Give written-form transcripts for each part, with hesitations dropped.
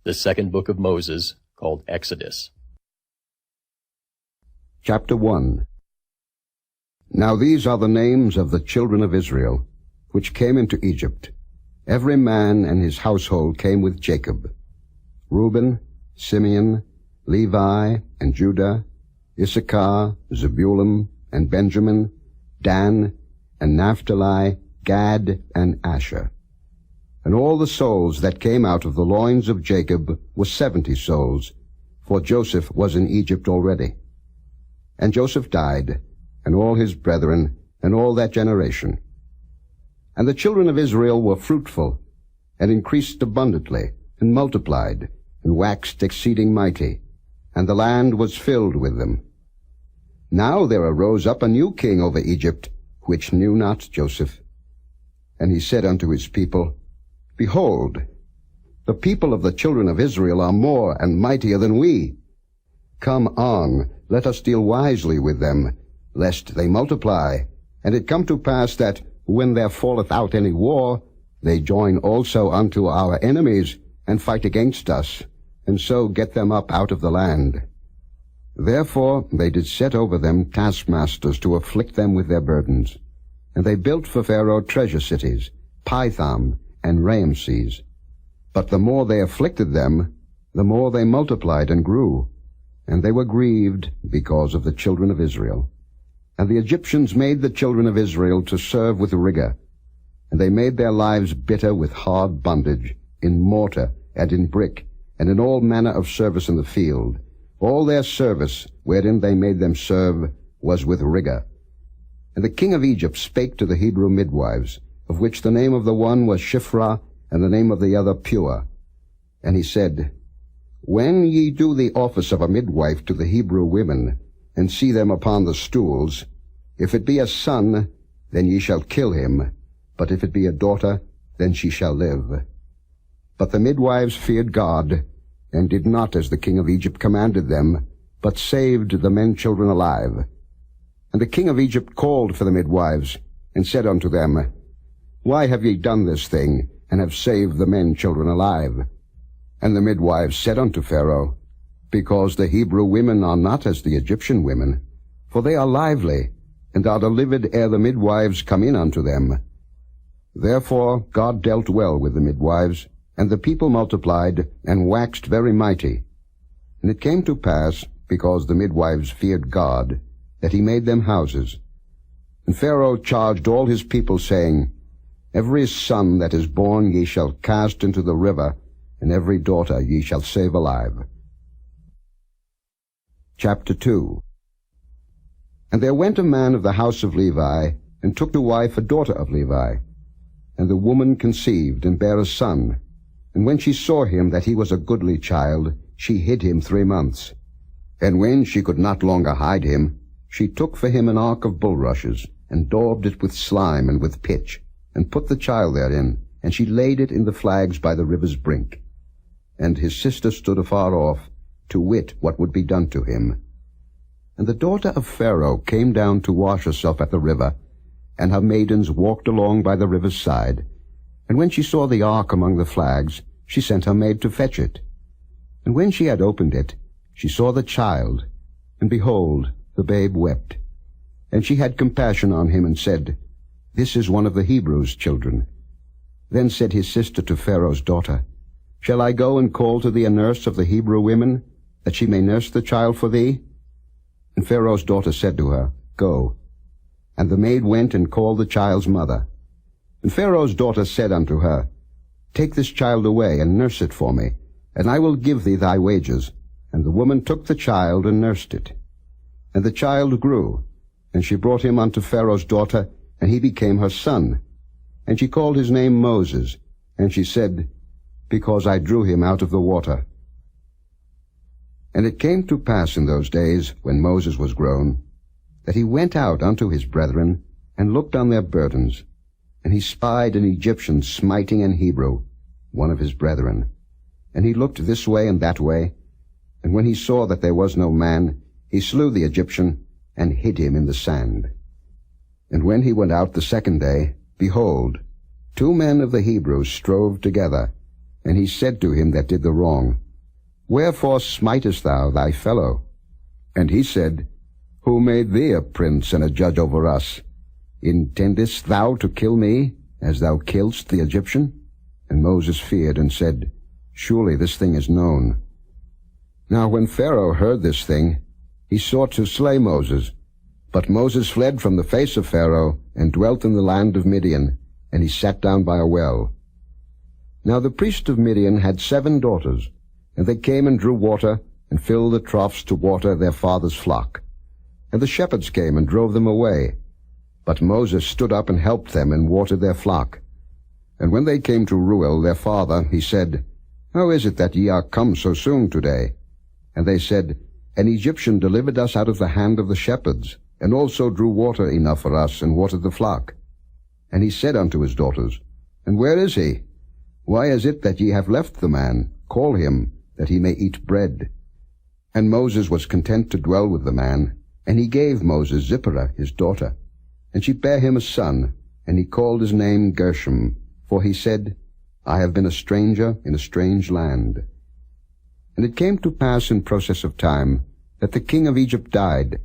The second book of Moses, called Exodus. Chapter 1. Now these are the names of the children of Israel, which came into Egypt. Every man and his household came with Jacob: Reuben, Simeon, Levi, and Judah, Issachar, Zebulun, and Benjamin, Dan, and Naphtali, Gad, and Asher. And all the souls that came out of the loins of Jacob were 70 souls, for Joseph was in Egypt already. And Joseph died, and all his brethren, and all that generation. And the children of Israel were fruitful, and increased abundantly, and multiplied, and waxed exceeding mighty, and the land was filled with them. Now there arose up a new king over Egypt, which knew not Joseph. And he said unto his people, Behold, the people of the children of Israel are more and mightier than we. Come on, let us deal wisely with them, lest they multiply. And it come to pass that, when there falleth out any war, they join also unto our enemies, and fight against us, and so get them up out of the land. Therefore they did set over them taskmasters to afflict them with their burdens. And they built for Pharaoh treasure cities, Pithom, and Ramses. But the more they afflicted them, the more they multiplied and grew, and they were grieved because of the children of Israel. And the Egyptians made the children of Israel to serve with rigor, and they made their lives bitter with hard bondage, in mortar, and in brick, and in all manner of service in the field. All their service, wherein they made them serve, was with rigor. And the king of Egypt spake to the Hebrew midwives, of which the name of the one was Shiphrah, and the name of the other Pua. And he said, When ye do the office of a midwife to the Hebrew women, and see them upon the stools, if it be a son, then ye shall kill him, but if it be a daughter, then she shall live. But the midwives feared God, and did not as the king of Egypt commanded them, but saved the men children alive. And the king of Egypt called for the midwives, and said unto them, Why have ye done this thing, and have saved the men children alive? And the midwives said unto Pharaoh, Because the Hebrew women are not as the Egyptian women, for they are lively, and are delivered ere the midwives come in unto them. Therefore God dealt well with the midwives, and the people multiplied, and waxed very mighty. And it came to pass, because the midwives feared God, that he made them houses. And Pharaoh charged all his people, saying, Every son that is born ye shall cast into the river, and every daughter ye shall save alive. Chapter 2. And there went a man of the house of Levi, and took to wife a daughter of Levi. And the woman conceived, and bare a son. And when she saw him that he was a goodly child, she hid him 3 months. And when she could not longer hide him, she took for him an ark of bulrushes, and daubed it with slime and with pitch, and put the child therein, and she laid it in the flags by the river's brink. And his sister stood afar off, to wit what would be done to him. And the daughter of Pharaoh came down to wash herself at the river, and her maidens walked along by the river's side. And when she saw the ark among the flags, she sent her maid to fetch it. And when she had opened it, she saw the child, and behold, the babe wept. And she had compassion on him, and said, This is one of the Hebrews' children. Then said his sister to Pharaoh's daughter, Shall I go and call to thee a nurse of the Hebrew women, that she may nurse the child for thee? And Pharaoh's daughter said to her, Go. And the maid went and called the child's mother. And Pharaoh's daughter said unto her, Take this child away, and nurse it for me, and I will give thee thy wages. And the woman took the child, and nursed it. And the child grew, and she brought him unto Pharaoh's daughter, and he became her son. And she called his name Moses, and she said, Because I drew him out of the water. And it came to pass in those days, when Moses was grown, that he went out unto his brethren, and looked on their burdens. And he spied an Egyptian smiting an Hebrew, one of his brethren. And he looked this way and that way, and when he saw that there was no man, he slew the Egyptian, and hid him in the sand. And when he went out the second day, behold, 2 men of the Hebrews strove together, And he said to him that did the wrong, Wherefore smitest thou thy fellow? And he said, Who made thee a prince and a judge over us? Intendest thou to kill me, as thou killedst the Egyptian? And Moses feared and said, Surely this thing is known. Now when Pharaoh heard this thing, he sought to slay Moses. But Moses fled from the face of Pharaoh, and dwelt in the land of Midian, and he sat down by a well. Now the priest of Midian had 7 daughters, and they came and drew water, and filled the troughs to water their father's flock. And the shepherds came and drove them away. But Moses stood up and helped them, and watered their flock. And when they came to Reuel their father, he said, How is it that ye are come so soon today? And they said, An Egyptian delivered us out of the hand of the shepherds, and also drew water enough for us, and watered the flock. And he said unto his daughters, And where is he? Why is it that ye have left the man? Call him, that he may eat bread. And Moses was content to dwell with the man, and he gave Moses Zipporah his daughter. And she bare him a son, and he called his name Gershom, for he said, I have been a stranger in a strange land. And it came to pass in process of time, that the king of Egypt died,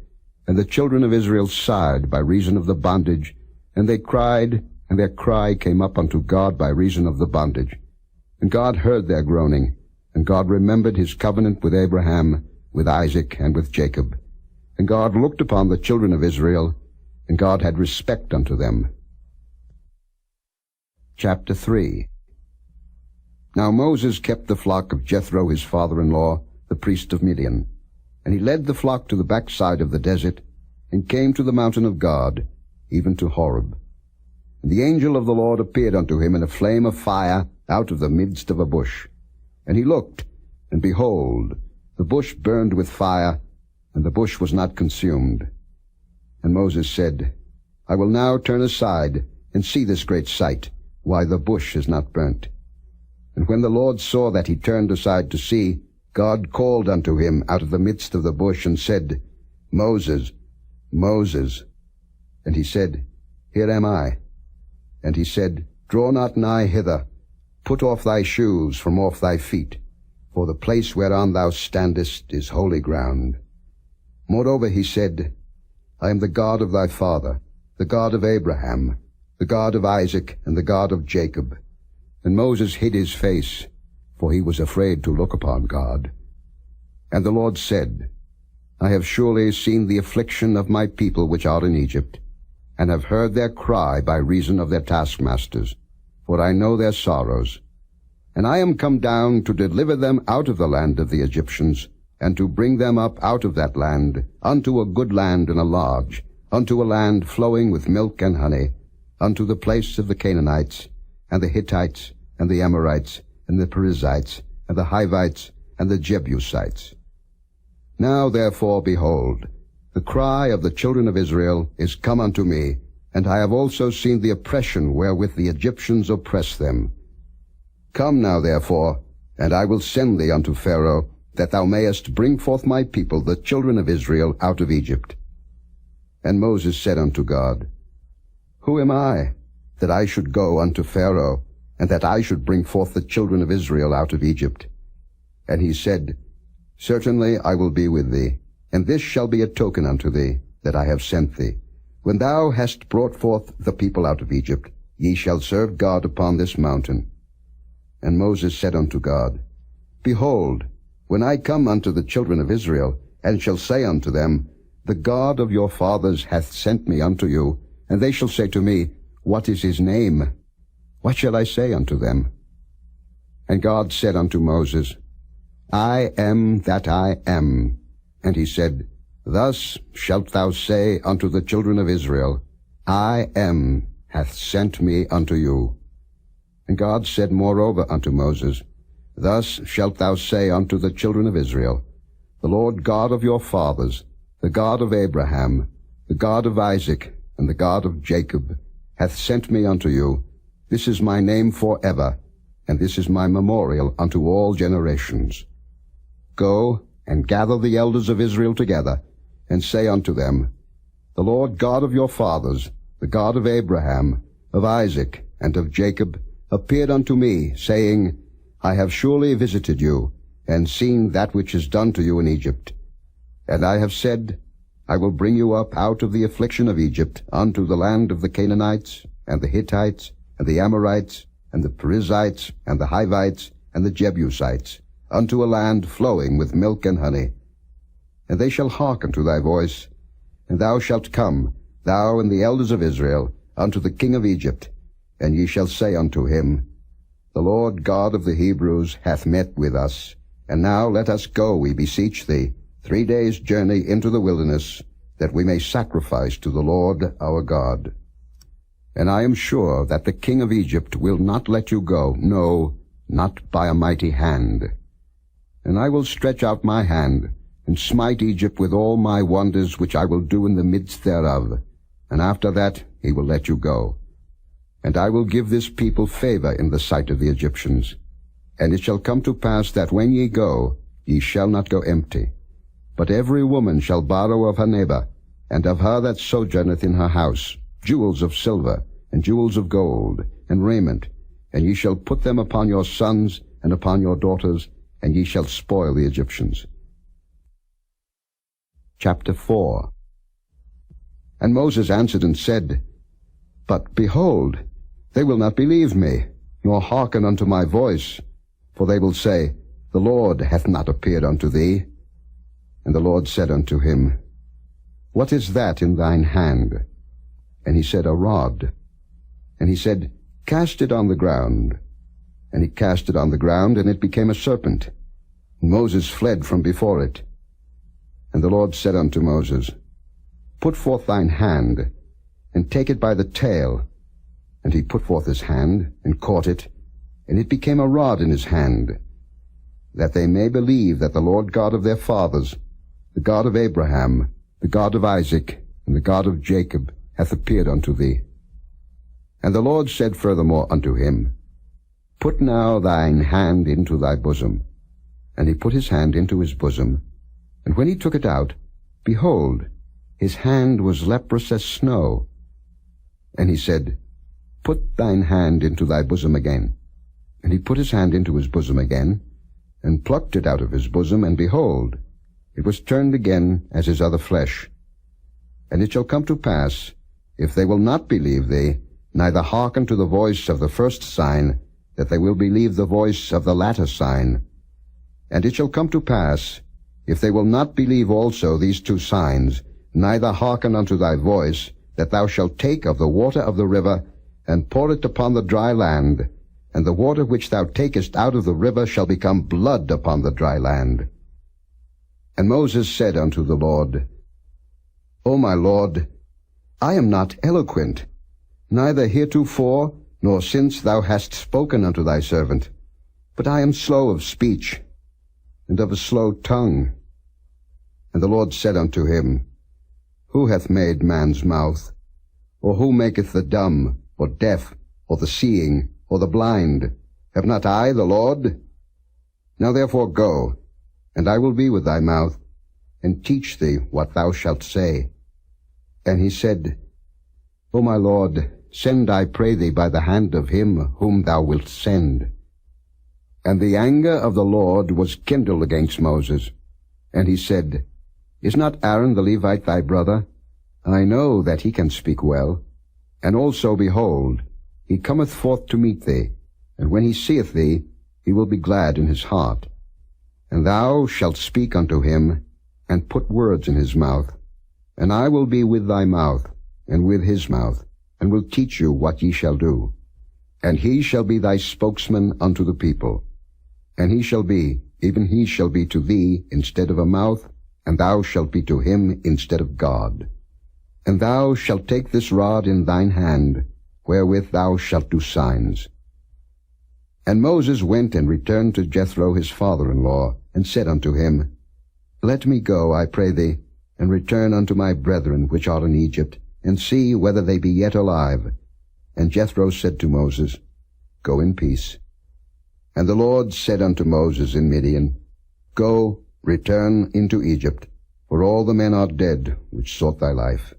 and the children of Israel sighed by reason of the bondage, and they cried, and their cry came up unto God by reason of the bondage. And God heard their groaning, and God remembered his covenant with Abraham, with Isaac, and with Jacob. And God looked upon the children of Israel, and God had respect unto them. Chapter 3. Now Moses kept the flock of Jethro his father-in-law, the priest of Midian. And he led the flock to the backside of the desert, and came to the mountain of God, even to Horeb. And the angel of the Lord appeared unto him in a flame of fire out of the midst of a bush. And he looked, and behold, the bush burned with fire, and the bush was not consumed. And Moses said, I will now turn aside, and see this great sight, why the bush is not burnt. And when the Lord saw that he turned aside to see, God called unto him out of the midst of the bush, and said, Moses, Moses. And he said, Here am I. And he said, Draw not nigh hither. Put off thy shoes from off thy feet, for the place whereon thou standest is holy ground. Moreover he said, I am the God of thy father, the God of Abraham, the God of Isaac, and the God of Jacob. And Moses hid his face, for he was afraid to look upon God. And the Lord said, I have surely seen the affliction of my people which are in Egypt, and have heard their cry by reason of their taskmasters, for I know their sorrows. And I am come down to deliver them out of the land of the Egyptians, and to bring them up out of that land unto a good land and a large, unto a land flowing with milk and honey, unto the place of the Canaanites, and the Hittites, and the Amorites, and the Perizzites, and the Hivites, and the Jebusites. Now therefore, behold, the cry of the children of Israel is come unto me, and I have also seen the oppression wherewith the Egyptians oppress them. Come now therefore, and I will send thee unto Pharaoh, that thou mayest bring forth my people, the children of Israel, out of Egypt. And Moses said unto God, Who am I, that I should go unto Pharaoh, and that I should bring forth the children of Israel out of Egypt? And he said, Certainly I will be with thee, and this shall be a token unto thee, that I have sent thee. When thou hast brought forth the people out of Egypt, ye shall serve God upon this mountain. And Moses said unto God, Behold, when I come unto the children of Israel, and shall say unto them, The God of your fathers hath sent me unto you, and they shall say to me, What is his name? What shall I say unto them? And God said unto Moses, I am that I am. And he said, Thus shalt thou say unto the children of Israel, I am hath sent me unto you. And God said moreover unto Moses, Thus shalt thou say unto the children of Israel, The Lord God of your fathers, the God of Abraham, the God of Isaac, and the God of Jacob, hath sent me unto you. This is my name forever, and this is my memorial unto all generations. Go and gather the elders of Israel together, and say unto them, The Lord God of your fathers, the God of Abraham, of Isaac, and of Jacob, appeared unto me, saying, I have surely visited you, and seen that which is done to you in Egypt. And I have said, I will bring you up out of the affliction of Egypt unto the land of the Canaanites, and the Hittites, and the Amorites, and the Perizzites, and the Hivites, and the Jebusites, unto a land flowing with milk and honey. And they shall hearken to thy voice, and thou shalt come, thou and the elders of Israel, unto the king of Egypt, and ye shall say unto him, The Lord God of the Hebrews hath met with us, and now let us go, we beseech thee, 3 days' journey into the wilderness, that we may sacrifice to the Lord our God. And I am sure that the king of Egypt will not let you go, no, not by a mighty hand. And I will stretch out my hand, and smite Egypt with all my wonders which I will do in the midst thereof, and after that he will let you go. And I will give this people favor in the sight of the Egyptians. And it shall come to pass that when ye go, ye shall not go empty. But every woman shall borrow of her neighbor, and of her that sojourneth in her house, jewels of silver, and jewels of gold, and raiment, and ye shall put them upon your sons and upon your daughters, and ye shall spoil the Egyptians. Chapter 4. And Moses answered and said, But behold, they will not believe me, nor hearken unto my voice, for they will say, The Lord hath not appeared unto thee. And the Lord said unto him, What is that in thine hand? And he said, A rod. And he said, Cast it on the ground. And he cast it on the ground, and it became a serpent. And Moses fled from before it. And the Lord said unto Moses, Put forth thine hand, and take it by the tail. And he put forth his hand, and caught it, and it became a rod in his hand, that they may believe that the Lord God of their fathers, the God of Abraham, the God of Isaac, and the God of Jacob, hath appeared unto thee. And the Lord said furthermore unto him, Put now thine hand into thy bosom. And he put his hand into his bosom, and when he took it out, behold, his hand was leprous as snow. And he said, Put thine hand into thy bosom again. And he put his hand into his bosom again, and plucked it out of his bosom, and behold, it was turned again as his other flesh. And it shall come to pass, if they will not believe thee, neither hearken to the voice of the first sign, that they will believe the voice of the latter sign. And it shall come to pass, if they will not believe also these 2 signs, neither hearken unto thy voice, that thou shalt take of the water of the river, and pour it upon the dry land, and the water which thou takest out of the river shall become blood upon the dry land. And Moses said unto the Lord, O my Lord, I am not eloquent, neither heretofore, nor since thou hast spoken unto thy servant, but I am slow of speech, and of a slow tongue. And the Lord said unto him, Who hath made man's mouth? Or who maketh the dumb, or deaf, or the seeing, or the blind? Have not I the Lord? Now therefore go, and I will be with thy mouth, and teach thee what thou shalt say. And he said, O my Lord, send, I pray thee, by the hand of him whom thou wilt send. And the anger of the Lord was kindled against Moses. And he said, Is not Aaron the Levite thy brother? I know that he can speak well. And also, behold, he cometh forth to meet thee, and when he seeth thee, he will be glad in his heart. And thou shalt speak unto him, and put words in his mouth. And I will be with thy mouth, and with his mouth, and will teach you what ye shall do. And he shall be thy spokesman unto the people. And he shall be, even he shall be to thee instead of a mouth, and thou shalt be to him instead of God. And thou shalt take this rod in thine hand, wherewith thou shalt do signs. And Moses went and returned to Jethro his father-in-law, and said unto him, Let me go, I pray thee, and return unto my brethren which are in Egypt, and see whether they be yet alive. And Jethro said to Moses, Go in peace. And the Lord said unto Moses in Midian, Go, return into Egypt, for all the men are dead which sought thy life.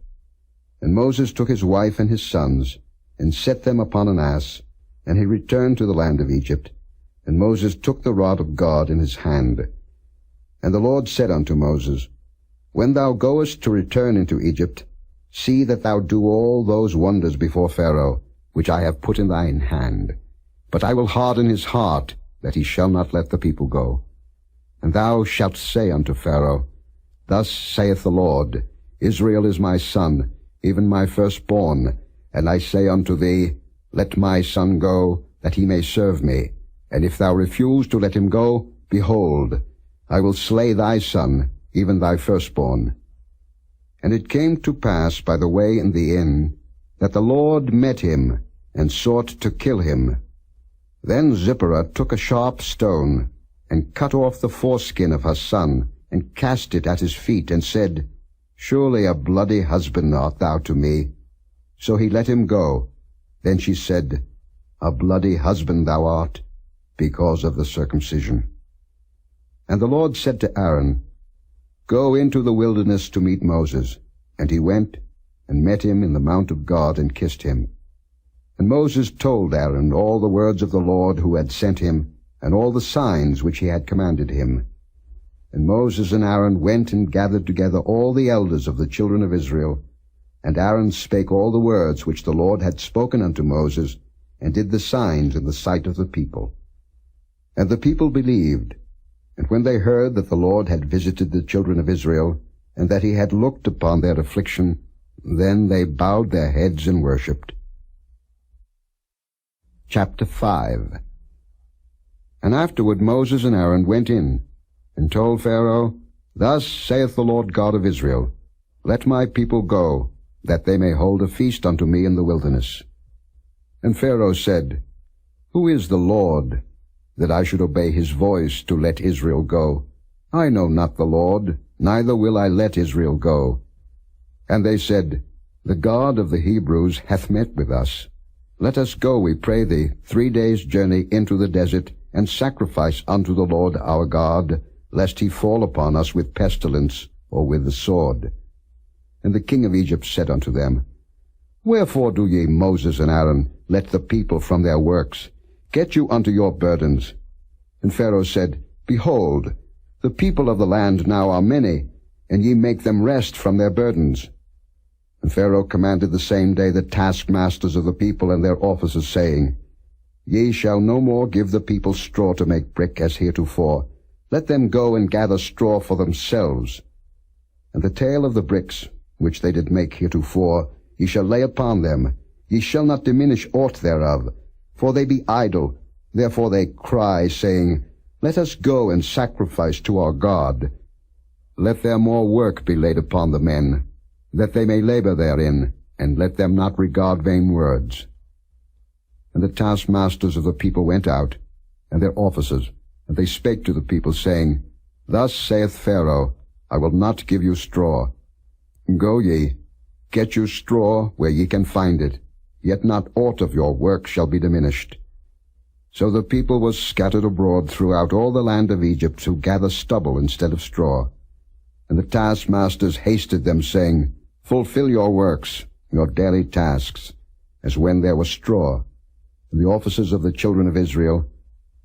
And Moses took his wife and his sons, and set them upon an ass, and he returned to the land of Egypt. And Moses took the rod of God in his hand. And the Lord said unto Moses, When thou goest to return into Egypt, see that thou do all those wonders before Pharaoh, which I have put in thine hand. But I will harden his heart, that he shall not let the people go. And thou shalt say unto Pharaoh, Thus saith the Lord, Israel is my son, even my firstborn. And I say unto thee, Let my son go, that he may serve me. And if thou refuse to let him go, behold, I will slay thy son, even thy firstborn. And it came to pass by the way in the inn, that the Lord met him, and sought to kill him. Then Zipporah took a sharp stone, and cut off the foreskin of her son, and cast it at his feet, and said, Surely a bloody husband art thou to me. So he let him go. Then she said, A bloody husband thou art, because of the circumcision. And the Lord said to Aaron, Go into the wilderness to meet Moses. And he went, and met him in the mount of God, and kissed him. And Moses told Aaron all the words of the Lord who had sent him, and all the signs which he had commanded him. And Moses and Aaron went and gathered together all the elders of the children of Israel. And Aaron spake all the words which the Lord had spoken unto Moses, and did the signs in the sight of the people. And the people believed. And when they heard that the Lord had visited the children of Israel, and that he had looked upon their affliction, then they bowed their heads and worshipped. Chapter 5. And afterward Moses and Aaron went in, and told Pharaoh, Thus saith the Lord God of Israel, Let my people go, that they may hold a feast unto me in the wilderness. And Pharaoh said, Who is the Lord, that I should obey his voice to let Israel go? I know not the Lord, neither will I let Israel go. And they said, The God of the Hebrews hath met with us. Let us go, we pray thee, 3 days' journey into the desert, and sacrifice unto the Lord our God, lest he fall upon us with pestilence, or with the sword. And the king of Egypt said unto them, Wherefore do ye, Moses and Aaron, let the people from their works? Get you unto your burdens. And Pharaoh said, Behold, the people of the land now are many, and ye make them rest from their burdens. And Pharaoh commanded the same day the taskmasters of the people and their officers, saying, Ye shall no more give the people straw to make brick as heretofore. Let them go and gather straw for themselves. And the tale of the bricks, which they did make heretofore, ye shall lay upon them. Ye shall not diminish aught thereof, for they be idle. Therefore they cry, saying, Let us go and sacrifice to our God. Let their more work be laid upon the men, that they may labor therein, and let them not regard vain words. And the taskmasters of the people went out, and their officers, and they spake to the people, saying, Thus saith Pharaoh, I will not give you straw. Go ye, get you straw where ye can find it, yet not aught of your work shall be diminished. So the people was scattered abroad throughout all the land of Egypt, to gather stubble instead of straw. And the taskmasters hasted them, saying, Fulfill your works, your daily tasks, as when there was straw. And the officers of the children of Israel,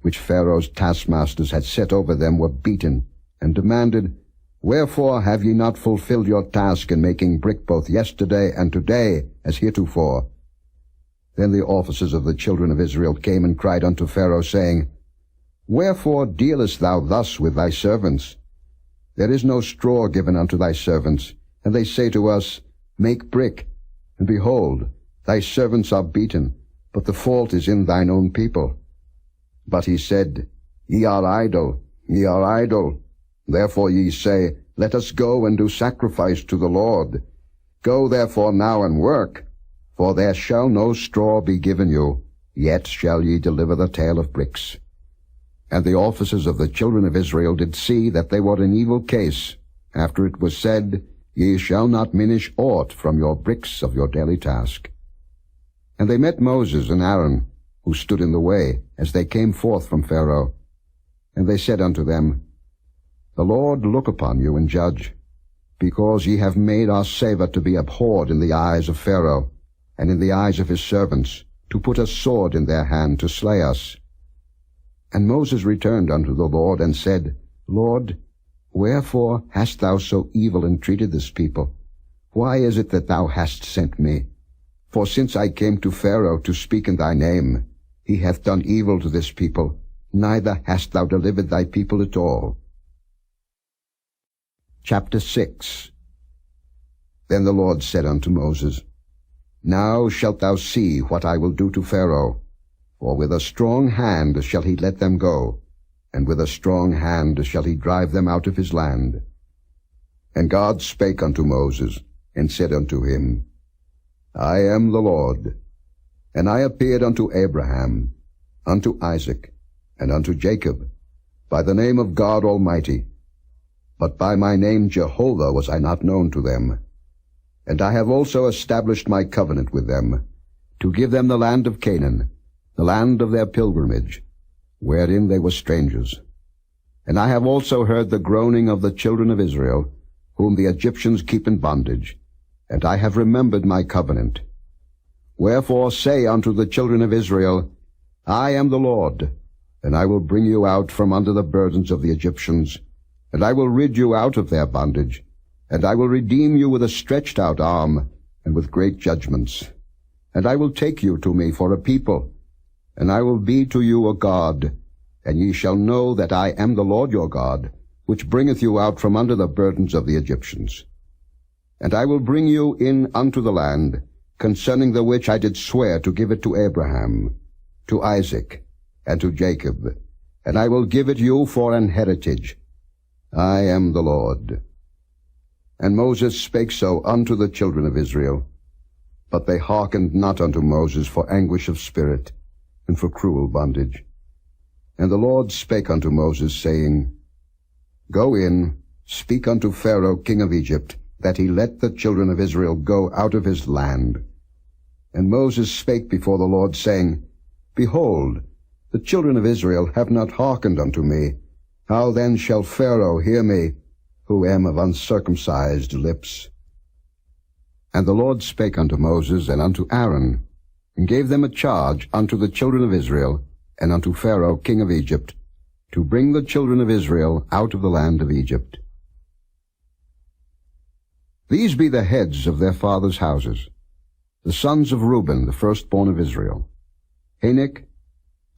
which Pharaoh's taskmasters had set over them, were beaten, and demanded, Wherefore have ye not fulfilled your task in making brick both yesterday and today, as heretofore? Then the officers of the children of Israel came and cried unto Pharaoh, saying, Wherefore dealest thou thus with thy servants? There is no straw given unto thy servants. And they say to us, Make brick. And behold, thy servants are beaten, but the fault is in thine own people. But he said, Ye are idle, ye are idle. Therefore ye say, Let us go and do sacrifice to the Lord. Go therefore now and work, for there shall no straw be given you, yet shall ye deliver the tale of bricks. And the officers of the children of Israel did see that they were in evil case, after it was said, Ye shall not diminish aught from your bricks of your daily task. And they met Moses and Aaron, who stood in the way, as they came forth from Pharaoh. And they said unto them, The Lord look upon you and judge, because ye have made our saviour to be abhorred in the eyes of Pharaoh, and in the eyes of his servants, to put a sword in their hand to slay us. And Moses returned unto the Lord, and said, Lord, wherefore hast thou so evil entreated this people? Why is it that thou hast sent me? For since I came to Pharaoh to speak in thy name, he hath done evil to this people, neither hast thou delivered thy people at all. Chapter 6. Then the Lord said unto Moses, Now shalt thou see what I will do to Pharaoh, for with a strong hand shall he let them go, and with a strong hand shall he drive them out of his land. And God spake unto Moses, and said unto him, I am the Lord. And I appeared unto Abraham, unto Isaac, and unto Jacob, by the name of God Almighty. But by my name Jehovah was I not known to them. And I have also established my covenant with them, to give them the land of Canaan, the land of their pilgrimage, wherein they were strangers. And I have also heard the groaning of the children of Israel, whom the Egyptians keep in bondage, and I have remembered my covenant. Wherefore say unto the children of Israel, I am the Lord, and I will bring you out from under the burdens of the Egyptians, and I will rid you out of their bondage, and I will redeem you with a stretched out arm, and with great judgments. And I will take you to me for a people, and I will be to you a God, and ye shall know that I am the Lord your God, which bringeth you out from under the burdens of the Egyptians. And I will bring you in unto the land, concerning the which I did swear to give it to Abraham, to Isaac, and to Jacob, and I will give it you for an heritage. I am the Lord. And Moses spake so unto the children of Israel, but they hearkened not unto Moses for anguish of spirit, and for cruel bondage. And the Lord spake unto Moses, saying, Go in, speak unto Pharaoh king of Egypt, that he let the children of Israel go out of his land. And Moses spake before the Lord, saying, Behold, the children of Israel have not hearkened unto me. How then shall Pharaoh hear me, who am of uncircumcised lips? And the Lord spake unto Moses and unto Aaron, and gave them a charge unto the children of Israel, and unto Pharaoh king of Egypt, to bring the children of Israel out of the land of Egypt. These be the heads of their fathers' houses, the sons of Reuben, the firstborn of Israel, Hanok,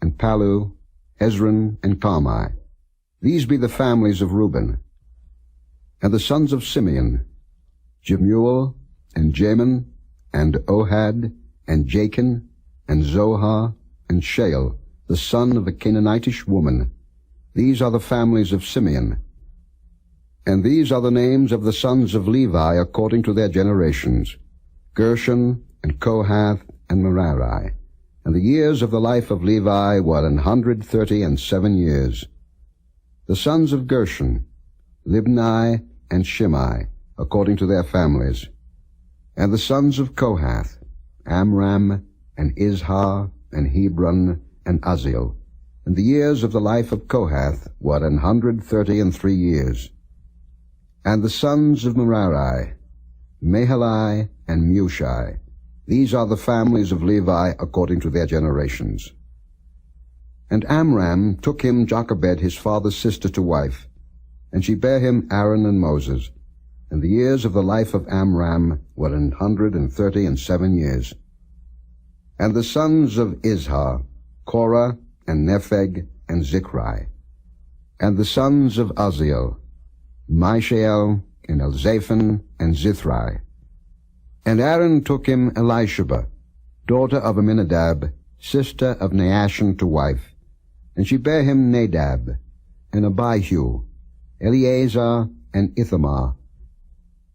and Palu, Hezron, and Carmi. These be the families of Reuben. And the sons of Simeon, Jemuel, and Jamin, and Ohad, and Jachin, and Zohar, and Shael, the son of a Canaanitish woman. These are the families of Simeon. And these are the names of the sons of Levi according to their generations, Gershon, and Kohath, and Merari. And the years of the life of Levi were 137 years. The sons of Gershon, Libni, and Shimei, according to their families. And the sons of Kohath, Amram, and Izhar, and Hebron, and Uzziel. And the years of the life of Kohath were 133 years. And the sons of Merari, Mahali, and Mushi. These are the families of Levi according to their generations. And Amram took him Jochebed his father's sister to wife, and she bare him Aaron and Moses. And the years of the life of Amram were 137 years. And the sons of Izhar, Korah, and Nepheg, and Zichri. And the sons of Uzziel, Mishael, and Elzaphan, and Zithri. And Aaron took him Elisheba, daughter of Aminadab, sister of Naashon, to wife. And she bare him Nadab, and Abihu, Eleazar, and Ithamar.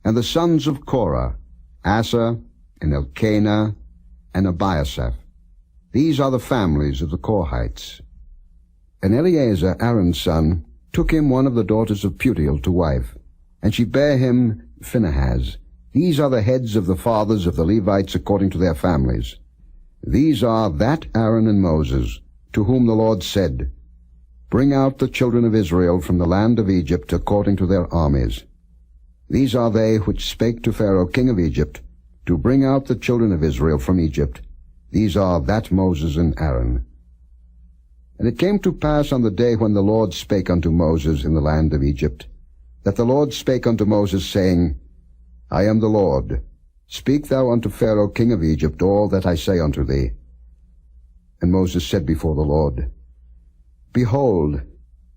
And the sons of Korah, Asa, and Elkanah, and Abiasaph. These are the families of the Korhites. And Eleazar, Aaron's son, took him one of the daughters of Putiel to wife, and she bare him Phinehas. These are the heads of the fathers of the Levites according to their families. These are that Aaron and Moses, to whom the Lord said, Bring out the children of Israel from the land of Egypt according to their armies. These are they which spake to Pharaoh king of Egypt, to bring out the children of Israel from Egypt. These are that Moses and Aaron. And it came to pass on the day when the Lord spake unto Moses in the land of Egypt, that the Lord spake unto Moses, saying, I am the Lord. Speak thou unto Pharaoh king of Egypt all that I say unto thee. And Moses said before the Lord, Behold,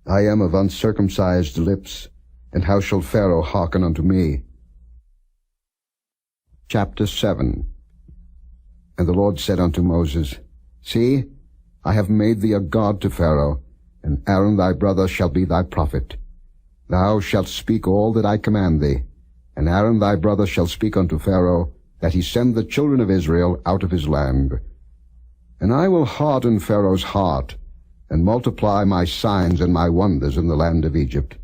I am of uncircumcised lips, and how shall Pharaoh hearken unto me? Chapter 7. And the Lord said unto Moses, See, I have made thee a god to Pharaoh, and Aaron thy brother shall be thy prophet. Thou shalt speak all that I command thee, and Aaron thy brother shall speak unto Pharaoh, that he send the children of Israel out of his land. And I will harden Pharaoh's heart, and multiply my signs and my wonders in the land of Egypt.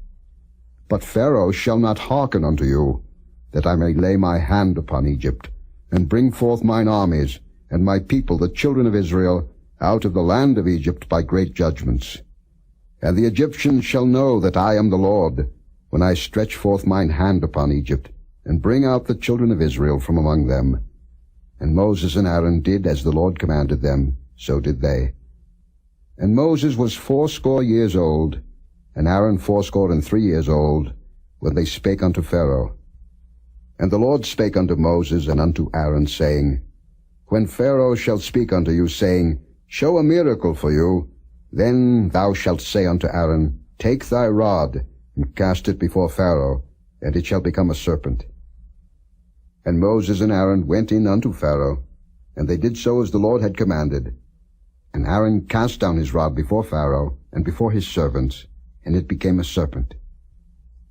But Pharaoh shall not hearken unto you, that I may lay my hand upon Egypt, and bring forth mine armies, and my people the children of Israel, out of the land of Egypt by great judgments. And the Egyptians shall know that I am the Lord, when I stretch forth mine hand upon Egypt, and bring out the children of Israel from among them. And Moses and Aaron did as the Lord commanded them, so did they. And Moses was 80 years old, and Aaron 83 years old, when they spake unto Pharaoh. And the Lord spake unto Moses and unto Aaron, saying, When Pharaoh shall speak unto you, saying, Show a miracle for you, then thou shalt say unto Aaron, Take thy rod, and cast it before Pharaoh, and it shall become a serpent. And Moses and Aaron went in unto Pharaoh, and they did so as the Lord had commanded. And Aaron cast down his rod before Pharaoh, and before his servants, and it became a serpent.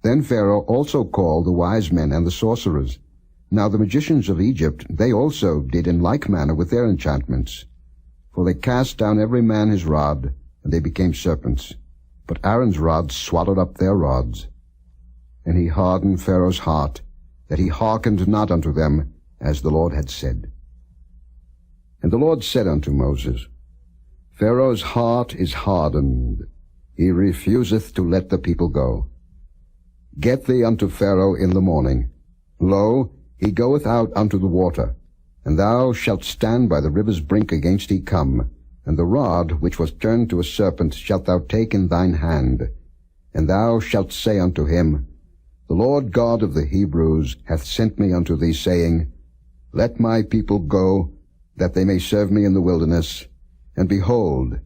Then Pharaoh also called the wise men and the sorcerers. Now the magicians of Egypt, they also did in like manner with their enchantments. For they cast down every man his rod, and they became serpents. But Aaron's rod swallowed up their rods. And he hardened Pharaoh's heart, that he hearkened not unto them, as the Lord had said. And the Lord said unto Moses, Pharaoh's heart is hardened. He refuseth to let the people go. Get thee unto Pharaoh in the morning. Lo, he goeth out unto the water, and thou shalt stand by the river's brink against he come, and the rod which was turned to a serpent shalt thou take in thine hand. And thou shalt say unto him, The Lord God of the Hebrews hath sent me unto thee, saying, Let my people go, that they may serve me in the wilderness. And behold,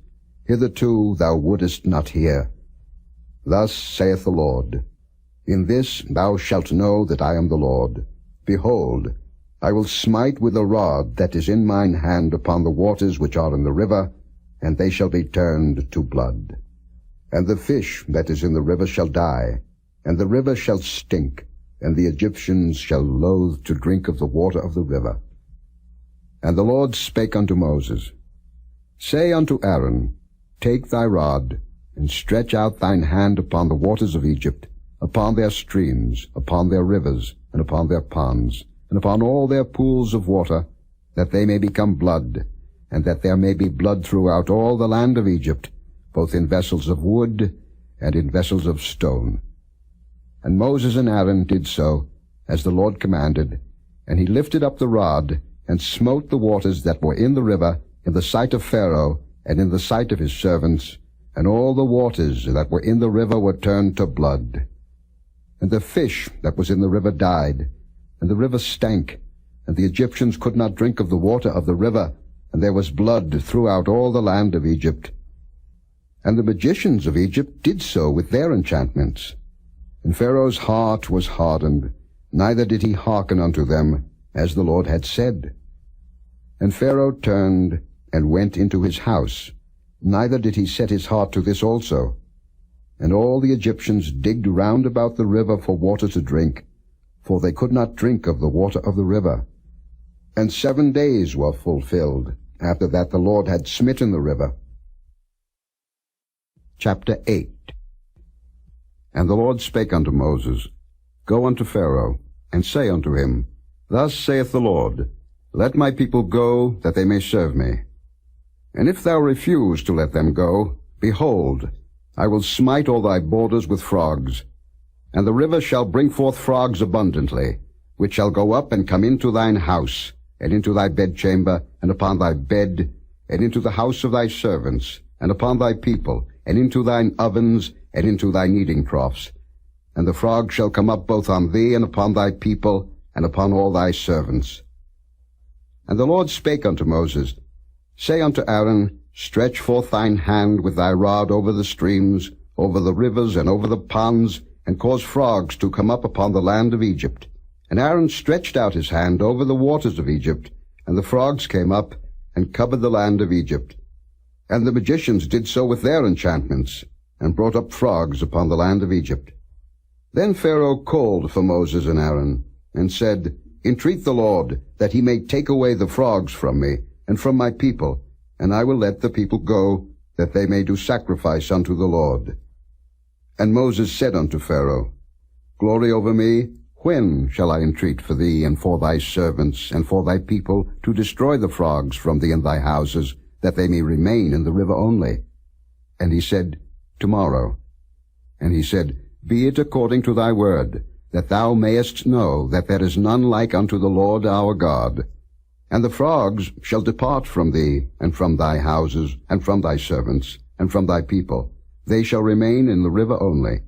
hitherto thou wouldest not hear. Thus saith the Lord, In this thou shalt know that I am the Lord. Behold, I will smite with a rod that is in mine hand upon the waters which are in the river, and they shall be turned to blood. And the fish that is in the river shall die, and the river shall stink, and the Egyptians shall loathe to drink of the water of the river. And the Lord spake unto Moses, Say unto Aaron, Take thy rod, and stretch out thine hand upon the waters of Egypt, upon their streams, upon their rivers, and upon their ponds, and upon all their pools of water, that they may become blood, and that there may be blood throughout all the land of Egypt, both in vessels of wood and in vessels of stone. And Moses and Aaron did so, as the Lord commanded, and he lifted up the rod, and smote the waters that were in the river, in the sight of Pharaoh, and in the sight of his servants, and all the waters that were in the river were turned to blood. And the fish that was in the river died, and the river stank, and the Egyptians could not drink of the water of the river, and there was blood throughout all the land of Egypt. And the magicians of Egypt did so with their enchantments. And Pharaoh's heart was hardened, neither did he hearken unto them, as the Lord had said. And Pharaoh turned and went into his house, neither did he set his heart to this also. And all the Egyptians digged round about the river for water to drink, for they could not drink of the water of the river. And 7 days were fulfilled, after that the Lord had smitten the river. Chapter 8. And the Lord spake unto Moses, Go unto Pharaoh, and say unto him, Thus saith the Lord, Let my people go, that they may serve me. And if thou refuse to let them go, behold, I will smite all thy borders with frogs. And the river shall bring forth frogs abundantly, which shall go up and come into thine house, and into thy bedchamber, and upon thy bed, and into the house of thy servants, and upon thy people, and into thine ovens, and into thy kneading troughs. And the frogs shall come up both on thee, and upon thy people, and upon all thy servants. And the Lord spake unto Moses, Say unto Aaron, Stretch forth thine hand with thy rod over the streams, over the rivers, and over the ponds, and cause frogs to come up upon the land of Egypt. And Aaron stretched out his hand over the waters of Egypt, and the frogs came up, and covered the land of Egypt. And the magicians did so with their enchantments, and brought up frogs upon the land of Egypt. Then Pharaoh called for Moses and Aaron, and said, Entreat the Lord, that he may take away the frogs from me, and from my people, and I will let the people go, that they may do sacrifice unto the Lord. And Moses said unto Pharaoh, Glory over me, when shall I entreat for thee, and for thy servants, and for thy people, to destroy the frogs from thee and thy houses, that they may remain in the river only? And he said, Tomorrow. And he said, Be it according to thy word, that thou mayest know that there is none like unto the Lord our God. And the frogs shall depart from thee, and from thy houses, and from thy servants, and from thy people. They shall remain in the river only.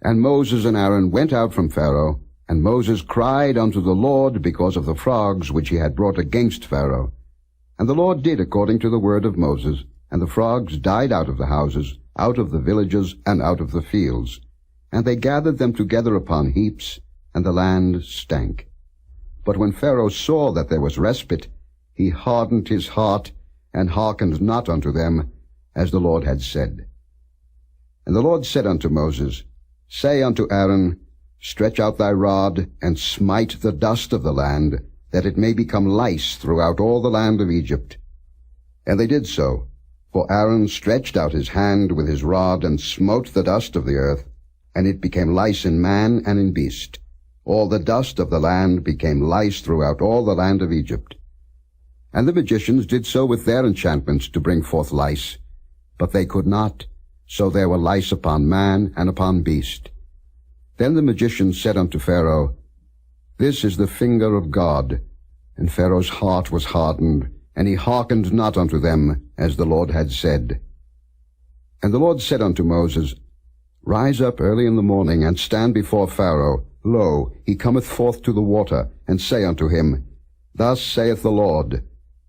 And Moses and Aaron went out from Pharaoh, and Moses cried unto the Lord because of the frogs which he had brought against Pharaoh. And the Lord did according to the word of Moses, and the frogs died out of the houses, out of the villages, and out of the fields. And they gathered them together upon heaps, and the land stank. But when Pharaoh saw that there was respite, he hardened his heart, and hearkened not unto them, as the Lord had said. And the Lord said unto Moses, Say unto Aaron, Stretch out thy rod, and smite the dust of the land, that it may become lice throughout all the land of Egypt. And they did so, for Aaron stretched out his hand with his rod, and smote the dust of the earth, and it became lice in man and in beast. All the dust of the land became lice throughout all the land of Egypt. And the magicians did so with their enchantments to bring forth lice, but they could not, so there were lice upon man and upon beast. Then the magicians said unto Pharaoh, This is the finger of God. And Pharaoh's heart was hardened, and he hearkened not unto them, as the Lord had said. And the Lord said unto Moses, Rise up early in the morning, and stand before Pharaoh. Lo, he cometh forth to the water, and say unto him, Thus saith the Lord,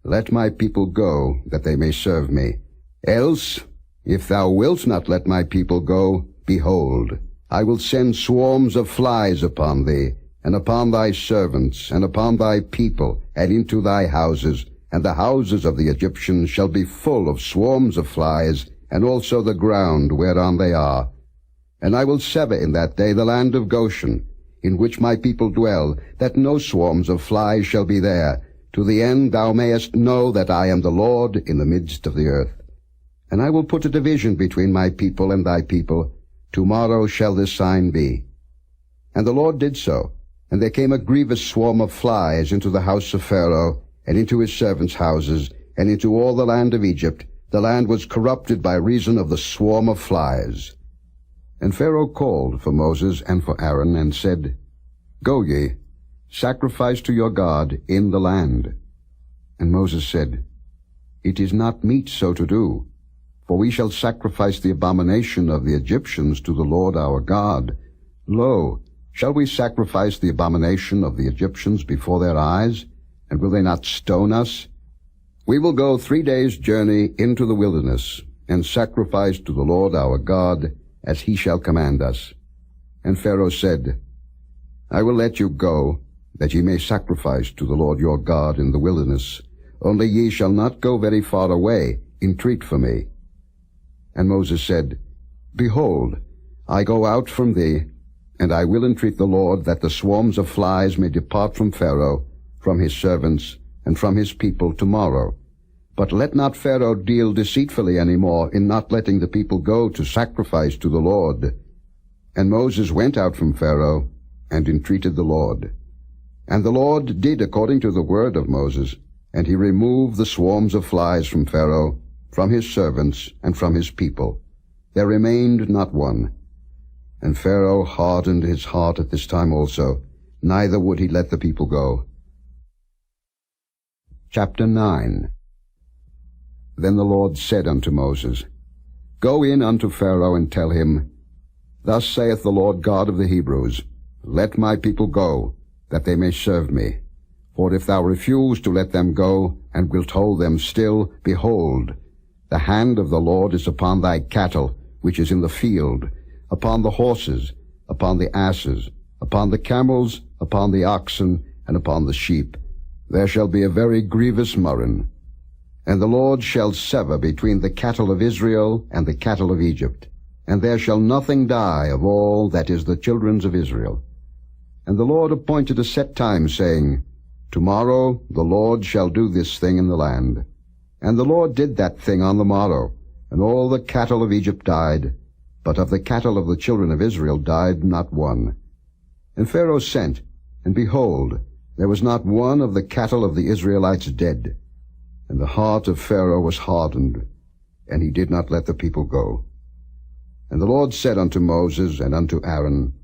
Let my people go, that they may serve me. Else, if thou wilt not let my people go, behold, I will send swarms of flies upon thee, and upon thy servants, and upon thy people, and into thy houses, and the houses of the Egyptians shall be full of swarms of flies, and also the ground whereon they are. And I will sever in that day the land of Goshen, in which my people dwell, that no swarms of flies shall be there, to the end thou mayest know that I am the Lord in the midst of the earth. And I will put a division between my people and thy people. Tomorrow shall this sign be. And the Lord did so, and there came a grievous swarm of flies into the house of Pharaoh, and into his servants' houses, and into all the land of Egypt. The land was corrupted by reason of the swarm of flies. And Pharaoh called for Moses and for Aaron, and said, Go ye, sacrifice to your God in the land. And Moses said, It is not meet so to do, for we shall sacrifice the abomination of the Egyptians to the Lord our God. Lo, shall we sacrifice the abomination of the Egyptians before their eyes? And will they not stone us? We will go 3 days' journey into the wilderness, and sacrifice to the Lord our God, as he shall command us. And Pharaoh said, I will let you go, that ye may sacrifice to the Lord your God in the wilderness. Only ye shall not go very far away. Entreat for me. And Moses said, Behold, I go out from thee, and I will entreat the Lord that the swarms of flies may depart from Pharaoh, from his servants, and from his people tomorrow. But let not Pharaoh deal deceitfully any more in not letting the people go to sacrifice to the Lord. And Moses went out from Pharaoh, and entreated the Lord. And the Lord did according to the word of Moses, and he removed the swarms of flies from Pharaoh, from his servants, and from his people. There remained not one. And Pharaoh hardened his heart at this time also, neither would he let the people go. Chapter 9. Then the Lord said unto Moses, Go in unto Pharaoh, and tell him, Thus saith the Lord God of the Hebrews, Let my people go, that they may serve me. For if thou refuse to let them go, and wilt hold them still, behold, the hand of the Lord is upon thy cattle, which is in the field, upon the horses, upon the asses, upon the camels, upon the oxen, and upon the sheep. There shall be a very grievous murrain. And the Lord shall sever between the cattle of Israel and the cattle of Egypt, and there shall nothing die of all that is the children's of Israel. And the Lord appointed a set time, saying, Tomorrow the Lord shall do this thing in the land. And the Lord did that thing on the morrow, and all the cattle of Egypt died, but of the cattle of the children of Israel died not one. And Pharaoh sent, and behold, there was not one of the cattle of the Israelites dead. And the heart of Pharaoh was hardened, and he did not let the people go. And the Lord said unto Moses and unto Aaron,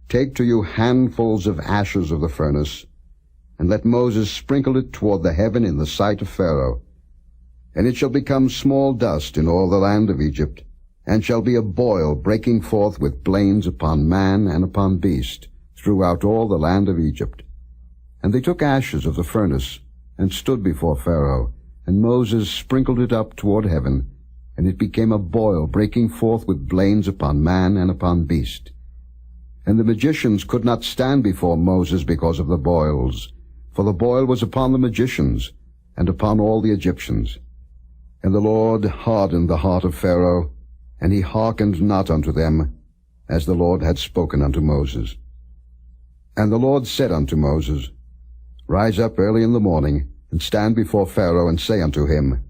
Take to you handfuls of ashes of the furnace, and let Moses sprinkle it toward the heaven in the sight of Pharaoh. And it shall become small dust in all the land of Egypt, and shall be a boil breaking forth with blains upon man and upon beast, throughout all the land of Egypt. And they took ashes of the furnace, and stood before Pharaoh, and Moses sprinkled it up toward heaven, and it became a boil breaking forth with blains upon man and upon beast. And the magicians could not stand before Moses because of the boils, for the boil was upon the magicians, and upon all the Egyptians. And the Lord hardened the heart of Pharaoh, and he hearkened not unto them, as the Lord had spoken unto Moses. And the Lord said unto Moses, Rise up early in the morning, and stand before Pharaoh, and say unto him,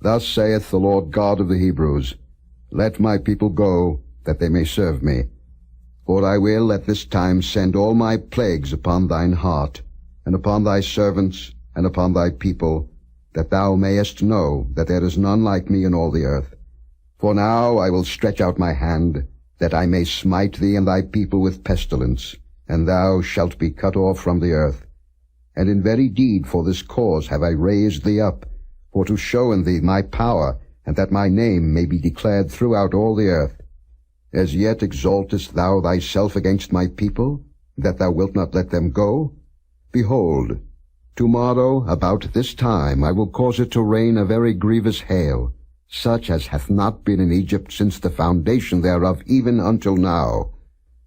Thus saith the Lord God of the Hebrews, Let my people go, that they may serve me. For I will at this time send all my plagues upon thine heart, and upon thy servants, and upon thy people, that thou mayest know that there is none like me in all the earth. For now I will stretch out my hand, that I may smite thee and thy people with pestilence, and thou shalt be cut off from the earth. And in very deed for this cause have I raised thee up, for to show in thee my power, and that my name may be declared throughout all the earth. As yet exaltest thou thyself against my people, that thou wilt not let them go? Behold, tomorrow about this time I will cause it to rain a very grievous hail, such as hath not been in Egypt since the foundation thereof even until now.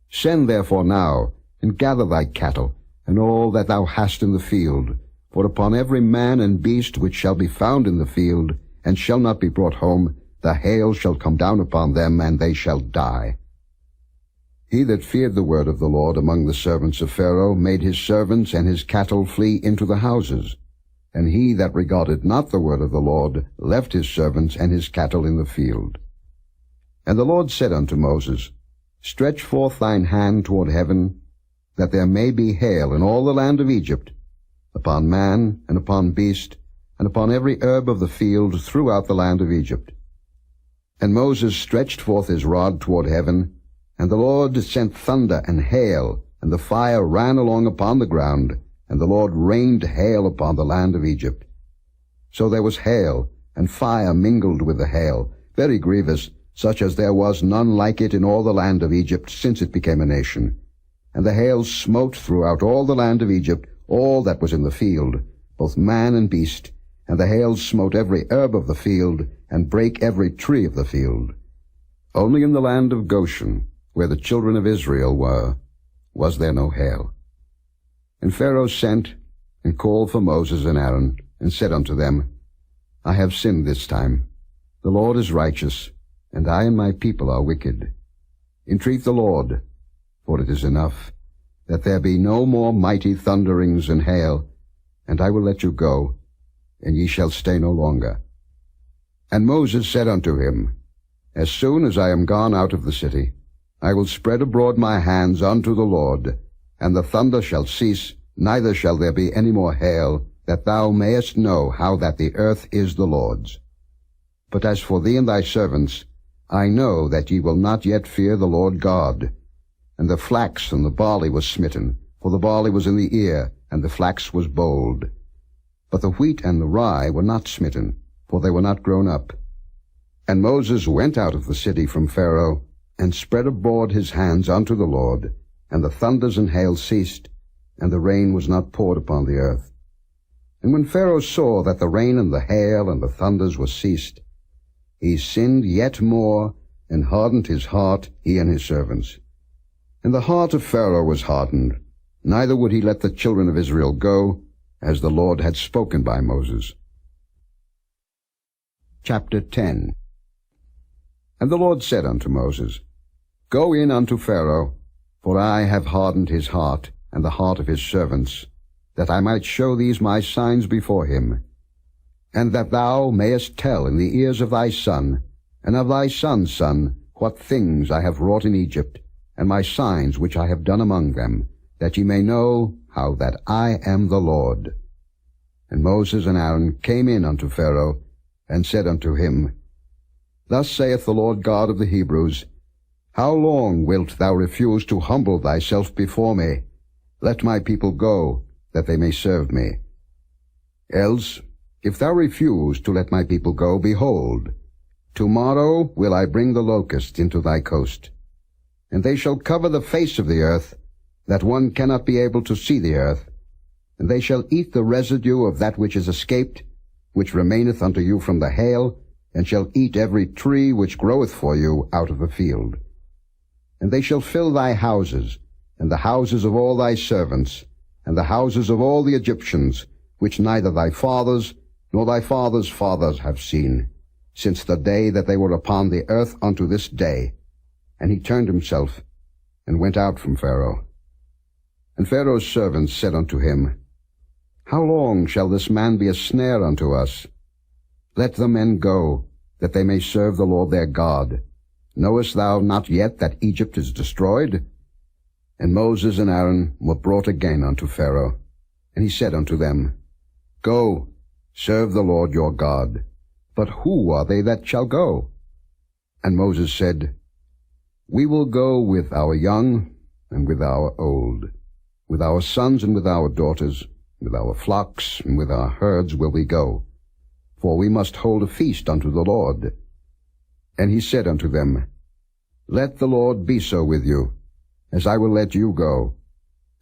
Send therefore now, and gather thy cattle, and all that thou hast in the field, for upon every man and beast which shall be found in the field, and shall not be brought home, the hail shall come down upon them, and they shall die. He that feared the word of the Lord among the servants of Pharaoh made his servants and his cattle flee into the houses. And he that regarded not the word of the Lord left his servants and his cattle in the field. And the Lord said unto Moses, Stretch forth thine hand toward heaven, that there may be hail in all the land of Egypt, upon man, and upon beast, and upon every herb of the field throughout the land of Egypt. And Moses stretched forth his rod toward heaven, and the Lord sent thunder and hail, and the fire ran along upon the ground, and the Lord rained hail upon the land of Egypt. So there was hail, and fire mingled with the hail, very grievous, such as there was none like it in all the land of Egypt since it became a nation. And the hail smote throughout all the land of Egypt all that was in the field, both man and beast, and the hail smote every herb of the field, and brake every tree of the field. Only in the land of Goshen, where the children of Israel were, was there no hail. And Pharaoh sent, and called for Moses and Aaron, and said unto them, I have sinned this time. The Lord is righteous, and I and my people are wicked. Entreat the Lord, for it is enough, that there be no more mighty thunderings and hail, and I will let you go, and ye shall stay no longer. And Moses said unto him, As soon as I am gone out of the city, I will spread abroad my hands unto the Lord, and the thunder shall cease, neither shall there be any more hail, that thou mayest know how that the earth is the Lord's. But as for thee and thy servants, I know that ye will not yet fear the Lord God. And the flax and the barley was smitten, for the barley was in the ear, and the flax was bold. But the wheat and the rye were not smitten, for they were not grown up. And Moses went out of the city from Pharaoh, and spread abroad his hands unto the Lord, and the thunders and hail ceased, and the rain was not poured upon the earth. And when Pharaoh saw that the rain and the hail and the thunders were ceased, he sinned yet more, and hardened his heart, he and his servants. And the heart of Pharaoh was hardened, neither would he let the children of Israel go, as the Lord had spoken by Moses. Chapter 10. And the Lord said unto Moses, Go in unto Pharaoh, for I have hardened his heart, and the heart of his servants, that I might show these my signs before him, and that thou mayest tell in the ears of thy son, and of thy son's son, what things I have wrought in Egypt, and my signs which I have done among them, that ye may know how that I am the Lord. And Moses and Aaron came in unto Pharaoh, and said unto him, Thus saith the Lord God of the Hebrews, How long wilt thou refuse to humble thyself before me? Let my people go, that they may serve me. Else, if thou refuse to let my people go, behold, tomorrow will I bring the locust into thy coast, and they shall cover the face of the earth, that one cannot be able to see the earth, and they shall eat the residue of that which is escaped, which remaineth unto you from the hail, and shall eat every tree which groweth for you out of the field. And they shall fill thy houses, and the houses of all thy servants, and the houses of all the Egyptians, which neither thy fathers nor thy fathers' fathers have seen, since the day that they were upon the earth unto this day. And he turned himself, and went out from Pharaoh. And Pharaoh's servants said unto him, How long shall this man be a snare unto us? Let the men go, that they may serve the Lord their God. Knowest thou not yet that Egypt is destroyed? And Moses and Aaron were brought again unto Pharaoh. And he said unto them, Go, serve the Lord your God. But who are they that shall go? And Moses said, We will go with our young and with our old, with our sons and with our daughters, with our flocks and with our herds will we go, for we must hold a feast unto the Lord. And he said unto them, Let the Lord be so with you, as I will let you go.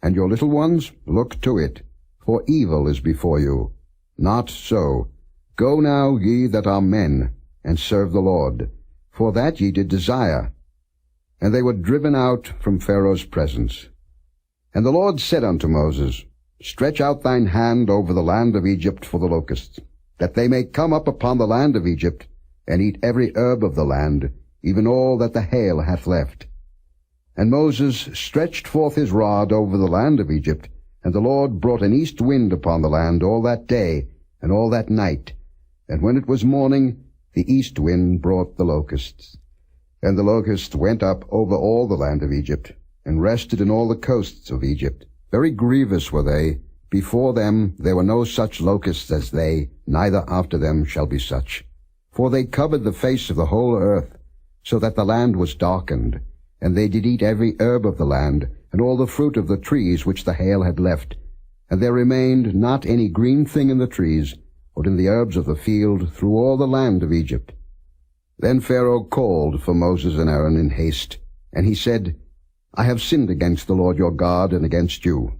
And your little ones, look to it, for evil is before you. Not so. Go now, ye that are men, and serve the Lord, for that ye did desire. And they were driven out from Pharaoh's presence. And the Lord said unto Moses, Stretch out thine hand over the land of Egypt for the locusts, that they may come up upon the land of Egypt, and eat every herb of the land, even all that the hail hath left. And Moses stretched forth his rod over the land of Egypt, and the Lord brought an east wind upon the land all that day and all that night. And when it was morning, the east wind brought the locusts. And the locusts went up over all the land of Egypt, and rested in all the coasts of Egypt. Very grievous were they. Before them there were no such locusts as they, neither after them shall be such. For they covered the face of the whole earth, so that the land was darkened. And they did eat every herb of the land, and all the fruit of the trees which the hail had left. And there remained not any green thing in the trees, or in the herbs of the field, through all the land of Egypt. Then Pharaoh called for Moses and Aaron in haste, and he said, I have sinned against the Lord your God, and against you.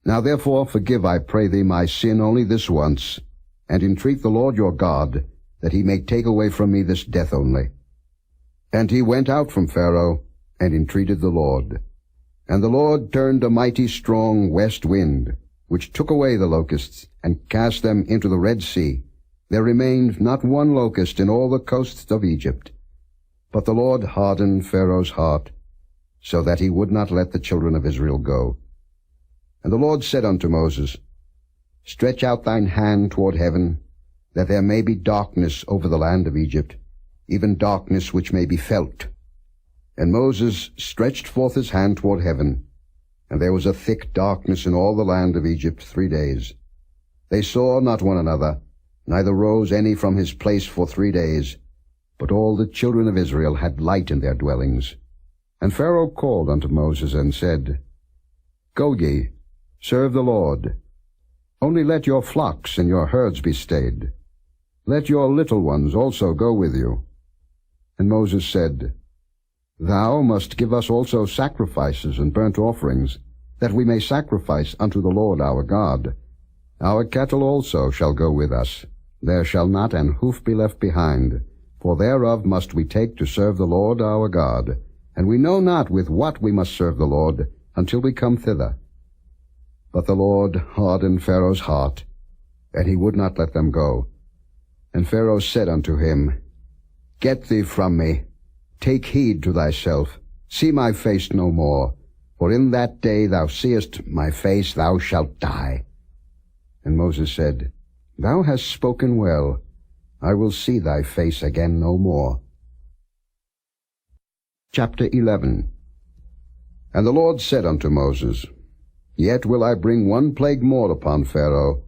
Now therefore forgive, I pray thee, my sin only this once, and entreat the Lord your God, that he may take away from me this death only. And he went out from Pharaoh, and entreated the Lord. And the Lord turned a mighty strong west wind, which took away the locusts, and cast them into the Red Sea. There remained not one locust in all the coasts of Egypt. But the Lord hardened Pharaoh's heart, so that he would not let the children of Israel go. And the Lord said unto Moses, Stretch out thine hand toward heaven, that there may be darkness over the land of Egypt, even darkness which may be felt. And Moses stretched forth his hand toward heaven, and there was a thick darkness in all the land of Egypt 3 days. They saw not one another, neither rose any from his place for 3 days, but all the children of Israel had light in their dwellings. And Pharaoh called unto Moses, and said, Go ye, serve the Lord. Only let your flocks and your herds be stayed. Let your little ones also go with you. And Moses said, Thou must give us also sacrifices and burnt offerings, that we may sacrifice unto the Lord our God. Our cattle also shall go with us. There shall not an hoof be left behind, for thereof must we take to serve the Lord our God. And we know not with what we must serve the Lord, until we come thither. But the Lord hardened Pharaoh's heart, and he would not let them go. And Pharaoh said unto him, Get thee from me, take heed to thyself, see my face no more, for in that day thou seest my face thou shalt die. And Moses said, Thou hast spoken well, I will see thy face again no more. Chapter 11. And the Lord said unto Moses, Yet will I bring one plague more upon Pharaoh,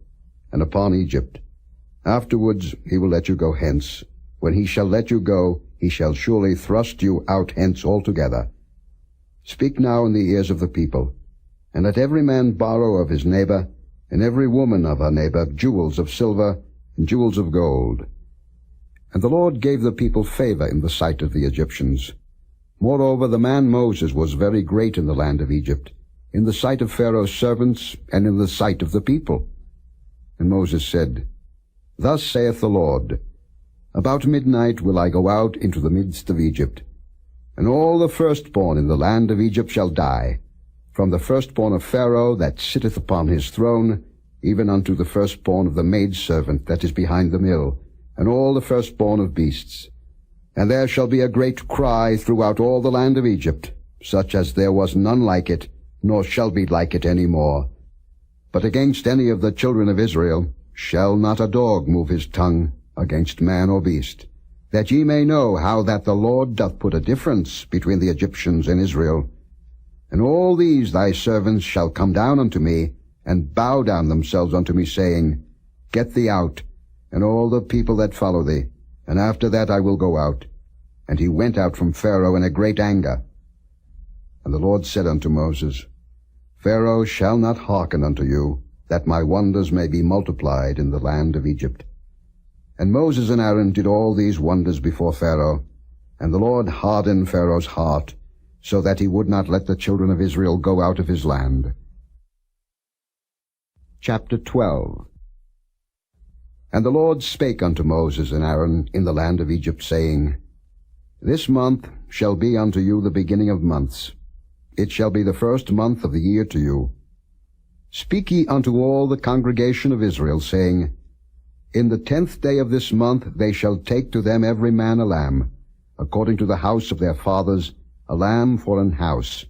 and upon Egypt. Afterwards he will let you go hence. When he shall let you go, he shall surely thrust you out hence altogether. Speak now in the ears of the people, and let every man borrow of his neighbor, and every woman of her neighbor, jewels of silver and jewels of gold. And the Lord gave the people favor in the sight of the Egyptians. Moreover, the man Moses was very great in the land of Egypt, in the sight of Pharaoh's servants, and in the sight of the people. And Moses said, Thus saith the Lord, About midnight will I go out into the midst of Egypt, and all the firstborn in the land of Egypt shall die, from the firstborn of Pharaoh that sitteth upon his throne, even unto the firstborn of the maidservant that is behind the mill, and all the firstborn of beasts. And there shall be a great cry throughout all the land of Egypt, such as there was none like it, nor shall be like it any more. But against any of the children of Israel shall not a dog move his tongue against man or beast, that ye may know how that the Lord doth put a difference between the Egyptians and Israel. And all these thy servants shall come down unto me, and bow down themselves unto me, saying, Get thee out, and all the people that follow thee, and after that I will go out. And he went out from Pharaoh in a great anger. And the Lord said unto Moses, Pharaoh shall not hearken unto you, that my wonders may be multiplied in the land of Egypt. And Moses and Aaron did all these wonders before Pharaoh, and the Lord hardened Pharaoh's heart, so that he would not let the children of Israel go out of his land. Chapter 12. And the Lord spake unto Moses and Aaron in the land of Egypt, saying, This month shall be unto you the beginning of months. It shall be the first month of the year to you. Speak ye unto all the congregation of Israel, saying, In the 10th day of this month they shall take to them every man a lamb, according to the house of their fathers, a lamb for an house.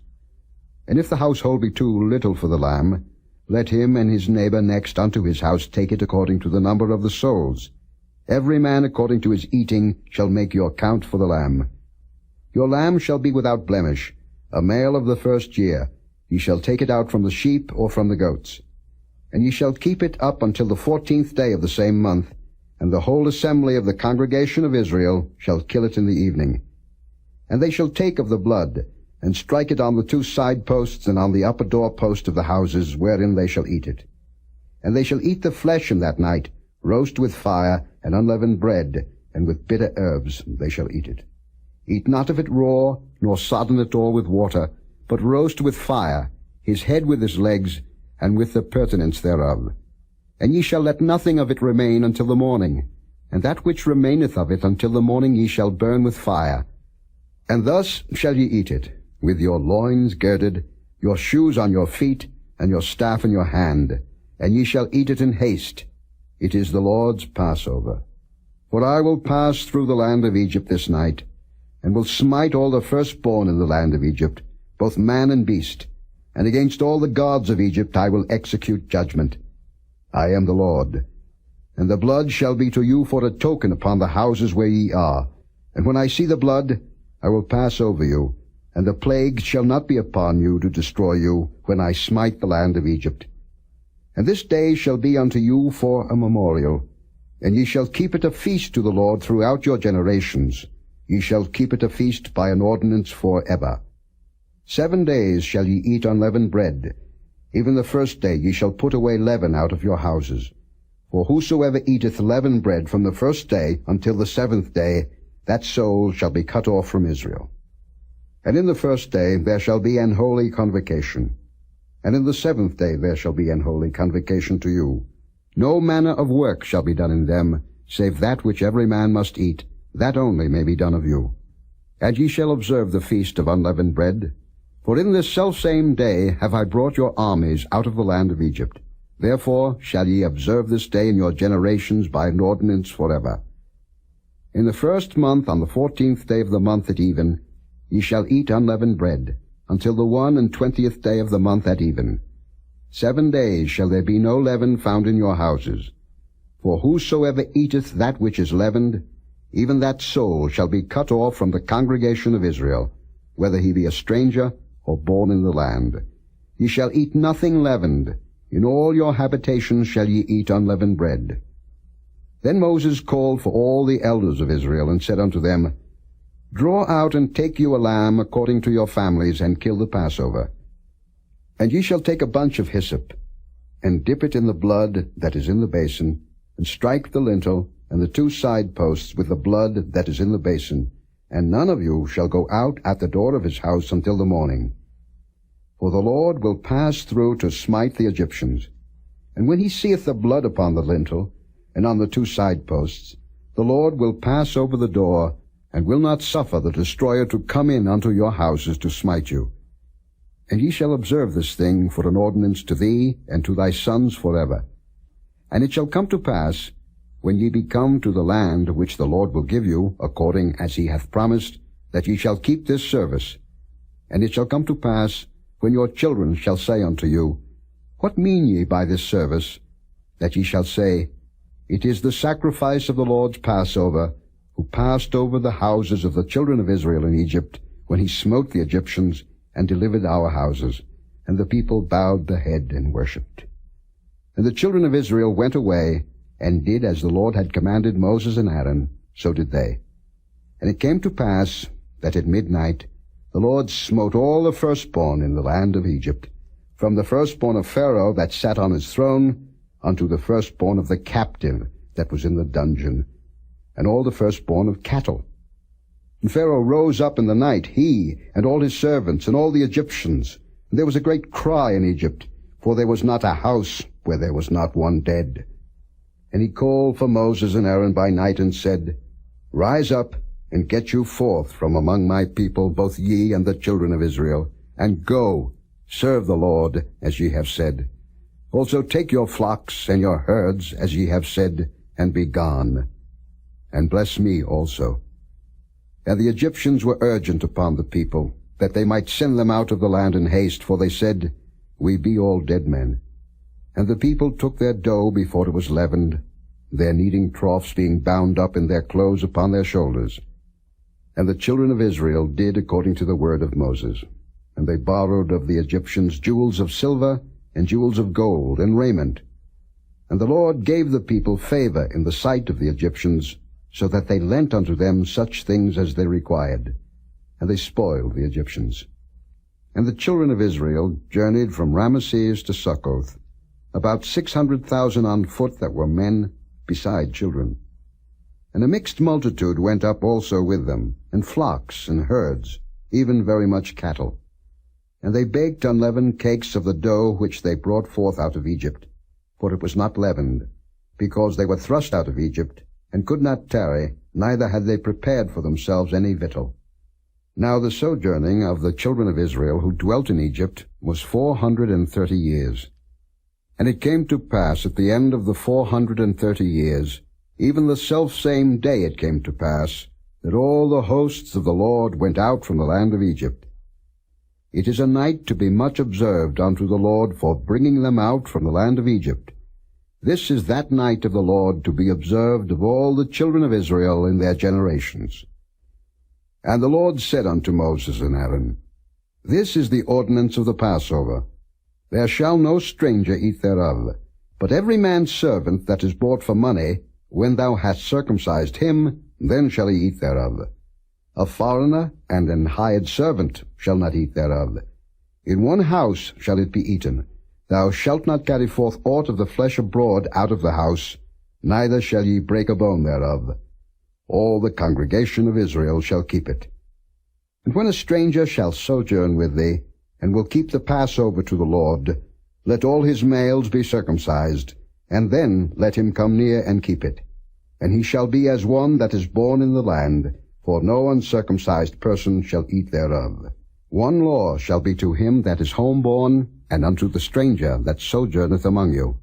And if the household be too little for the lamb, let him and his neighbor next unto his house take it according to the number of the souls. Every man according to his eating shall make your count for the lamb. Your lamb shall be without blemish, a male of the first year. Ye shall take it out from the sheep or from the goats. And ye shall keep it up until the 14th day of the same month, and the whole assembly of the congregation of Israel shall kill it in the evening. And they shall take of the blood, and strike it on the 2 side posts and on the upper door post of the houses wherein they shall eat it. And they shall eat the flesh in that night, roast with fire, and unleavened bread, and with bitter herbs they shall eat it. Eat not of it raw, nor sodden it all with water, but roast with fire, his head with his legs, and with the purtenance thereof. And ye shall let nothing of it remain until the morning, and that which remaineth of it until the morning ye shall burn with fire. And thus shall ye eat it, with your loins girded, your shoes on your feet, and your staff in your hand, and ye shall eat it in haste. It is the Lord's Passover. For I will pass through the land of Egypt this night, and will smite all the firstborn in the land of Egypt, both man and beast, and against all the gods of Egypt I will execute judgment. I am the Lord. And the blood shall be to you for a token upon the houses where ye are. And when I see the blood, I will pass over you, and the plague shall not be upon you to destroy you, when I smite the land of Egypt. And this day shall be unto you for a memorial, and ye shall keep it a feast to the Lord throughout your generations. Ye shall keep it a feast by an ordinance for ever. 7 days shall ye eat unleavened bread. Even the first day ye shall put away leaven out of your houses. For whosoever eateth leavened bread from the first day until the 7th day, that soul shall be cut off from Israel. And in the first day there shall be an holy convocation, and in the 7th day there shall be an holy convocation to you. No manner of work shall be done in them, save that which every man must eat, that only may be done of you. And ye shall observe the feast of unleavened bread. For in this selfsame day have I brought your armies out of the land of Egypt. Therefore shall ye observe this day in your generations by an ordinance forever. In the 1st month, on the 14th day of the month at even, ye shall eat unleavened bread, until the 21st day of the month at even. 7 days shall there be no leaven found in your houses. For whosoever eateth that which is leavened, even that soul shall be cut off from the congregation of Israel, whether he be a stranger or born in the land. Ye shall eat nothing leavened. In all your habitations shall ye eat unleavened bread. Then Moses called for all the elders of Israel, and said unto them, Draw out and take you a lamb according to your families, and kill the Passover. And ye shall take a bunch of hyssop, and dip it in the blood that is in the basin, and strike the lintel and the 2 side posts with the blood that is in the basin, and none of you shall go out at the door of his house until the morning. For the Lord will pass through to smite the Egyptians. And when he seeth the blood upon the lintel, and on the 2 side posts, the Lord will pass over the door, and will not suffer the destroyer to come in unto your houses to smite you. And ye shall observe this thing for an ordinance to thee and to thy sons forever. And it shall come to pass, when ye be come to the land which the Lord will give you, according as he hath promised, that ye shall keep this service. And it shall come to pass, when your children shall say unto you, What mean ye by this service? That ye shall say, It is the sacrifice of the Lord's Passover, who passed over the houses of the children of Israel in Egypt, when he smote the Egyptians, and delivered our houses. And the people bowed the head and worshipped. And the children of Israel went away, and did as the Lord had commanded Moses and Aaron, so did they. And it came to pass, that at midnight the Lord smote all the firstborn in the land of Egypt, from the firstborn of Pharaoh that sat on his throne, unto the firstborn of the captive that was in the dungeon, and all the firstborn of cattle. And Pharaoh rose up in the night, he, and all his servants, and all the Egyptians. And there was a great cry in Egypt, for there was not a house where there was not one dead. And he called for Moses and Aaron by night, and said, Rise up, and get you forth from among my people, both ye and the children of Israel, and go, serve the Lord, as ye have said. Also take your flocks and your herds, as ye have said, and be gone. And bless me also. And the Egyptians were urgent upon the people, that they might send them out of the land in haste, for they said, We be all dead men. And the people took their dough before it was leavened, their kneading troughs being bound up in their clothes upon their shoulders. And the children of Israel did according to the word of Moses. And they borrowed of the Egyptians jewels of silver, and jewels of gold, and raiment. And the Lord gave the people favor in the sight of the Egyptians, so that they lent unto them such things as they required. And they spoiled the Egyptians. And the children of Israel journeyed from Ramesses to Succoth, about 600,000 on foot that were men, beside children. And a mixed multitude went up also with them, and flocks and herds, even very much cattle. And they baked unleavened cakes of the dough which they brought forth out of Egypt, for it was not leavened, because they were thrust out of Egypt, and could not tarry, neither had they prepared for themselves any victual. Now the sojourning of the children of Israel who dwelt in Egypt was 430 years. And it came to pass at the end of the 430 years, even the selfsame day it came to pass, that all the hosts of the Lord went out from the land of Egypt. It is a night to be much observed unto the Lord for bringing them out from the land of Egypt. This is that night of the Lord to be observed of all the children of Israel in their generations. And the Lord said unto Moses and Aaron, This is the ordinance of the Passover. There shall no stranger eat thereof, but every man's servant that is bought for money, when thou hast circumcised him, then shall he eat thereof. A foreigner and an hired servant shall not eat thereof. In one house shall it be eaten. Thou shalt not carry forth aught of the flesh abroad out of the house, neither shall ye break a bone thereof. All the congregation of Israel shall keep it. And when a stranger shall sojourn with thee, and will keep the Passover to the Lord, let all his males be circumcised, and then let him come near and keep it. And he shall be as one that is born in the land, for no uncircumcised person shall eat thereof. One law shall be to him that is homeborn, and unto the stranger that sojourneth among you.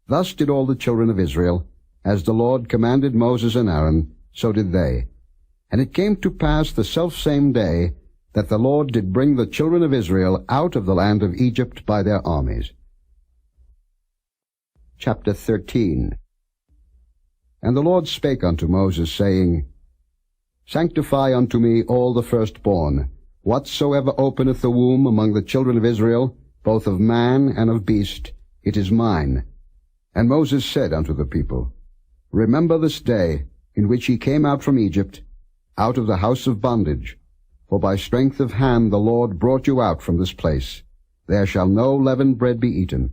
Thus did all the children of Israel, as the Lord commanded Moses and Aaron, so did they. And it came to pass the selfsame day, that the Lord did bring the children of Israel out of the land of Egypt by their armies. Chapter 13. And the Lord spake unto Moses, saying, Sanctify unto me all the firstborn, whatsoever openeth the womb among the children of Israel, both of man and of beast, it is mine. And Moses said unto the people, Remember this day, in which ye came out from Egypt, out of the house of bondage. For by strength of hand the Lord brought you out from this place. There shall no leavened bread be eaten.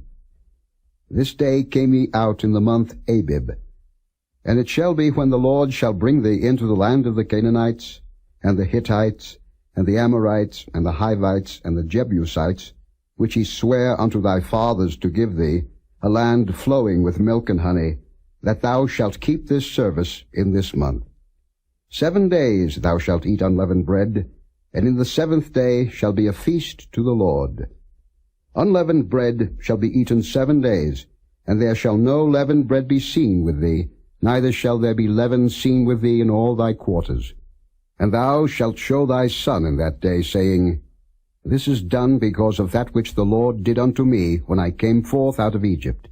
This day came ye out in the month Abib. And it shall be, when the Lord shall bring thee into the land of the Canaanites, and the Hittites, and the Amorites, and the Hivites, and the Jebusites, which he sware unto thy fathers to give thee, a land flowing with milk and honey, that thou shalt keep this service in this month. 7 days thou shalt eat unleavened bread, and in the 7th day shall be a feast to the Lord. Unleavened bread shall be eaten 7 days, and there shall no leavened bread be seen with thee, neither shall there be leaven seen with thee in all thy quarters. And thou shalt show thy son in that day, saying, This is done because of that which the Lord did unto me when I came forth out of Egypt.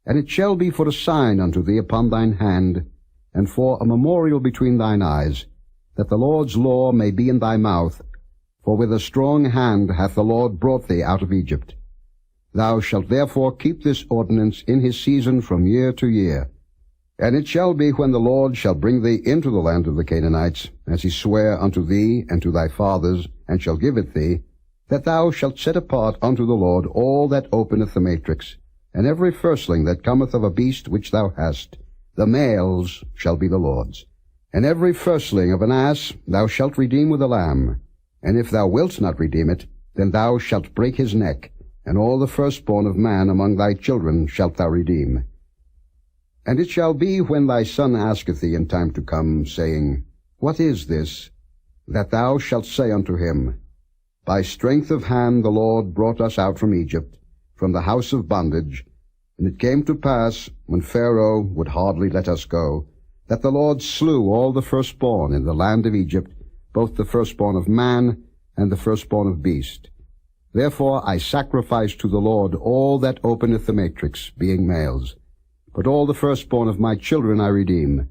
And it shall be for a sign unto thee upon thine hand, and for a memorial between thine eyes, that the Lord's law may be in thy mouth, for with a strong hand hath the Lord brought thee out of Egypt. Thou shalt therefore keep this ordinance in his season from year to year. And it shall be, when the Lord shall bring thee into the land of the Canaanites, as he sware unto thee and to thy fathers, and shall give it thee, that thou shalt set apart unto the Lord all that openeth the matrix, and every firstling that cometh of a beast which thou hast. The males shall be the Lord's. And every firstling of an ass thou shalt redeem with a lamb. And if thou wilt not redeem it, then thou shalt break his neck, and all the firstborn of man among thy children shalt thou redeem. And it shall be, when thy son asketh thee in time to come, saying, What is this? That thou shalt say unto him, By strength of hand the Lord brought us out from Egypt, from the house of bondage. And it came to pass, when Pharaoh would hardly let us go, that the Lord slew all the firstborn in the land of Egypt, both the firstborn of man and the firstborn of beast. Therefore I sacrifice to the Lord all that openeth the matrix, being males. But all the firstborn of my children I redeem.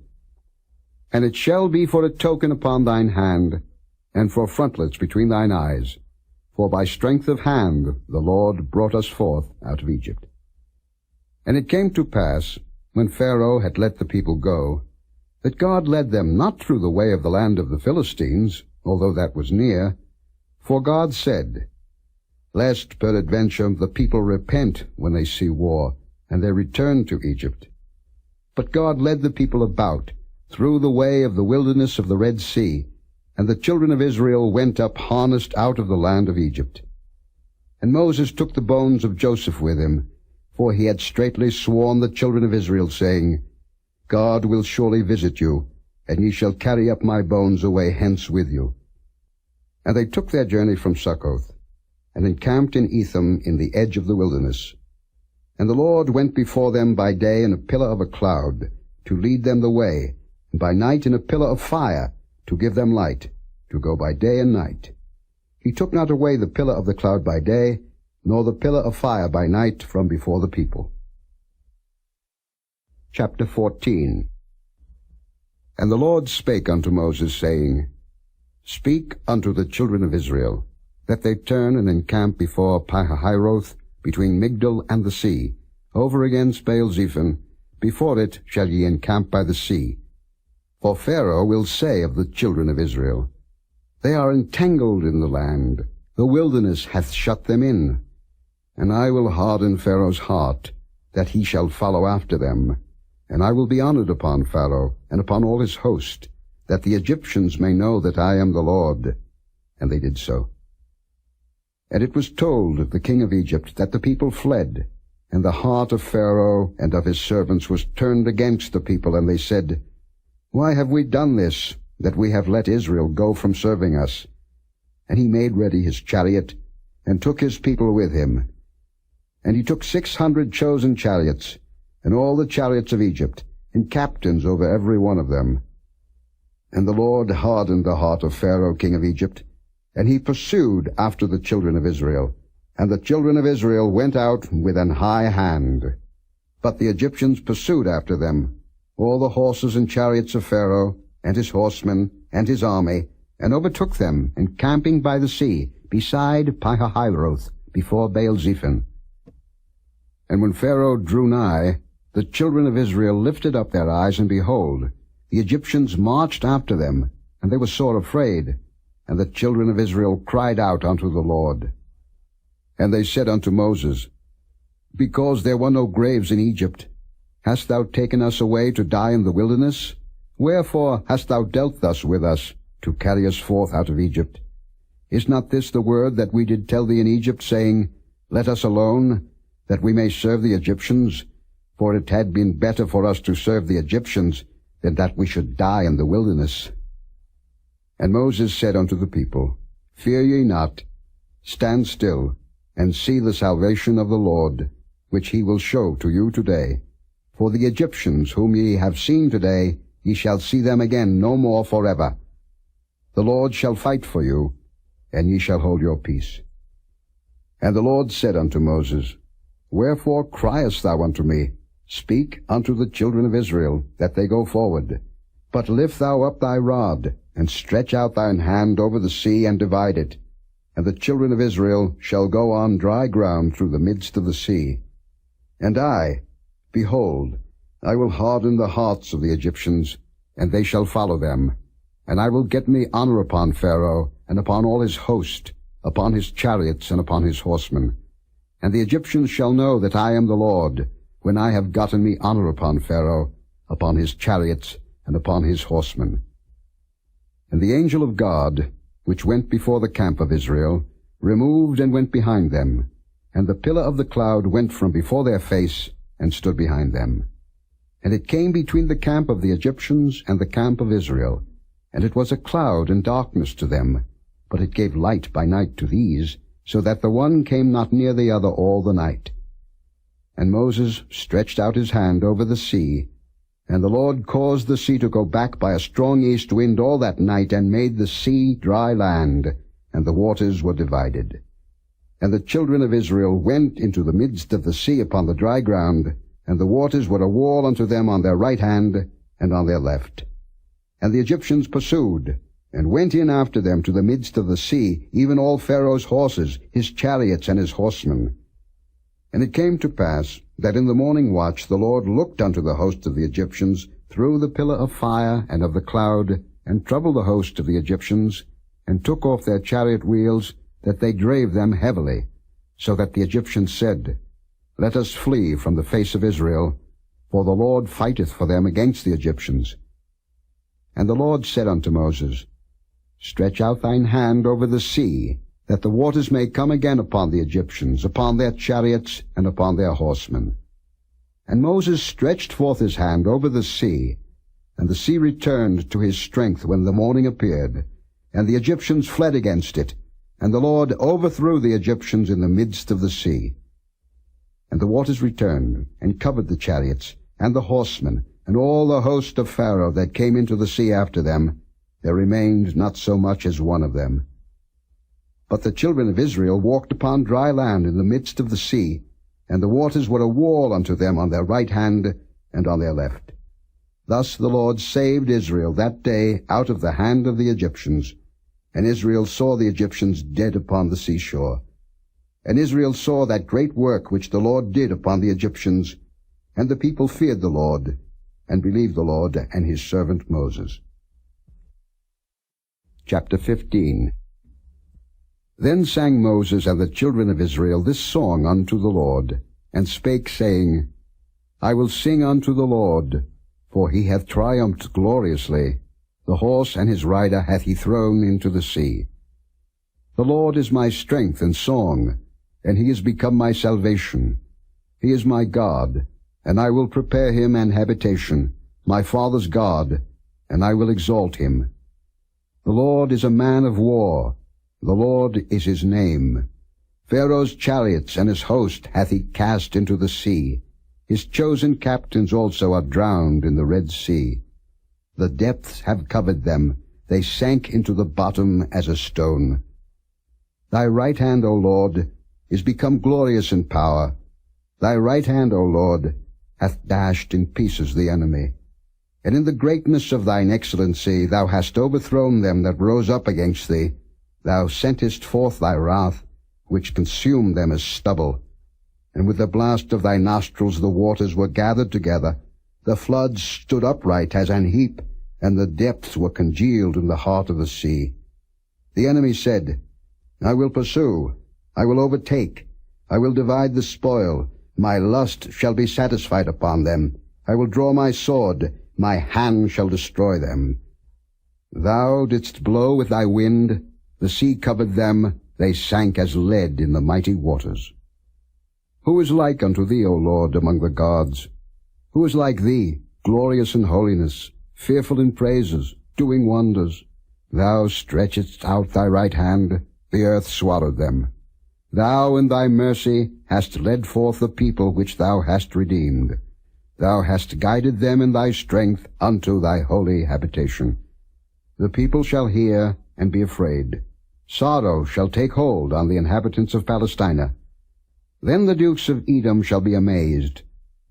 And it shall be for a token upon thine hand, and for frontlets between thine eyes. For by strength of hand the Lord brought us forth out of Egypt. And it came to pass, when Pharaoh had let the people go, that God led them not through the way of the land of the Philistines, although that was near. For God said, Lest peradventure the people repent when they see war, and they return to Egypt. But God led the people about, through the way of the wilderness of the Red Sea, and the children of Israel went up harnessed out of the land of Egypt. And Moses took the bones of Joseph with him, for he had straitly sworn the children of Israel, saying, God will surely visit you, and ye shall carry up my bones away hence with you. And they took their journey from Succoth, and encamped in Etham in the edge of the wilderness. And the Lord went before them by day in a pillar of a cloud, to lead them the way, and by night in a pillar of fire, to give them light, to go by day and night. He took not away the pillar of the cloud by day, nor the pillar of fire by night from before the people. Chapter 14. And the Lord spake unto Moses, saying, Speak unto the children of Israel, that they turn and encamp before Pihahiroth, between Migdol and the sea, over against Baal-zephon. Before it shall ye encamp by the sea. For Pharaoh will say of the children of Israel, They are entangled in the land, the wilderness hath shut them in. And I will harden Pharaoh's heart, that he shall follow after them, And I will be honored upon Pharaoh, and upon all his host, that the Egyptians may know that I am the Lord. And they did so. And it was told the king of Egypt that the people fled, and the heart of Pharaoh and of his servants was turned against the people, and they said, Why have we done this, that we have let Israel go from serving us? And he made ready his chariot, and took his people with him. And he took 600 chosen chariots, and all the chariots of Egypt, and captains over every one of them. And the Lord hardened the heart of Pharaoh king of Egypt, and he pursued after the children of Israel. And the children of Israel went out with an high hand. But the Egyptians pursued after them, all the horses and chariots of Pharaoh, and his horsemen, and his army, and overtook them, encamping by the sea, beside Pihahiroth, before Baal-zephon. And when Pharaoh drew nigh, the children of Israel lifted up their eyes, and behold, the Egyptians marched after them, and they were sore afraid. And the children of Israel cried out unto the Lord. And they said unto Moses, Because there were no graves in Egypt, hast thou taken us away to die in the wilderness? Wherefore hast thou dealt thus with us, to carry us forth out of Egypt? Is not this the word that we did tell thee in Egypt, saying, Let us alone, that we may serve the Egyptians? For it had been better for us to serve the Egyptians, than that we should die in the wilderness. And Moses said unto the people, Fear ye not, stand still, and see the salvation of the Lord, which he will show to you today. For the Egyptians whom ye have seen today, ye shall see them again no more forever. The Lord shall fight for you, and ye shall hold your peace. And the Lord said unto Moses, Wherefore criest thou unto me? Speak unto the children of Israel, that they go forward. But lift thou up thy rod, and stretch out thine hand over the sea, and divide it. And the children of Israel shall go on dry ground through the midst of the sea. And I, behold, I will harden the hearts of the Egyptians, and they shall follow them. And I will get me honor upon Pharaoh, and upon all his host, upon his chariots, and upon his horsemen. And the Egyptians shall know that I am the Lord, when I have gotten me honor upon Pharaoh, upon his chariots, and upon his horsemen. And the angel of God, which went before the camp of Israel, removed and went behind them, and the pillar of the cloud went from before their face, and stood behind them. And it came between the camp of the Egyptians and the camp of Israel, and it was a cloud and darkness to them, but it gave light by night to these, so that the one came not near the other all the night. And Moses stretched out his hand over the sea, and the Lord caused the sea to go back by a strong east wind all that night, and made the sea dry land, and the waters were divided. And the children of Israel went into the midst of the sea upon the dry ground, and the waters were a wall unto them on their right hand and on their left. And the Egyptians pursued, and went in after them to the midst of the sea, even all Pharaoh's horses, his chariots, and his horsemen. And it came to pass that in the morning watch the Lord looked unto the host of the Egyptians through the pillar of fire and of the cloud, and troubled the host of the Egyptians, and took off their chariot wheels, that they drave them heavily, so that the Egyptians said, Let us flee from the face of Israel, for the Lord fighteth for them against the Egyptians. And the Lord said unto Moses, Stretch out thine hand over the sea, that the waters may come again upon the Egyptians, upon their chariots, and upon their horsemen. And Moses stretched forth his hand over the sea, and the sea returned to his strength when the morning appeared, and the Egyptians fled against it, and the Lord overthrew the Egyptians in the midst of the sea. And the waters returned, and covered the chariots, and the horsemen, and all the host of Pharaoh that came into the sea after them. There remained not so much as one of them. But the children of Israel walked upon dry land in the midst of the sea, and the waters were a wall unto them on their right hand and on their left. Thus the Lord saved Israel that day out of the hand of the Egyptians. And Israel saw the Egyptians dead upon the seashore. And Israel saw that great work which the Lord did upon the Egyptians. And the people feared the Lord, and believed the Lord and his servant Moses. Chapter 15. Then sang Moses and the children of Israel this song unto the Lord, and spake, saying, I will sing unto the Lord, for he hath triumphed gloriously. The horse and his rider hath he thrown into the sea. The Lord is my strength and song, and he is become my salvation. He is my God, and I will prepare him an habitation, my father's God, and I will exalt him. The Lord is a man of war, the Lord is his name. Pharaoh's chariots and his host hath he cast into the sea. His chosen captains also are drowned in the Red Sea. The depths have covered them, they sank into the bottom as a stone. Thy right hand, O Lord, is become glorious in power. Thy right hand, O Lord, hath dashed in pieces the enemy. And in the greatness of thine excellency thou hast overthrown them that rose up against thee. Thou sentest forth thy wrath, which consumed them as stubble. And with the blast of thy nostrils the waters were gathered together. The floods stood upright as an heap, and the depths were congealed in the heart of the sea. The enemy said, I will pursue, I will overtake, I will divide the spoil, my lust shall be satisfied upon them. I will draw my sword, my hand shall destroy them. Thou didst blow with thy wind, the sea covered them, they sank as lead in the mighty waters. Who is like unto thee, O Lord, among the gods? Who is like thee, glorious in holiness, fearful in praises, doing wonders? Thou stretchedst out thy right hand, the earth swallowed them. Thou in thy mercy hast led forth the people which thou hast redeemed. Thou hast guided them in thy strength unto thy holy habitation. The people shall hear and be afraid. Sorrow shall take hold on the inhabitants of Palestina. Then the dukes of Edom shall be amazed.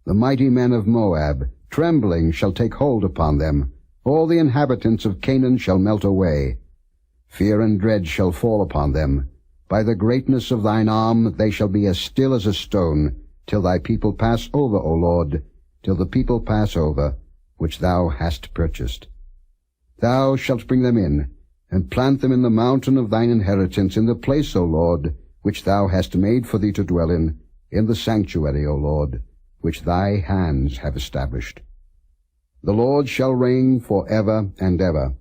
The mighty men of Moab, trembling, shall take hold upon them. All the inhabitants of Canaan shall melt away. Fear and dread shall fall upon them. By the greatness of thine arm they shall be as still as a stone, till thy people pass over, O Lord, till the people pass over, which thou hast purchased. Thou shalt bring them in, and plant them in the mountain of thine inheritance, in the place, O Lord, which thou hast made for thee to dwell in the sanctuary, O Lord, which thy hands have established. The Lord shall reign for ever and ever.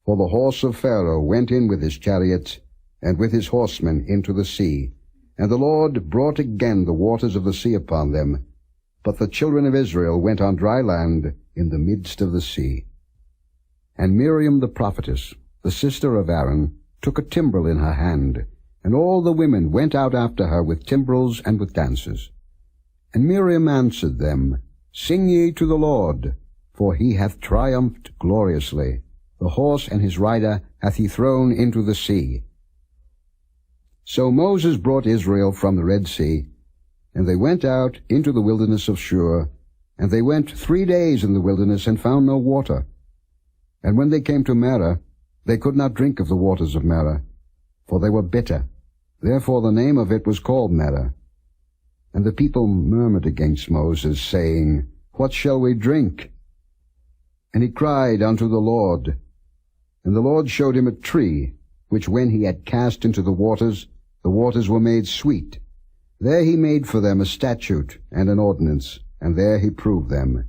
For the horse of Pharaoh went in with his chariots, and with his horsemen into the sea, and the Lord brought again the waters of the sea upon them. But the children of Israel went on dry land in the midst of the sea. And Miriam the prophetess, the sister of Aaron, took a timbrel in her hand, and all the women went out after her with timbrels and with dances. And Miriam answered them, Sing ye to the Lord, for he hath triumphed gloriously. The horse and his rider hath he thrown into the sea. So Moses brought Israel from the Red Sea, and they went out into the wilderness of Shur, and they went 3 days in the wilderness and found no water. And when they came to Marah, they could not drink of the waters of Marah, for they were bitter. Therefore the name of it was called Marah. And the people murmured against Moses, saying, What shall we drink? And he cried unto the Lord. And the Lord showed him a tree, which when he had cast into the waters were made sweet. There he made for them a statute and an ordinance, and there he proved them,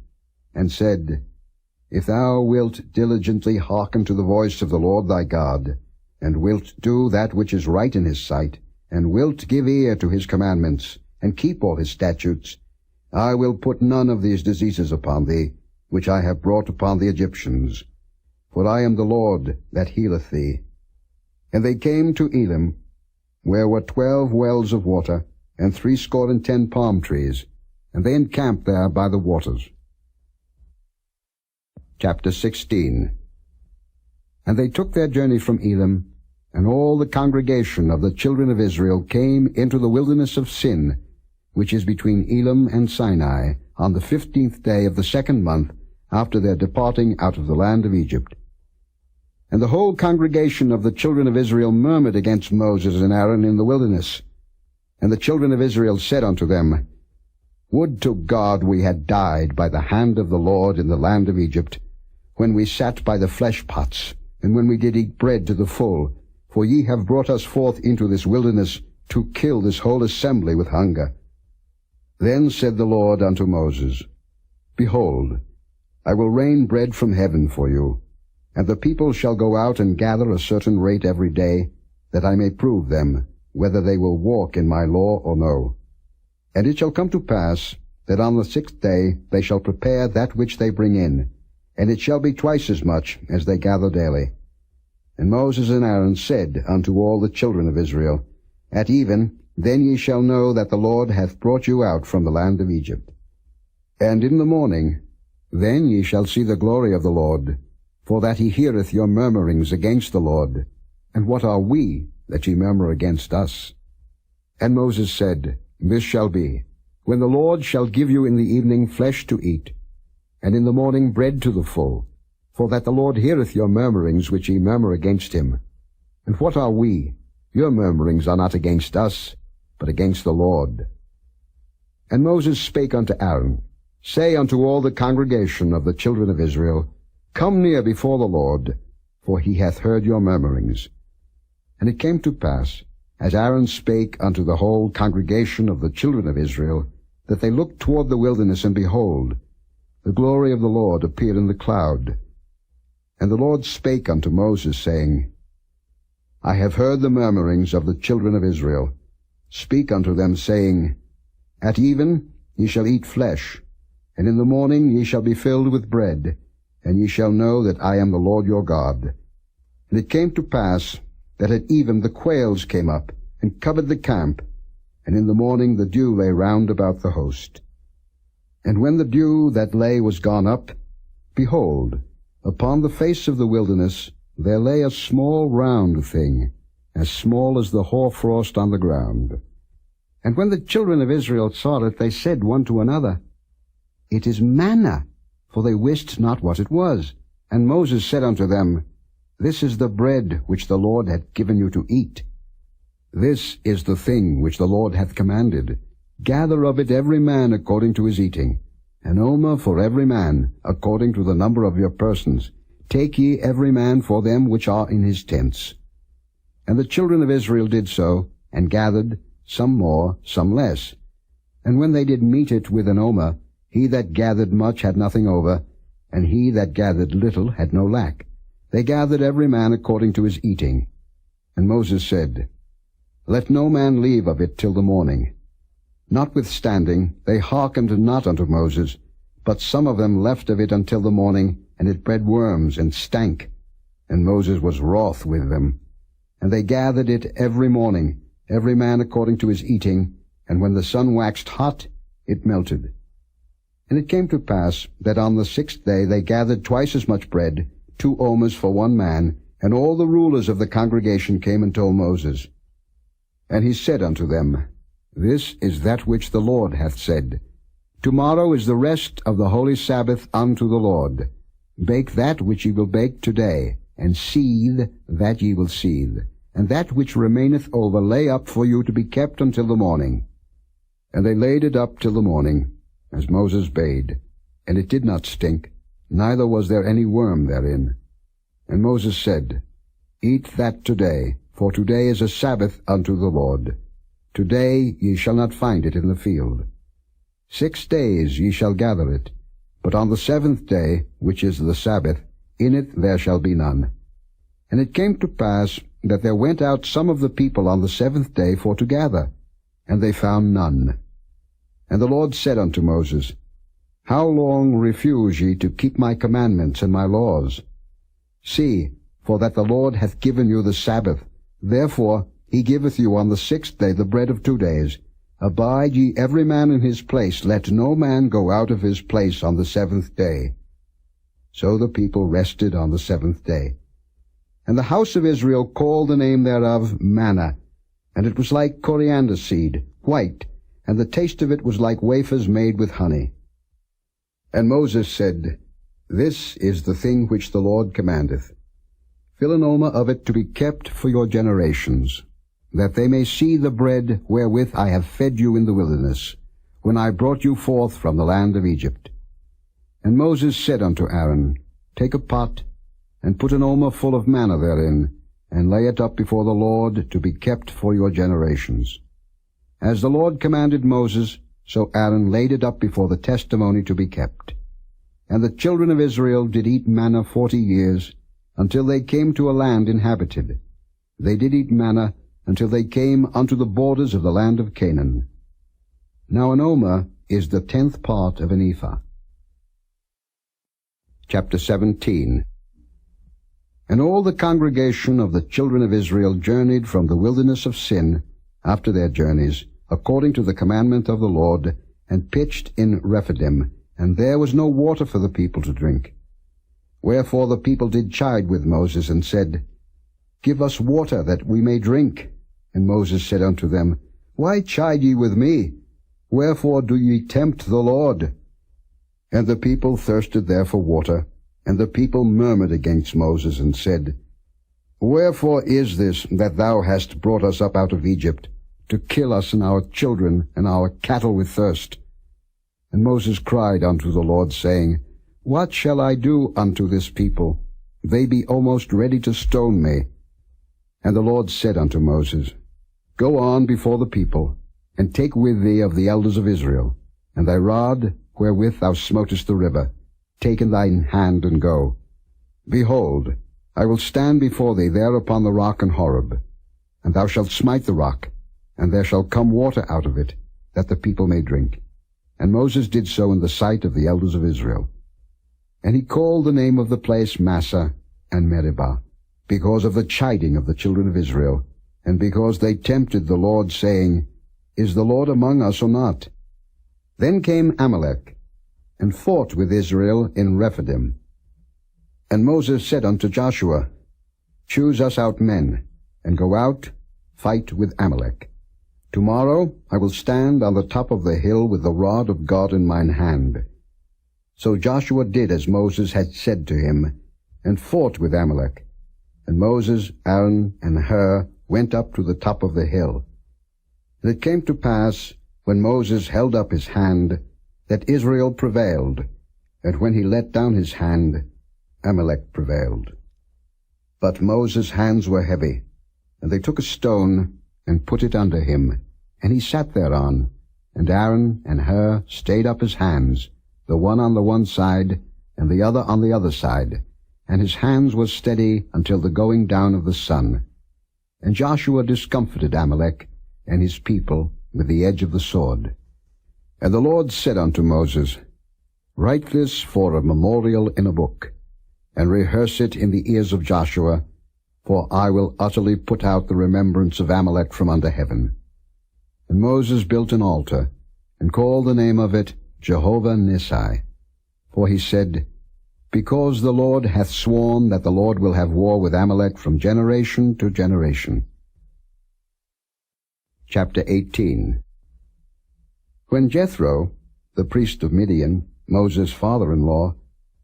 and said, If thou wilt diligently hearken to the voice of the Lord thy God, and wilt do that which is right in his sight, and wilt give ear to his commandments, and keep all his statutes, I will put none of these diseases upon thee, which I have brought upon the Egyptians. For I am the Lord that healeth thee. And they came to Elim, where were 12 wells of water, and 70 palm trees, and they encamped there by the waters. Chapter 16. And they took their journey from Elim, and all the congregation of the children of Israel came into the wilderness of Sin, which is between Elim and Sinai, on the 15th day of the 2nd month, after their departing out of the land of Egypt. And the whole congregation of the children of Israel murmured against Moses and Aaron in the wilderness. And the children of Israel said unto them, Would to God we had died by the hand of the Lord in the land of Egypt, when we sat by the flesh pots, and when we did eat bread to the full, for ye have brought us forth into this wilderness to kill this whole assembly with hunger. Then said the Lord unto Moses, Behold, I will rain bread from heaven for you, and the people shall go out and gather a certain rate every day, that I may prove them, whether they will walk in my law or no. And it shall come to pass, that on the 6th day they shall prepare that which they bring in, and it shall be twice as much as they gather daily. And Moses and Aaron said unto all the children of Israel, At even, then ye shall know that the Lord hath brought you out from the land of Egypt. And in the morning, then ye shall see the glory of the Lord, for that he heareth your murmurings against the Lord. And what are we, that ye murmur against us? And Moses said, This shall be, when the Lord shall give you in the evening flesh to eat, and in the morning bread to the full, for that the Lord heareth your murmurings which ye murmur against him. And what are we? Your murmurings are not against us, but against the Lord. And Moses spake unto Aaron, Say unto all the congregation of the children of Israel, Come near before the Lord, for he hath heard your murmurings. And it came to pass, as Aaron spake unto the whole congregation of the children of Israel, that they looked toward the wilderness, and behold, the glory of the Lord appeared in the cloud. And the Lord spake unto Moses, saying, I have heard the murmurings of the children of Israel. Speak unto them, saying, At even ye shall eat flesh, and in the morning ye shall be filled with bread, and ye shall know that I am the Lord your God. And it came to pass, that at even the quails came up, and covered the camp, and in the morning the dew lay round about the host. And when the dew that lay was gone up, behold, upon the face of the wilderness there lay a small round thing, as small as the hoarfrost on the ground. And when the children of Israel saw it, they said one to another, It is manna, for they wist not what it was. And Moses said unto them, This is the bread which the Lord hath given you to eat. This is the thing which the Lord hath commanded. Gather of it every man according to his eating, an omer for every man, according to the number of your persons. Take ye every man for them which are in his tents. And the children of Israel did so, and gathered, some more, some less. And when they did meet it with an omer, he that gathered much had nothing over, and he that gathered little had no lack. They gathered every man according to his eating. And Moses said, Let no man leave of it till the morning. Notwithstanding, they hearkened not unto Moses, but some of them left of it until the morning, and it bred worms, and stank. And Moses was wroth with them. And they gathered it every morning, every man according to his eating, and when the sun waxed hot, it melted. And it came to pass that on the 6th day they gathered twice as much bread, 2 omers for one man, and all the rulers of the congregation came and told Moses. And he said unto them, This is that which the Lord hath said, Tomorrow is the rest of the holy Sabbath unto the Lord. Bake that which ye will bake today, and seethe that ye will seethe, and that which remaineth over lay up for you to be kept until the morning. And they laid it up till the morning, as Moses bade, and it did not stink, neither was there any worm therein. And Moses said, Eat that today, for today is a Sabbath unto the Lord. Today ye shall not find it in the field. 6 days ye shall gather it, but on the 7th day, which is the Sabbath, in it there shall be none. And it came to pass that there went out some of the people on the 7th day for to gather, and they found none. And the Lord said unto Moses, How long refuse ye to keep my commandments and my laws? See, for that the Lord hath given you the Sabbath. Therefore he giveth you on the 6th day the bread of 2 days. Abide ye every man in his place, let no man go out of his place on the 7th day. So the people rested on the 7th day. And the house of Israel called the name thereof manna, and it was like coriander seed, white, and the taste of it was like wafers made with honey. And Moses said, This is the thing which the Lord commandeth. Fill an omer of it to be kept for your generations, that they may see the bread wherewith I have fed you in the wilderness, when I brought you forth from the land of Egypt. And Moses said unto Aaron, Take a pot, and put an omer full of manna therein, and lay it up before the Lord to be kept for your generations. As the Lord commanded Moses, So Aaron laid it up before the testimony to be kept. And the children of Israel did eat manna 40 years, until they came to a land inhabited. They did eat manna until they came unto the borders of the land of Canaan. Now an omer is the 10th part of an ephah. Chapter 17. And all the congregation of the children of Israel journeyed from the wilderness of Sin, after their journeys, according to the commandment of the Lord, and pitched in Rephidim, and there was no water for the people to drink. Wherefore the people did chide with Moses, and said, Give us water, that we may drink. And Moses said unto them, Why chide ye with me? Wherefore do ye tempt the Lord? And the people thirsted there for water, and the people murmured against Moses, and said, Wherefore is this that thou hast brought us up out of Egypt, to kill us and our children and our cattle with thirst? And Moses cried unto the Lord, saying, What shall I do unto this people? They be almost ready to stone me. And the Lord said unto Moses, Go on before the people, and take with thee of the elders of Israel, and thy rod wherewith thou smotest the river, take in thine hand, and go. Behold, I will stand before thee there upon the rock in Horeb, and thou shalt smite the rock, and there shall come water out of it, that the people may drink. And Moses did so in the sight of the elders of Israel. And he called the name of the place Massah and Meribah, because of the chiding of the children of Israel, and because they tempted the Lord, saying, Is the Lord among us or not? Then came Amalek, and fought with Israel in Rephidim. And Moses said unto Joshua, Choose us out men, and go out, fight with Amalek. Tomorrow I will stand on the top of the hill with the rod of God in mine hand. So Joshua did as Moses had said to him, and fought with Amalek. And Moses, Aaron, and Hur went up to the top of the hill. And it came to pass, when Moses held up his hand, that Israel prevailed, and when he let down his hand, Amalek prevailed. But Moses' hands were heavy, and they took a stone, and put it under him, and he sat thereon. And Aaron and Hur stayed up his hands, the one on the one side, and the other on the other side, and his hands were steady until the going down of the sun. And Joshua discomfited Amalek and his people with the edge of the sword. And the Lord said unto Moses, Write this for a memorial in a book, and rehearse it in the ears of Joshua, for I will utterly put out the remembrance of Amalek from under heaven. And Moses built an altar, and called the name of it Jehovah Nissi. For he said, Because the Lord hath sworn that the Lord will have war with Amalek from generation to generation. Chapter 18. When Jethro, the priest of Midian, Moses' father-in-law,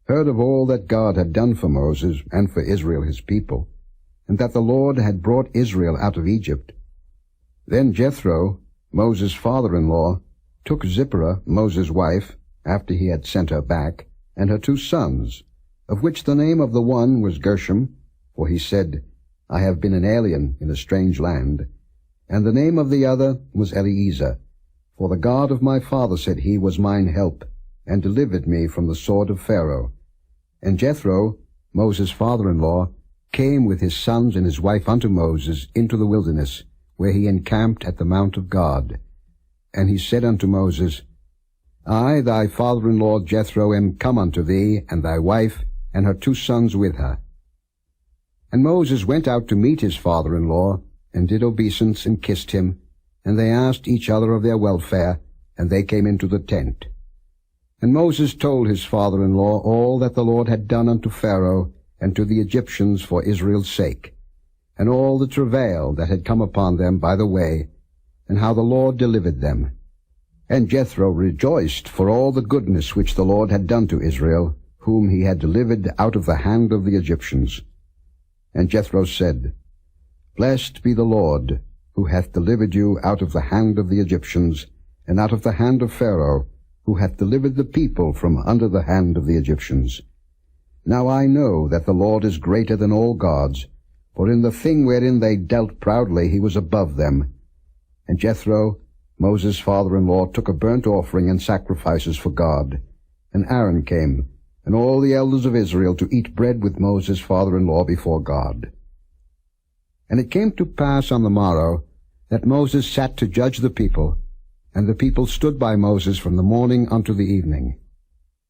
heard of all that God had done for Moses and for Israel his people, and that the Lord had brought Israel out of Egypt, then Jethro, Moses' father-in-law, took Zipporah, Moses' wife, after he had sent her back, and her 2 sons, of which the name of the one was Gershom, for he said, I have been an alien in a strange land, and the name of the other was Eliezer, for the God of my father, said he, was mine help, and delivered me from the sword of Pharaoh. And Jethro, Moses' father-in-law, came with his sons and his wife unto Moses into the wilderness, where he encamped at the mount of God. And he said unto Moses, I, thy father-in-law Jethro, am come unto thee, and thy wife, and her 2 sons with her. And Moses went out to meet his father-in-law, and did obeisance, and kissed him, and they asked each other of their welfare, and they came into the tent. And Moses told his father-in-law all that the Lord had done unto Pharaoh, and to the Egyptians for Israel's sake, and all the travail that had come upon them by the way, and how the Lord delivered them. And Jethro rejoiced for all the goodness which the Lord had done to Israel, whom he had delivered out of the hand of the Egyptians. And Jethro said, Blessed be the Lord, who hath delivered you out of the hand of the Egyptians, and out of the hand of Pharaoh, who hath delivered the people from under the hand of the Egyptians. Now I know that the Lord is greater than all gods, for in the thing wherein they dealt proudly he was above them. And Jethro, Moses' father-in-law took a burnt offering and sacrifices for God. And Aaron came, and all the elders of Israel, to eat bread with Moses' father-in-law before God. And it came to pass on the morrow that Moses sat to judge the people, and the people stood by Moses from the morning unto the evening.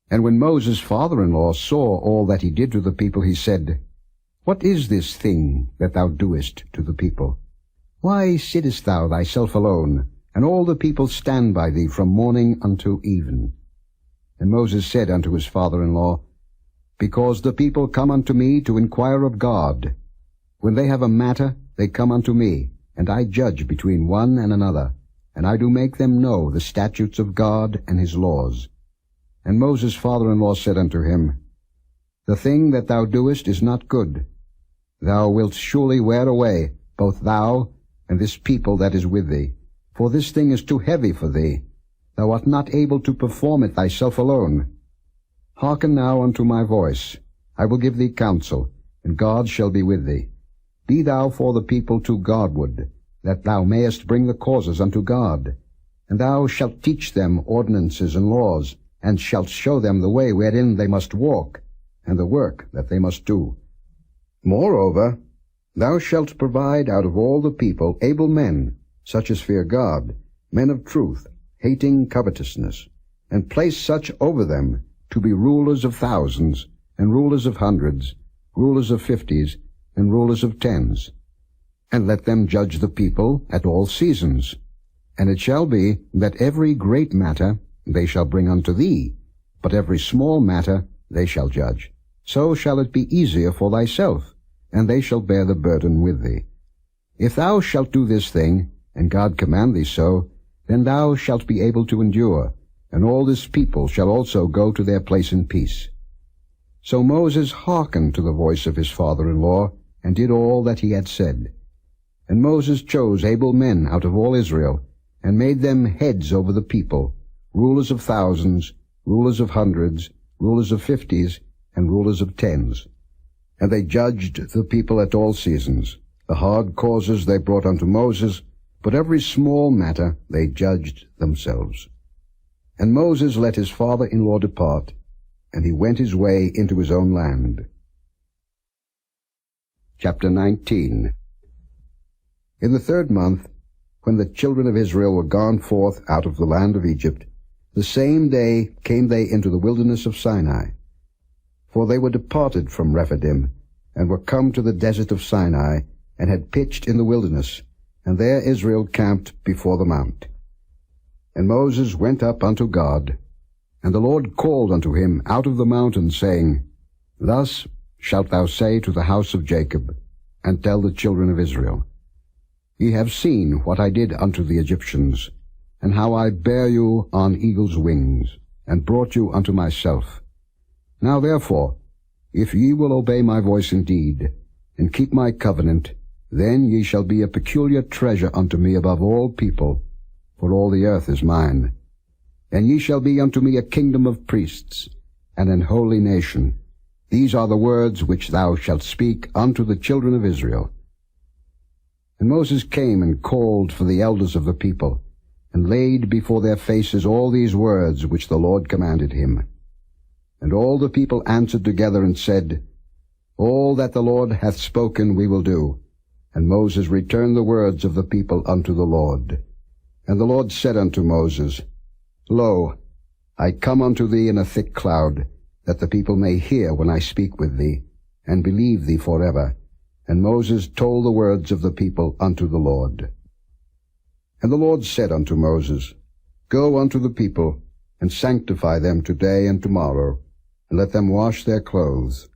And when Moses' father-in-law saw all that he did to the people, he said, What is this thing that thou doest to the people? Why sittest thou thyself alone, and all the people stand by thee from morning unto even? And Moses said unto his father-in-law, Because the people come unto me to inquire of God. When they have a matter, they come unto me, and I judge between one and another, and I do make them know the statutes of God and his laws. And Moses' father-in-law said unto him, The thing that thou doest is not good. Thou wilt surely wear away, both thou and this people that is with thee. For this thing is too heavy for thee. Thou art not able to perform it thyself alone. Hearken now unto my voice. I will give thee counsel, and God shall be with thee. Be thou for the people too Godward, that thou mayest bring the causes unto God. And thou shalt teach them ordinances and laws, and shalt show them the way wherein they must walk, and the work that they must do. Moreover, thou shalt provide out of all the people able men, such as fear God, men of truth, hating covetousness, and place such over them to be rulers of thousands, and rulers of hundreds, rulers of 50s, and rulers of 10s. And let them judge the people at all seasons. And it shall be that every great matter they shall bring unto thee, but every small matter they shall judge. So shall it be easier for thyself, and they shall bear the burden with thee. If thou shalt do this thing, and God command thee so, then thou shalt be able to endure, and all this people shall also go to their place in peace. So Moses hearkened to the voice of his father-in-law, and did all that he had said. And Moses chose able men out of all Israel, and made them heads over the people, rulers of thousands, rulers of hundreds, rulers of 50s, and rulers of 10s. And they judged the people at all seasons. The hard causes they brought unto Moses, but every small matter they judged themselves. And Moses let his father-in-law depart, and he went his way into his own land. Chapter 19. In the 3rd month, when the children of Israel were gone forth out of the land of Egypt, the same day came they into the wilderness of Sinai. For they were departed from Rephidim, and were come to the desert of Sinai, and had pitched in the wilderness, and there Israel camped before the mount. And Moses went up unto God, and the Lord called unto him out of the mountain, saying, Thus shalt thou say to the house of Jacob, and tell the children of Israel, Ye have seen what I did unto the Egyptians, and how I bare you on eagle's wings, and brought you unto myself. Now therefore, if ye will obey my voice indeed, and keep my covenant, then ye shall be a peculiar treasure unto me above all people, for all the earth is mine. And ye shall be unto me a kingdom of priests, and an holy nation. These are the words which thou shalt speak unto the children of Israel. And Moses came and called for the elders of the people, and laid before their faces all these words which the Lord commanded him. And all the people answered together and said, All that the Lord hath spoken we will do. And Moses returned the words of the people unto the Lord. And the Lord said unto Moses, Lo, I come unto thee in a thick cloud, that the people may hear when I speak with thee, and believe thee forever. And Moses told the words of the people unto the Lord. And the Lord said unto Moses, Go unto the people, and sanctify them today and tomorrow, and let them wash their clothes,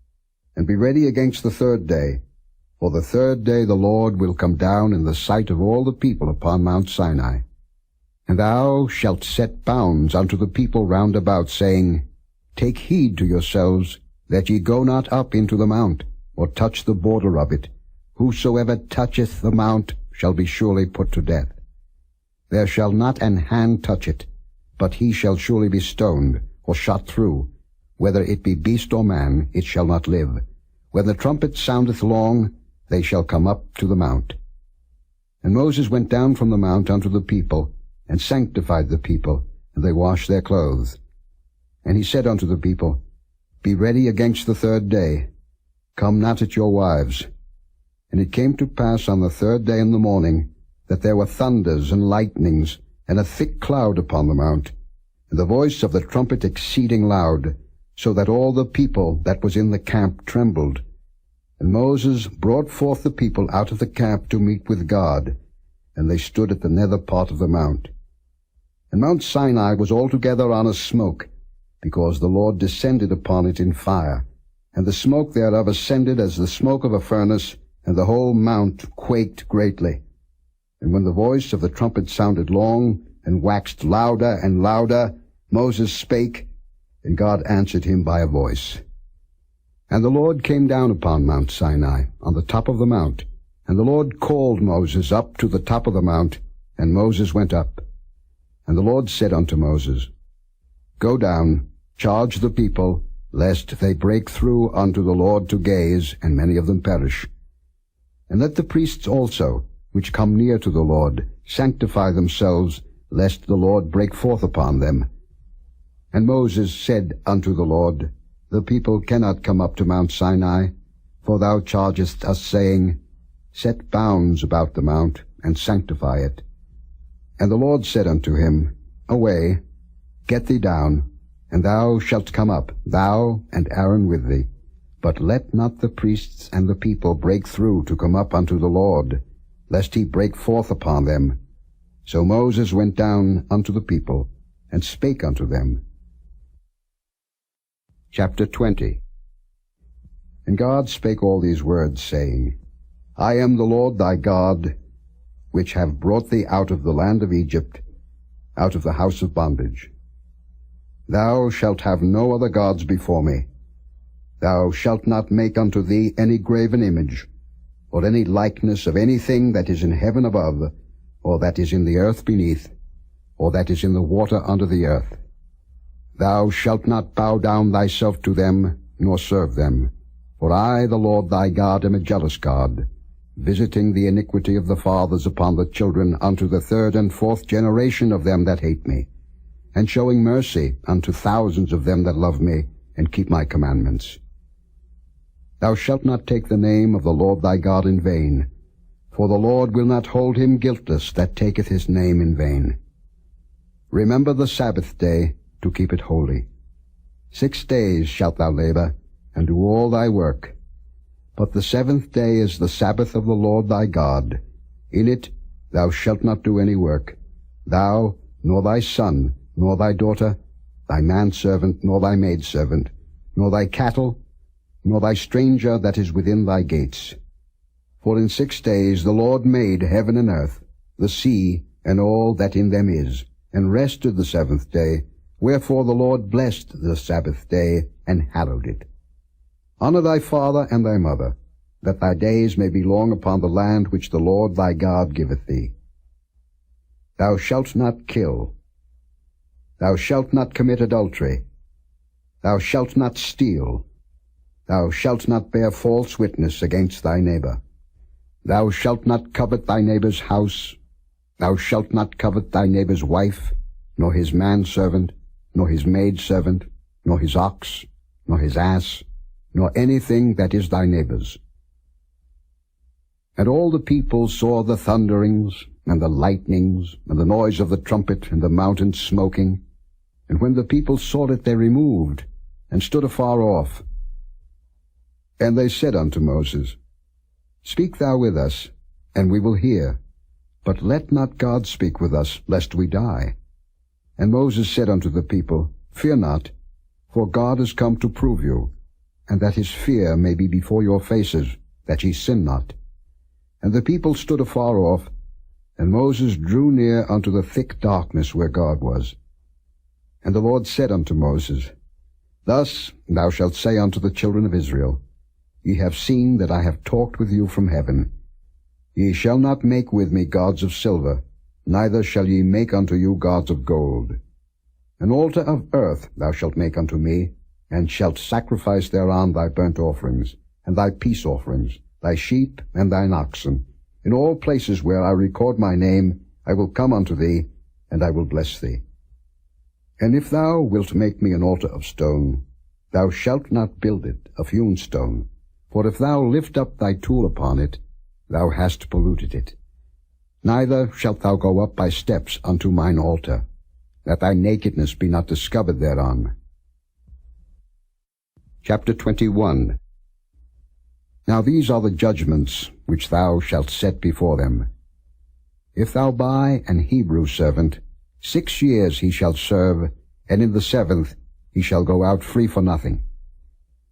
and be ready against the 3rd day. For the 3rd day the Lord will come down in the sight of all the people upon Mount Sinai. And thou shalt set bounds unto the people round about, saying, Take heed to yourselves, that ye go not up into the mount, or touch the border of it. Whosoever toucheth the mount shall be surely put to death. There shall not an hand touch it, but he shall surely be stoned, or shot through. Whether it be beast or man, it shall not live. When the trumpet soundeth long, they shall come up to the mount. And Moses went down from the mount unto the people, and sanctified the people, and they washed their clothes. And he said unto the people, Be ready against the third day. Come not at your wives. And it came to pass on the third day in the morning, that there were thunders and lightnings, and a thick cloud upon the mount, and the voice of the trumpet exceeding loud, so that all the people that was in the camp trembled. And Moses brought forth the people out of the camp to meet with God, and they stood at the nether part of the mount. And Mount Sinai was altogether on a smoke, because the Lord descended upon it in fire, and the smoke thereof ascended as the smoke of a furnace, and the whole mount quaked greatly. And when the voice of the trumpet sounded long, and waxed louder and louder, Moses spake, and God answered him by a voice. And the Lord came down upon Mount Sinai, on the top of the mount, and the Lord called Moses up to the top of the mount, and Moses went up. And the Lord said unto Moses, Go down, charge the people, lest they break through unto the Lord to gaze, and many of them perish. And let the priests also, which come near to the Lord, sanctify themselves, lest the Lord break forth upon them. And Moses said unto the Lord, The people cannot come up to Mount Sinai, for thou chargest us, saying, Set bounds about the mount, and sanctify it. And the Lord said unto him, Away, get thee down, and thou shalt come up, thou and Aaron with thee. But let not the priests and the people break through to come up unto the Lord, lest he break forth upon them. So Moses went down unto the people, and spake unto them. Chapter 20. And God spake all these words, saying, I am the Lord thy God, which have brought thee out of the land of Egypt, out of the house of bondage. Thou shalt have no other gods before me. Thou shalt not make unto thee any graven image, or any likeness of anything that is in heaven above, or that is in the earth beneath, or that is in the water under the earth. Thou shalt not bow down thyself to them, nor serve them. For I, the Lord thy God, am a jealous God, visiting the iniquity of the fathers upon the children unto the third and fourth generation of them that hate me, and showing mercy unto thousands of them that love me, and keep my commandments. Thou shalt not take the name of the Lord thy God in vain, for the Lord will not hold him guiltless that taketh his name in vain. Remember the Sabbath day, to keep it holy. 6 days shalt thou labor, and do all thy work. But the seventh day is the Sabbath of the Lord thy God. In it thou shalt not do any work, thou, nor thy son, nor thy daughter, thy manservant, nor thy maidservant, nor thy cattle, nor thy stranger that is within thy gates. For in 6 days the Lord made heaven and earth, the sea, and all that in them is, and rested the seventh day. Wherefore the Lord blessed the Sabbath day, and hallowed it. Honor thy father and thy mother, that thy days may be long upon the land which the Lord thy God giveth thee. Thou shalt not kill. Thou shalt not commit adultery. Thou shalt not steal. Thou shalt not bear false witness against thy neighbor. Thou shalt not covet thy neighbor's house. Thou shalt not covet thy neighbor's wife, nor his manservant, nor his maidservant, nor his ox, nor his ass, nor anything that is thy neighbor's. And all the people saw the thunderings, and the lightnings, and the noise of the trumpet, and the mountain smoking. And when the people saw it, they removed, and stood afar off. And they said unto Moses, Speak thou with us, and we will hear. But let not God speak with us, lest we die. And Moses said unto the people, Fear not, for God is come to prove you, and that his fear may be before your faces, that ye sin not. And the people stood afar off, and Moses drew near unto the thick darkness where God was. And the Lord said unto Moses, Thus thou shalt say unto the children of Israel, Ye have seen that I have talked with you from heaven. Ye shall not make with me gods of silver, neither shall ye make unto you gods of gold. An altar of earth thou shalt make unto me, and shalt sacrifice thereon thy burnt offerings, and thy peace offerings, thy sheep and thine oxen. In all places where I record my name I will come unto thee, and I will bless thee. And if thou wilt make me an altar of stone, thou shalt not build it of hewn stone, for if thou lift up thy tool upon it, thou hast polluted it. Neither shalt thou go up by steps unto mine altar, that thy nakedness be not discovered thereon. Chapter 21. Now these are the judgments which thou shalt set before them. If thou buy an Hebrew servant, 6 years he shall serve, and in the 7th he shall go out free for nothing.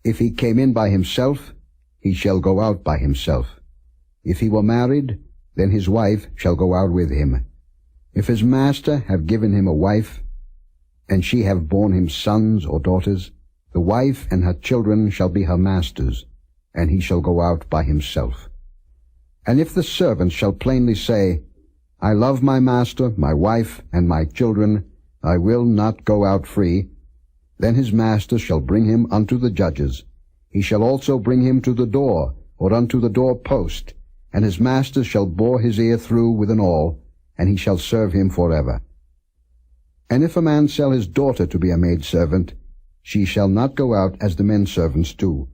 If he came in by himself, he shall go out by himself. If he were married, then his wife shall go out with him. If his master have given him a wife, and she have borne him sons or daughters, the wife and her children shall be her master's, and he shall go out by himself. And if the servant shall plainly say, I love my master, my wife, and my children, I will not go out free, then his master shall bring him unto the judges. He shall also bring him to the door, or unto the door post, and his master shall bore his ear through with an awl, and he shall serve him forever. And if a man sell his daughter to be a maidservant, she shall not go out as the men servants do.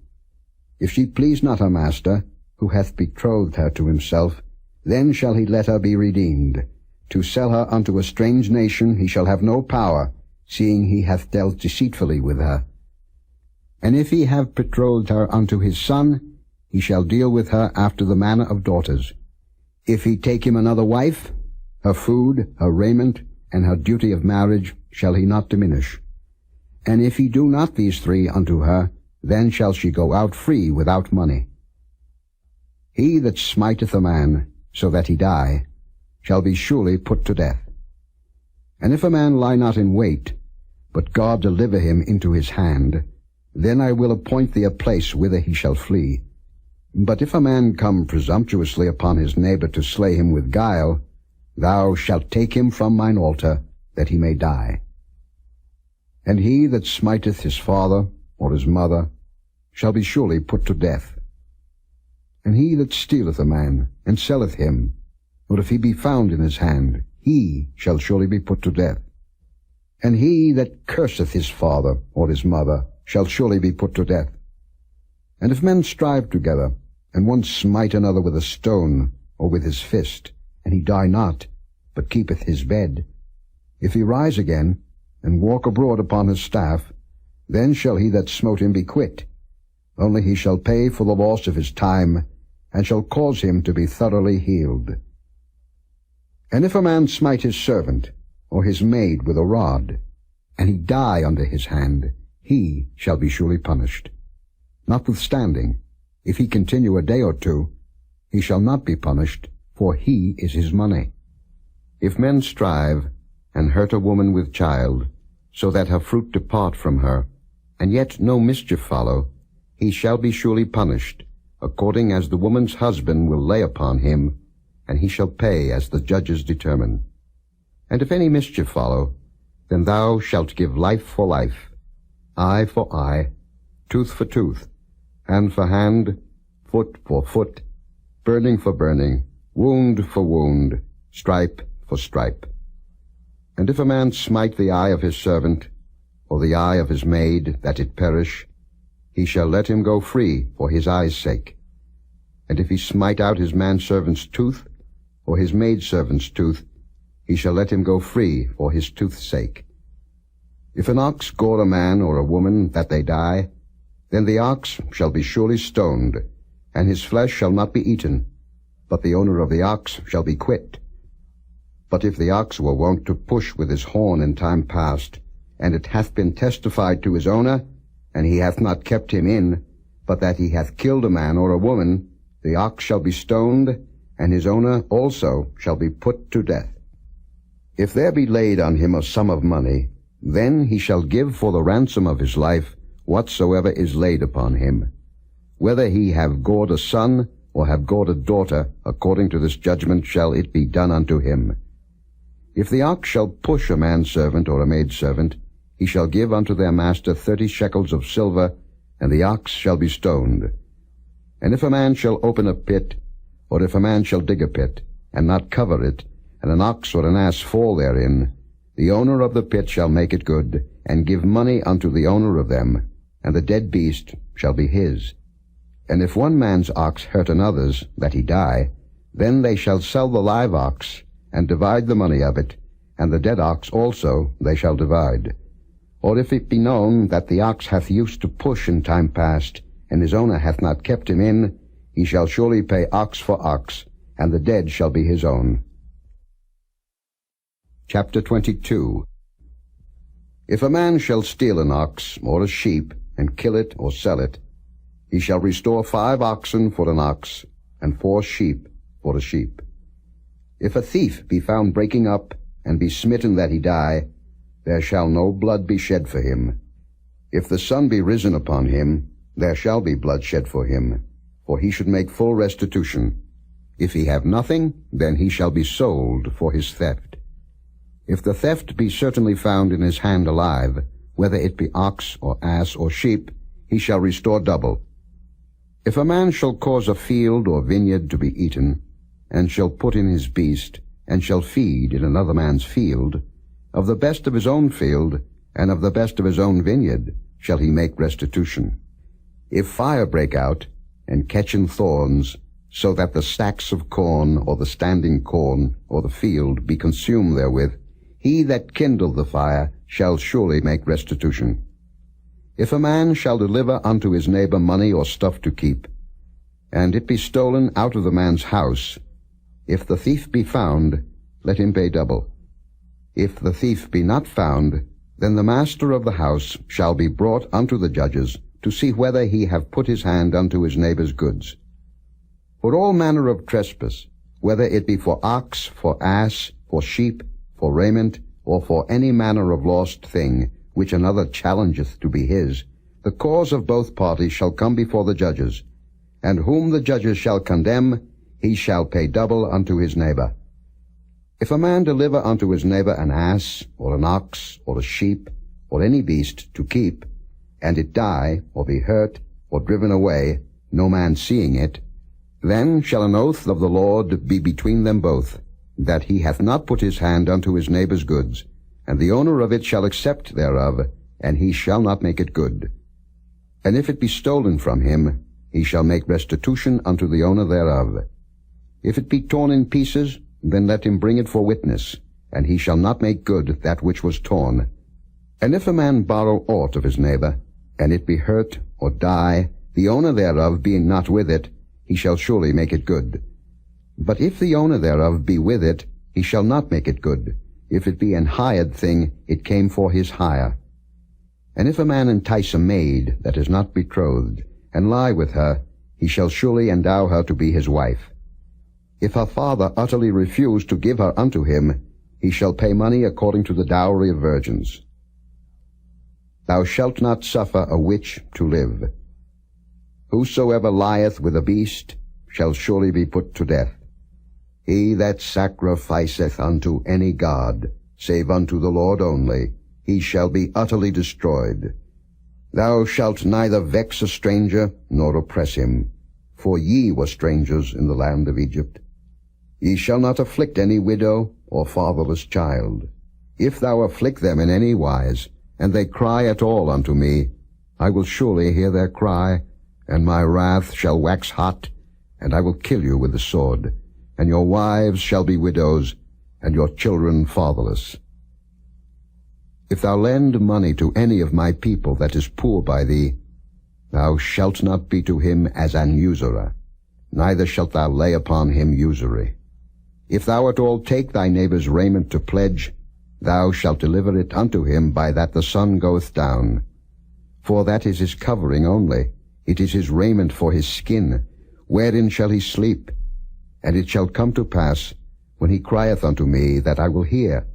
If she please not her master, who hath betrothed her to himself, then shall he let her be redeemed. To sell her unto a strange nation he shall have no power, seeing he hath dealt deceitfully with her. And if he have betrothed her unto his son, he shall deal with her after the manner of daughters. If he take him another wife, her food, her raiment, and her duty of marriage shall he not diminish. And if he do not these 3 unto her, then shall she go out free without money. He that smiteth a man, so that he die, shall be surely put to death. And if a man lie not in wait, but God deliver him into his hand, then I will appoint thee a place whither he shall flee. But if a man come presumptuously upon his neighbor to slay him with guile, thou shalt take him from mine altar, that he may die. And he that smiteth his father or his mother shall be surely put to death. And he that stealeth a man, and selleth him, or if he be found in his hand, he shall surely be put to death. And he that curseth his father or his mother shall surely be put to death. And if men strive together, and one smite another with a stone, or with his fist, and he die not, but keepeth his bed, if he rise again, and walk abroad upon his staff, then shall he that smote him be quit. Only he shall pay for the loss of his time, and shall cause him to be thoroughly healed. And if a man smite his servant, or his maid with a rod, and he die under his hand, he shall be surely punished. Notwithstanding, if he continue a day or 2, he shall not be punished, for he is his money. If men strive, and hurt a woman with child, so that her fruit depart from her, and yet no mischief follow, he shall be surely punished, according as the woman's husband will lay upon him, and he shall pay as the judges determine. And if any mischief follow, then thou shalt give life for life, eye for eye, tooth for tooth, hand for hand, foot for foot, burning for burning, wound for wound, stripe for stripe. And if a man smite the eye of his servant, or the eye of his maid, that it perish, he shall let him go free for his eye's sake. And if he smite out his manservant's tooth, or his maidservant's tooth, he shall let him go free for his tooth's sake. If an ox gore a man or a woman, that they die, then the ox shall be surely stoned, and his flesh shall not be eaten, but the owner of the ox shall be quit. But if the ox were wont to push with his horn in time past, and it hath been testified to his owner, and he hath not kept him in, but that he hath killed a man or a woman, the ox shall be stoned, and his owner also shall be put to death. If there be laid on him a sum of money, then he shall give for the ransom of his life whatsoever is laid upon him. Whether he have gored a son, or have gored a daughter, according to this judgment shall it be done unto him. If the ox shall push a manservant or a maidservant, he shall give unto their master 30 shekels of silver, and the ox shall be stoned. And if a man shall open a pit, or if a man shall dig a pit, and not cover it, and an ox or an ass fall therein, the owner of the pit shall make it good, and give money unto the owner of them, and the dead beast shall be his. And if one man's ox hurt another's, that he die, then they shall sell the live ox, and divide the money of it, and the dead ox also they shall divide. Or if it be known that the ox hath used to push in time past, and his owner hath not kept him in, he shall surely pay ox for ox, and the dead shall be his own. Chapter 22. If a man shall steal an ox or a sheep, and kill it or sell it, he shall restore 5 oxen for an ox, and 4 sheep for a sheep. If a thief be found breaking up, and be smitten that he die, there shall no blood be shed for him. If the sun be risen upon him, there shall be blood shed for him, for he should make full restitution. If he have nothing, then he shall be sold for his theft. If the theft be certainly found in his hand alive, whether it be ox or ass or sheep, he shall restore double. If a man shall cause a field or vineyard to be eaten, and shall put in his beast, and shall feed in another man's field, of the best of his own field, and of the best of his own vineyard, shall he make restitution. If fire break out, and catch in thorns, so that the stacks of corn, or the standing corn, or the field be consumed therewith, he that kindled the fire shall surely make restitution. If a man shall deliver unto his neighbor money or stuff to keep, and it be stolen out of the man's house, if the thief be found, let him pay double. If the thief be not found, then the master of the house shall be brought unto the judges, to see whether he have put his hand unto his neighbor's goods. For all manner of trespass, whether it be for ox, for ass, for sheep, for raiment, or for any manner of lost thing, which another challengeth to be his, the cause of both parties shall come before the judges, and whom the judges shall condemn, he shall pay double unto his neighbor. If a man deliver unto his neighbor an ass, or an ox, or a sheep, or any beast to keep, and it die, or be hurt, or driven away, no man seeing it, then shall an oath of the Lord be between them both, that he hath not put his hand unto his neighbor's goods, and the owner of it shall accept thereof, and he shall not make it good. And if it be stolen from him, he shall make restitution unto the owner thereof. If it be torn in pieces, then let him bring it for witness, and he shall not make good that which was torn. And if a man borrow aught of his neighbor, and it be hurt or die, the owner thereof being not with it, he shall surely make it good. But if the owner thereof be with it, he shall not make it good. If it be an hired thing, it came for his hire. And if a man entice a maid that is not betrothed, and lie with her, he shall surely endow her to be his wife. If her father utterly refuse to give her unto him, he shall pay money according to the dowry of virgins. Thou shalt not suffer a witch to live. Whosoever lieth with a beast shall surely be put to death. He that sacrificeth unto any god, save unto the Lord only, he shall be utterly destroyed. Thou shalt neither vex a stranger, nor oppress him, for ye were strangers in the land of Egypt. Ye shall not afflict any widow or fatherless child. If thou afflict them in any wise, and they cry at all unto me, I will surely hear their cry, and my wrath shall wax hot, and I will kill you with the sword, and your wives shall be widows, and your children fatherless. If thou lend money to any of my people that is poor by thee, thou shalt not be to him as an usurer, neither shalt thou lay upon him usury. If thou at all take thy neighbor's raiment to pledge, thou shalt deliver it unto him by that the sun goeth down. For that is his covering only, it is his raiment for his skin, wherein shall he sleep? And it shall come to pass, when he crieth unto me, that I will hear,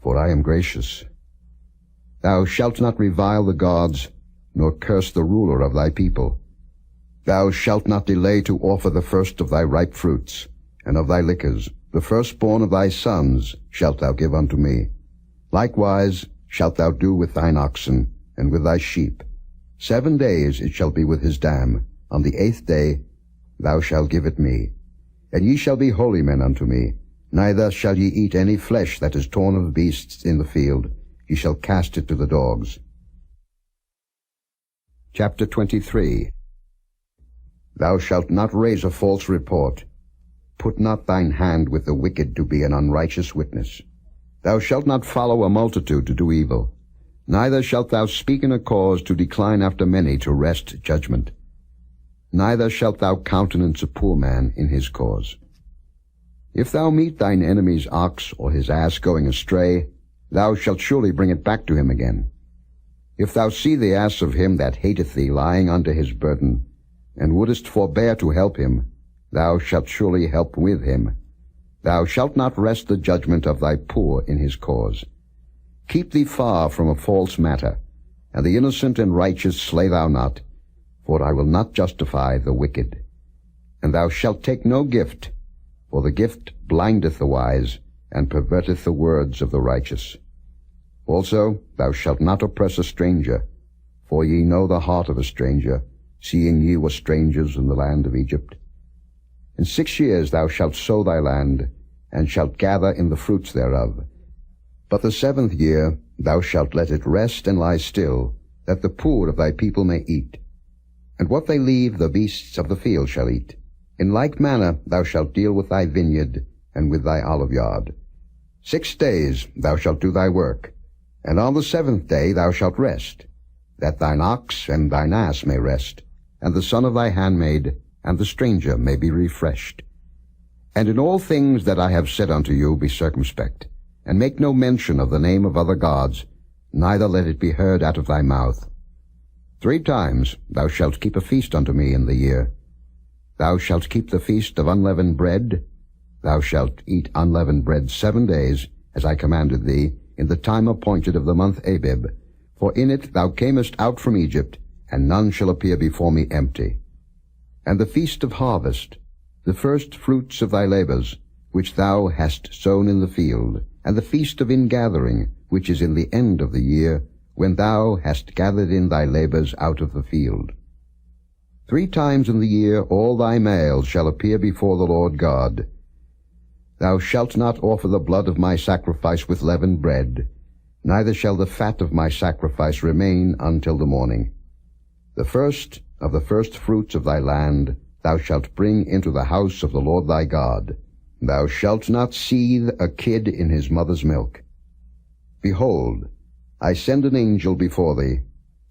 for I am gracious. Thou shalt not revile the gods, nor curse the ruler of thy people. Thou shalt not delay to offer the first of thy ripe fruits, and of thy liquors, the firstborn of thy sons shalt thou give unto me. Likewise shalt thou do with thine oxen, and with thy sheep. 7 days it shall be with his dam. On the 8th day thou shalt give it me. And ye shall be holy men unto me. Neither shall ye eat any flesh that is torn of beasts in the field. Ye shall cast it to the dogs. Chapter 23. Thou shalt not raise a false report. Put not thine hand with the wicked to be an unrighteous witness. Thou shalt not follow a multitude to do evil. Neither shalt thou speak in a cause to decline after many to wrest judgment. Neither shalt thou countenance a poor man in his cause. If thou meet thine enemy's ox or his ass going astray, thou shalt surely bring it back to him again. If thou see the ass of him that hateth thee lying under his burden, and wouldest forbear to help him, thou shalt surely help with him. Thou shalt not wrest the judgment of thy poor in his cause. Keep thee far from a false matter, and the innocent and righteous slay thou not, for I will not justify the wicked. And thou shalt take no gift, for the gift blindeth the wise, and perverteth the words of the righteous. Also thou shalt not oppress a stranger, for ye know the heart of a stranger, seeing ye were strangers in the land of Egypt. In 6 years thou shalt sow thy land, and shalt gather in the fruits thereof. But the 7th year thou shalt let it rest and lie still, that the poor of thy people may eat. And what they leave the beasts of the field shall eat. In like manner thou shalt deal with thy vineyard and with thy oliveyard. 6 days thou shalt do thy work, and on the 7th day thou shalt rest, that thine ox and thine ass may rest, and the son of thy handmaid and the stranger may be refreshed. And in all things that I have said unto you be circumspect, and make no mention of the name of other gods, neither let it be heard out of thy mouth. 3 times thou shalt keep a feast unto me in the year. Thou shalt keep the feast of unleavened bread. Thou shalt eat unleavened bread 7 days, as I commanded thee, in the time appointed of the month Abib. For in it thou camest out from Egypt, and none shall appear before me empty. And the feast of harvest, the first fruits of thy labors, which thou hast sown in the field, and the feast of ingathering, which is in the end of the year, when thou hast gathered in thy labors out of the field. 3 times in the year all thy males shall appear before the Lord God. Thou shalt not offer the blood of my sacrifice with leavened bread, neither shall the fat of my sacrifice remain until the morning. The first of the first fruits of thy land thou shalt bring into the house of the Lord thy God. Thou shalt not seethe a kid in his mother's milk. Behold, I send an angel before thee,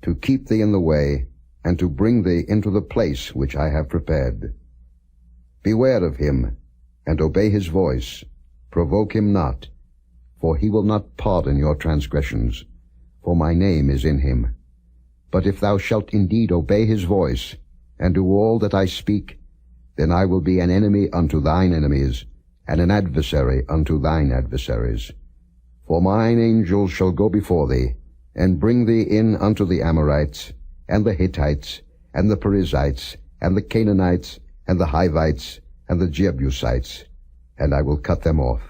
to keep thee in the way, and to bring thee into the place which I have prepared. Beware of him, and obey his voice. Provoke him not, for he will not pardon your transgressions, for my name is in him. But if thou shalt indeed obey his voice, and do all that I speak, then I will be an enemy unto thine enemies, and an adversary unto thine adversaries. For mine angel shall go before thee, and bring thee in unto the Amorites, and the Hittites, and the Perizzites, and the Canaanites, and the Hivites, and the Jebusites, and I will cut them off.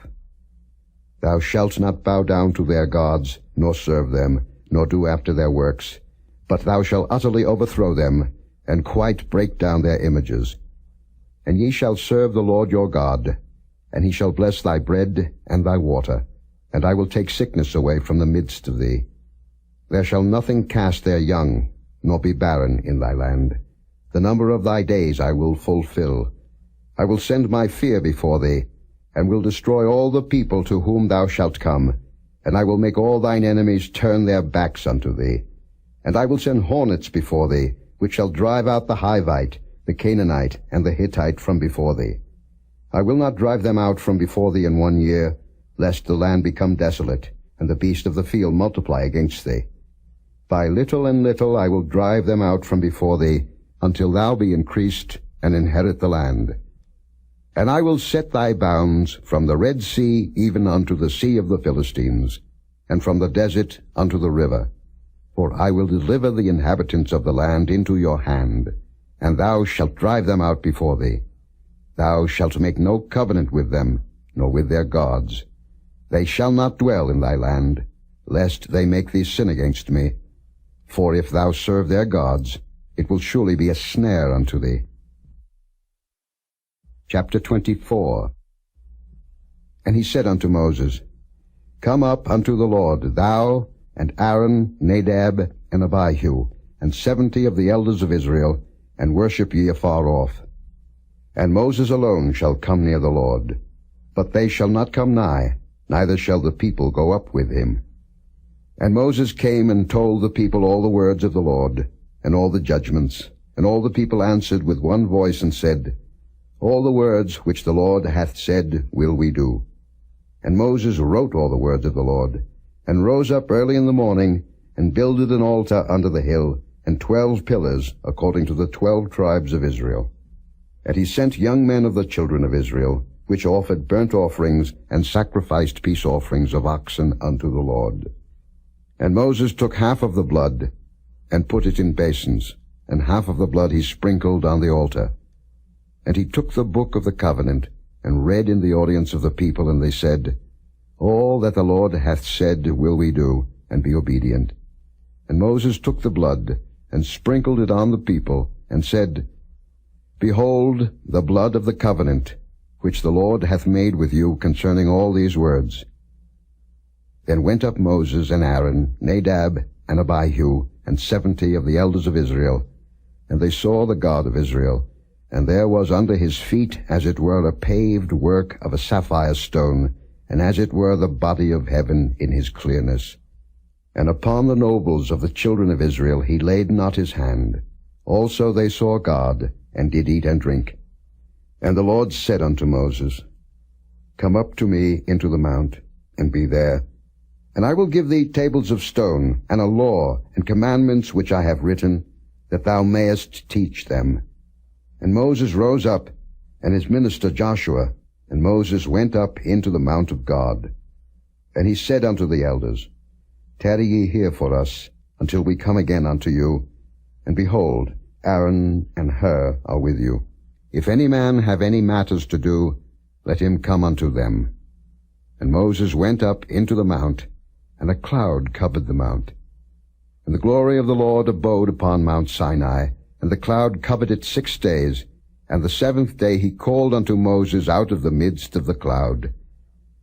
Thou shalt not bow down to their gods, nor serve them, nor do after their works, but thou shalt utterly overthrow them, and quite break down their images. And ye shall serve the Lord your God, and he shall bless thy bread and thy water, and I will take sickness away from the midst of thee. There shall nothing cast their young, nor be barren in thy land. The number of thy days I will fulfill. I will send my fear before thee, and will destroy all the people to whom thou shalt come, and I will make all thine enemies turn their backs unto thee. And I will send hornets before thee, which shall drive out the Hivite, the Canaanite, and the Hittite from before thee. I will not drive them out from before thee in 1 year, lest the land become desolate, and the beast of the field multiply against thee. By little and little I will drive them out from before thee, until thou be increased, and inherit the land. And I will set thy bounds from the Red Sea even unto the sea of the Philistines, and from the desert unto the river. For I will deliver the inhabitants of the land into your hand, and thou shalt drive them out before thee. Thou shalt make no covenant with them, nor with their gods. They shall not dwell in thy land, lest they make thee sin against me. For if thou serve their gods, it will surely be a snare unto thee. Chapter 24. And he said unto Moses, Come up unto the Lord, thou, and Aaron, Nadab, and Abihu, and 70 of the elders of Israel, and worship ye afar off. And Moses alone shall come near the Lord, but they shall not come nigh, neither shall the people go up with him. And Moses came and told the people all the words of the Lord, and all the judgments. And all the people answered with one voice, and said, All the words which the Lord hath said will we do. And Moses wrote all the words of the Lord, and rose up early in the morning, and builded an altar under the hill, and 12 pillars, according to the 12 tribes of Israel. And he sent young men of the children of Israel, which offered burnt offerings, and sacrificed peace offerings of oxen unto the Lord. And Moses took half of the blood, and put it in basins, and half of the blood he sprinkled on the altar. And he took the book of the covenant, and read in the audience of the people, and they said, All that the Lord hath said will we do, and be obedient. And Moses took the blood, and sprinkled it on the people, and said, Behold the blood of the covenant, which the Lord hath made with you concerning all these words. Then went up Moses and Aaron, Nadab and Abihu, and 70 of the elders of Israel, and they saw the God of Israel, and there was under his feet as it were a paved work of a sapphire stone, and as it were the body of heaven in his clearness. And upon the nobles of the children of Israel he laid not his hand. Also they saw God, and did eat and drink. And the Lord said unto Moses, Come up to me into the mount, and be there. And I will give thee tables of stone, and a law, and commandments which I have written, that thou mayest teach them. And Moses rose up, and his minister Joshua, and Moses went up into the mount of God. And he said unto the elders, Tarry ye here for us, until we come again unto you. And behold, Aaron and Hur are with you. If any man have any matters to do, let him come unto them. And Moses went up into the mount, and a cloud covered the mount. And the glory of the Lord abode upon Mount Sinai, and the cloud covered it 6 days. And the 7th day he called unto Moses out of the midst of the cloud.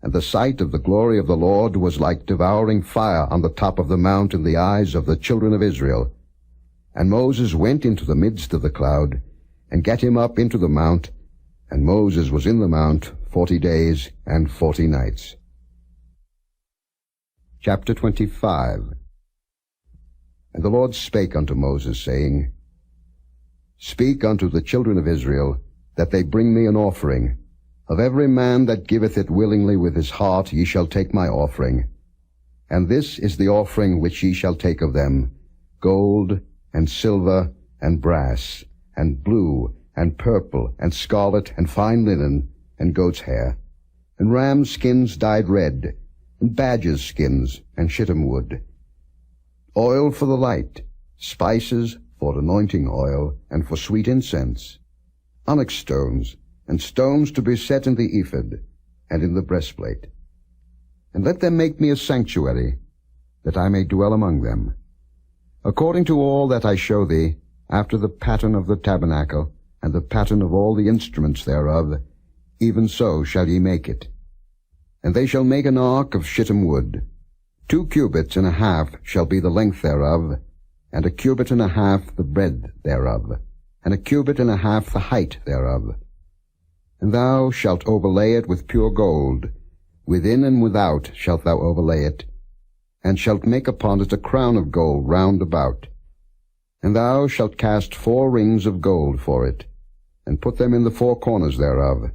And the sight of the glory of the Lord was like devouring fire on the top of the mount in the eyes of the children of Israel. And Moses went into the midst of the cloud, and gat him up into the mount, and Moses was in the mount 40 days and 40 nights. Chapter 25. And the Lord spake unto Moses, saying, Speak unto the children of Israel, that they bring me an offering. Of every man that giveth it willingly with his heart ye shall take my offering. And this is the offering which ye shall take of them, gold, and silver, and brass, and blue, and purple, and scarlet, and fine linen, and goat's hair, and ram skins dyed red, and badgers' skins, and shittim wood, oil for the light, spices for anointing oil, and for sweet incense, onyx stones, and stones to be set in the ephod, and in the breastplate. And let them make me a sanctuary, that I may dwell among them. According to all that I show thee, after the pattern of the tabernacle, and the pattern of all the instruments thereof, even so shall ye make it. And they shall make an ark of shittim wood. 2 cubits and a half shall be the length thereof, and a cubit and a half the breadth thereof, and a cubit and a half the height thereof. And thou shalt overlay it with pure gold. Within and without shalt thou overlay it, and shalt make upon it a crown of gold round about. And thou shalt cast 4 rings of gold for it, and put them in the 4 corners thereof.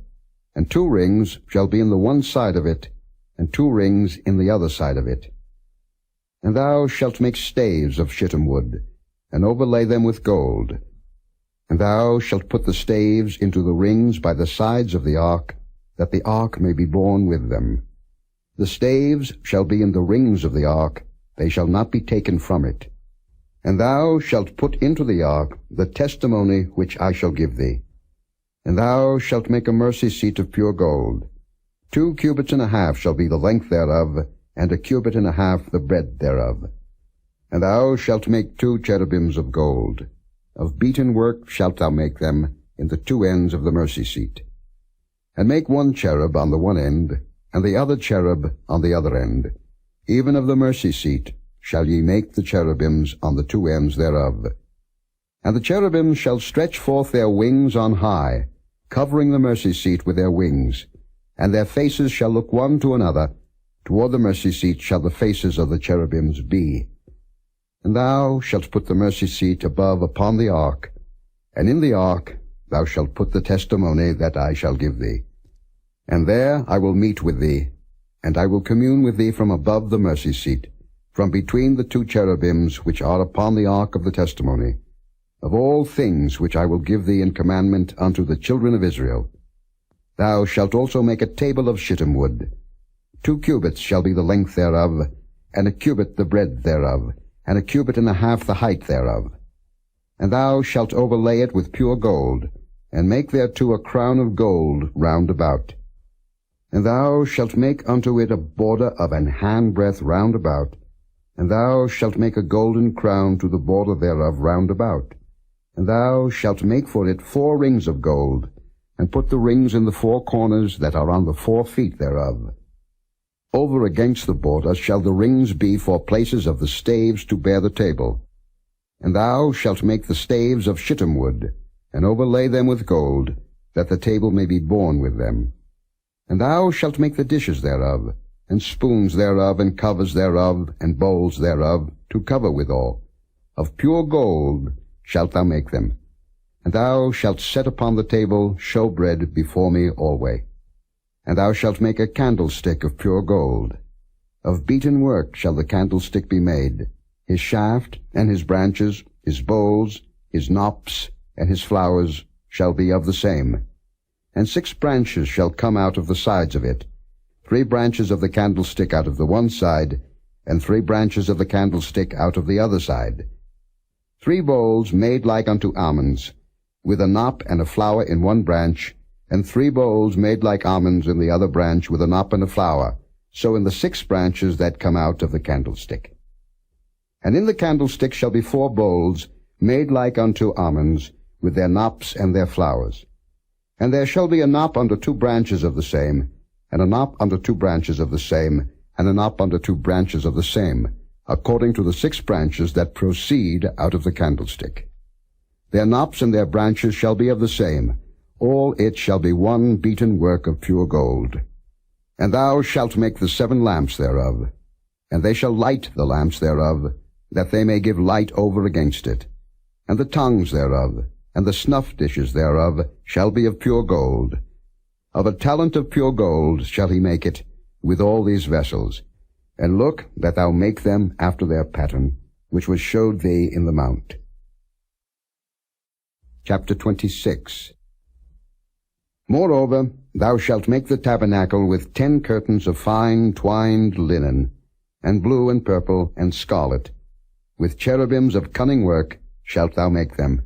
And 2 rings shall be in the one side of it, and 2 rings in the other side of it. And thou shalt make staves of shittim wood, and overlay them with gold. And thou shalt put the staves into the rings by the sides of the ark, that the ark may be borne with them. The staves shall be in the rings of the ark, they shall not be taken from it. And thou shalt put into the ark the testimony which I shall give thee. And thou shalt make a mercy seat of pure gold. 2 cubits and a half shall be the length thereof, and a cubit and a half the breadth thereof. And thou shalt make 2 cherubims of gold. Of beaten work shalt thou make them in the 2 ends of the mercy seat. And make 1 cherub on the one end, and the other cherub on the other end. Even of the mercy seat shall ye make the cherubims on the two ends thereof. And the cherubims shall stretch forth their wings on high, covering the mercy seat with their wings, and their faces shall look one to another. Toward the mercy seat shall the faces of the cherubims be. And thou shalt put the mercy seat above upon the ark, and in the ark thou shalt put the testimony that I shall give thee. And there I will meet with thee, and I will commune with thee from above the mercy seat, from between the two cherubims which are upon the ark of the testimony, of all things which I will give thee in commandment unto the children of Israel. Thou shalt also make a table of shittim wood. 2 cubits shall be the length thereof, and a cubit the breadth thereof, and a cubit and a half the height thereof. And thou shalt overlay it with pure gold, and make thereto a crown of gold round about. And thou shalt make unto it a border of an handbreadth round about, and thou shalt make a golden crown to the border thereof round about. And thou shalt make for it 4 rings of gold, and put the rings in the 4 corners that are on the 4 feet thereof. Over against the border shall the rings be for places of the staves to bear the table. And thou shalt make the staves of shittim wood, and overlay them with gold, that the table may be borne with them. And thou shalt make the dishes thereof, and spoons thereof, and covers thereof, and bowls thereof, to cover withal. Of pure gold shalt thou make them. And thou shalt set upon the table showbread before me alway. And thou shalt make a candlestick of pure gold. Of beaten work shall the candlestick be made, his shaft, and his branches, his bowls, his knops, and his flowers shall be of the same. And 6 branches shall come out of the sides of it, 3 branches of the candlestick out of the one side, and 3 branches of the candlestick out of the other side. 3 bowls made like unto almonds, with a knop and a flower in one branch, and 3 bowls made like almonds in the other branch, with a knop and a flower, so in the 6 branches that come out of the candlestick. And in the candlestick shall be 4 bowls, made like unto almonds, with their knops and their flowers. And there shall be a knop under 2 branches of the same, and a knop under 2 branches of the same, and a knop under 2 branches of the same, according to the 6 branches that proceed out of the candlestick. Their knops and their branches shall be of the same. All it shall be one beaten work of pure gold. And thou shalt make the 7 lamps thereof, and they shall light the lamps thereof, that they may give light over against it. And the tongues thereof, and the snuff dishes thereof, shall be of pure gold. Of a talent of pure gold shall he make it, with all these vessels. And look that thou make them after their pattern, which was showed thee in the mount. Chapter 26. Moreover, thou shalt make the tabernacle with 10 curtains of fine twined linen, and blue and purple and scarlet. With cherubims of cunning work shalt thou make them.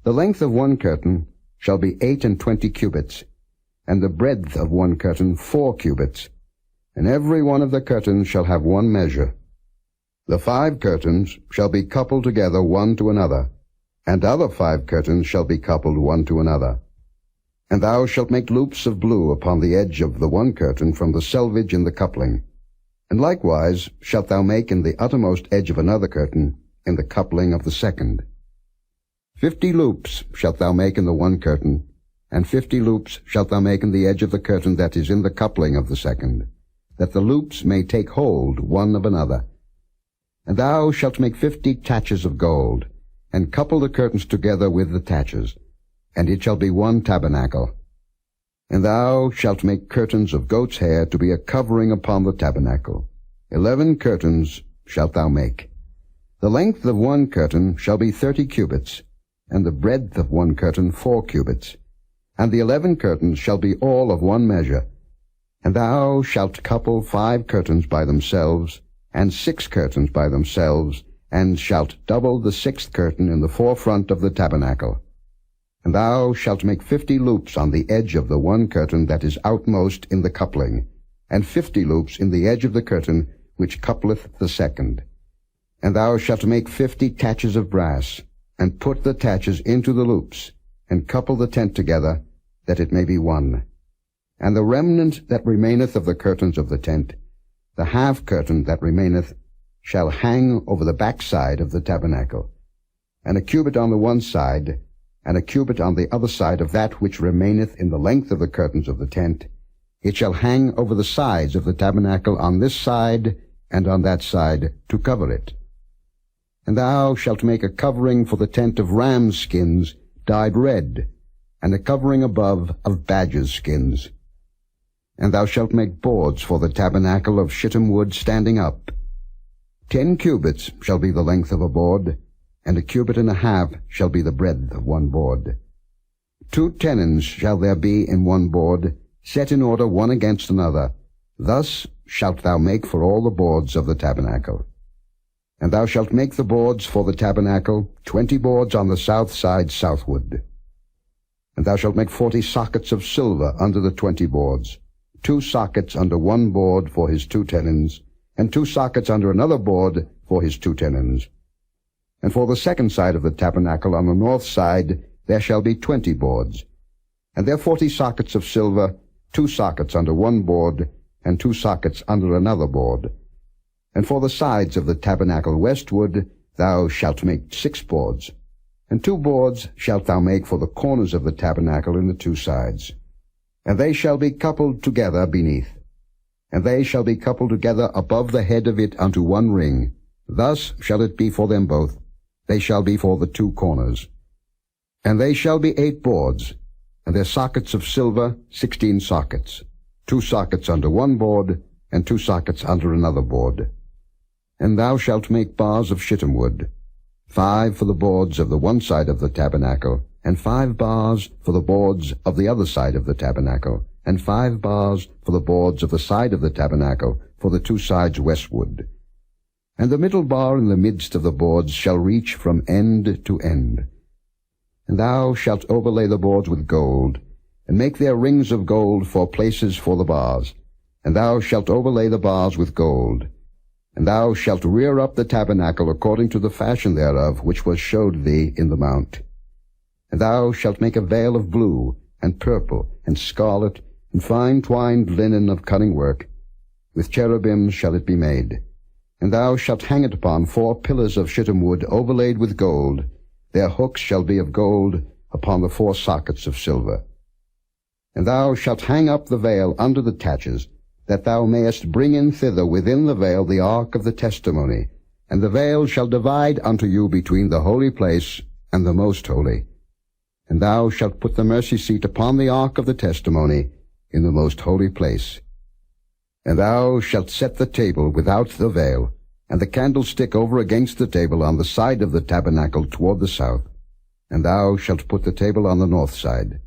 The length of one curtain shall be 28 cubits, and the breadth of one curtain 4 cubits, and every one of the curtains shall have one measure. The 5 curtains shall be coupled together one to another, and other 5 curtains shall be coupled one to another. And thou shalt make loops of blue upon the edge of the one curtain from the selvage in the coupling. And likewise shalt thou make in the uttermost edge of another curtain in the coupling of the second. 50 loops shalt thou make in the one curtain, and 50 loops shalt thou make in the edge of the curtain that is in the coupling of the second, that the loops may take hold one of another. And thou shalt make 50 taches of gold, and couple the curtains together with the taches, and it shall be one tabernacle. And thou shalt make curtains of goat's hair to be a covering upon the tabernacle. 11 curtains shalt thou make. The length of one curtain shall be 30 cubits, and the breadth of one curtain 4 cubits. And the 11 curtains shall be all of one measure. And thou shalt couple 5 curtains by themselves, and 6 curtains by themselves, and shalt double the 6th curtain in the forefront of the tabernacle. And thou shalt make 50 loops on the edge of the one curtain that is outmost in the coupling, and 50 loops in the edge of the curtain which coupleth the second. And thou shalt make 50 taches of brass, and put the taches into the loops, and couple the tent together, that it may be one. And the remnant that remaineth of the curtains of the tent, the half curtain that remaineth, shall hang over the backside of the tabernacle, and a cubit on the one side, and a cubit on the other side of that which remaineth in the length of the curtains of the tent. It shall hang over the sides of the tabernacle on this side and on that side, to cover it. And thou shalt make a covering for the tent of rams' skins dyed red, and a covering above of badgers' skins. And thou shalt make boards for the tabernacle of shittim wood standing up. 10 cubits shall be the length of a board, and a cubit and a half shall be the breadth of one board. 2 tenons shall there be in one board, set in order one against another. Thus shalt thou make for all the boards of the tabernacle. And thou shalt make the boards for the tabernacle, 20 boards on the south side southward. And thou shalt make 40 sockets of silver under the 20 boards, 2 sockets under one board for his 2 tenons, and 2 sockets under another board for his 2 tenons. And for the second side of the tabernacle on the north side there shall be 20 boards, and there 40 sockets of silver, 2 sockets under one board, and 2 sockets under another board. And for the sides of the tabernacle westward thou shalt make 6 boards, and 2 boards shalt thou make for the corners of the tabernacle in the 2 sides. And they shall be coupled together beneath, and they shall be coupled together above the head of it unto one ring. Thus shall it be for them both. They shall be for the 2 corners. And they shall be 8 boards, and their sockets of silver 16 sockets, 2 sockets under one board, and 2 sockets under another board. And thou shalt make bars of shittim wood, 5 for the boards of the one side of the tabernacle, and 5 bars for the boards of the other side of the tabernacle, and 5 bars for the boards of the side of the tabernacle for the 2 sides westward. And the middle bar in the midst of the boards shall reach from end to end. And thou shalt overlay the boards with gold, and make their rings of gold for places for the bars. And thou shalt overlay the bars with gold. And thou shalt rear up the tabernacle according to the fashion thereof, which was showed thee in the mount. And thou shalt make a veil of blue, and purple, and scarlet, and fine twined linen of cunning work. With cherubims shall it be made. And thou shalt hang it upon 4 pillars of shittim wood overlaid with gold. Their hooks shall be of gold upon the 4 sockets of silver. And thou shalt hang up the veil under the taches, that thou mayest bring in thither within the veil the ark of the testimony. And the veil shall divide unto you between the holy place and the most holy. And thou shalt put the mercy seat upon the ark of the testimony in the most holy place. And thou shalt set the table without the veil, and the candlestick over against the table on the side of the tabernacle toward the south. And thou shalt put the table on the north side.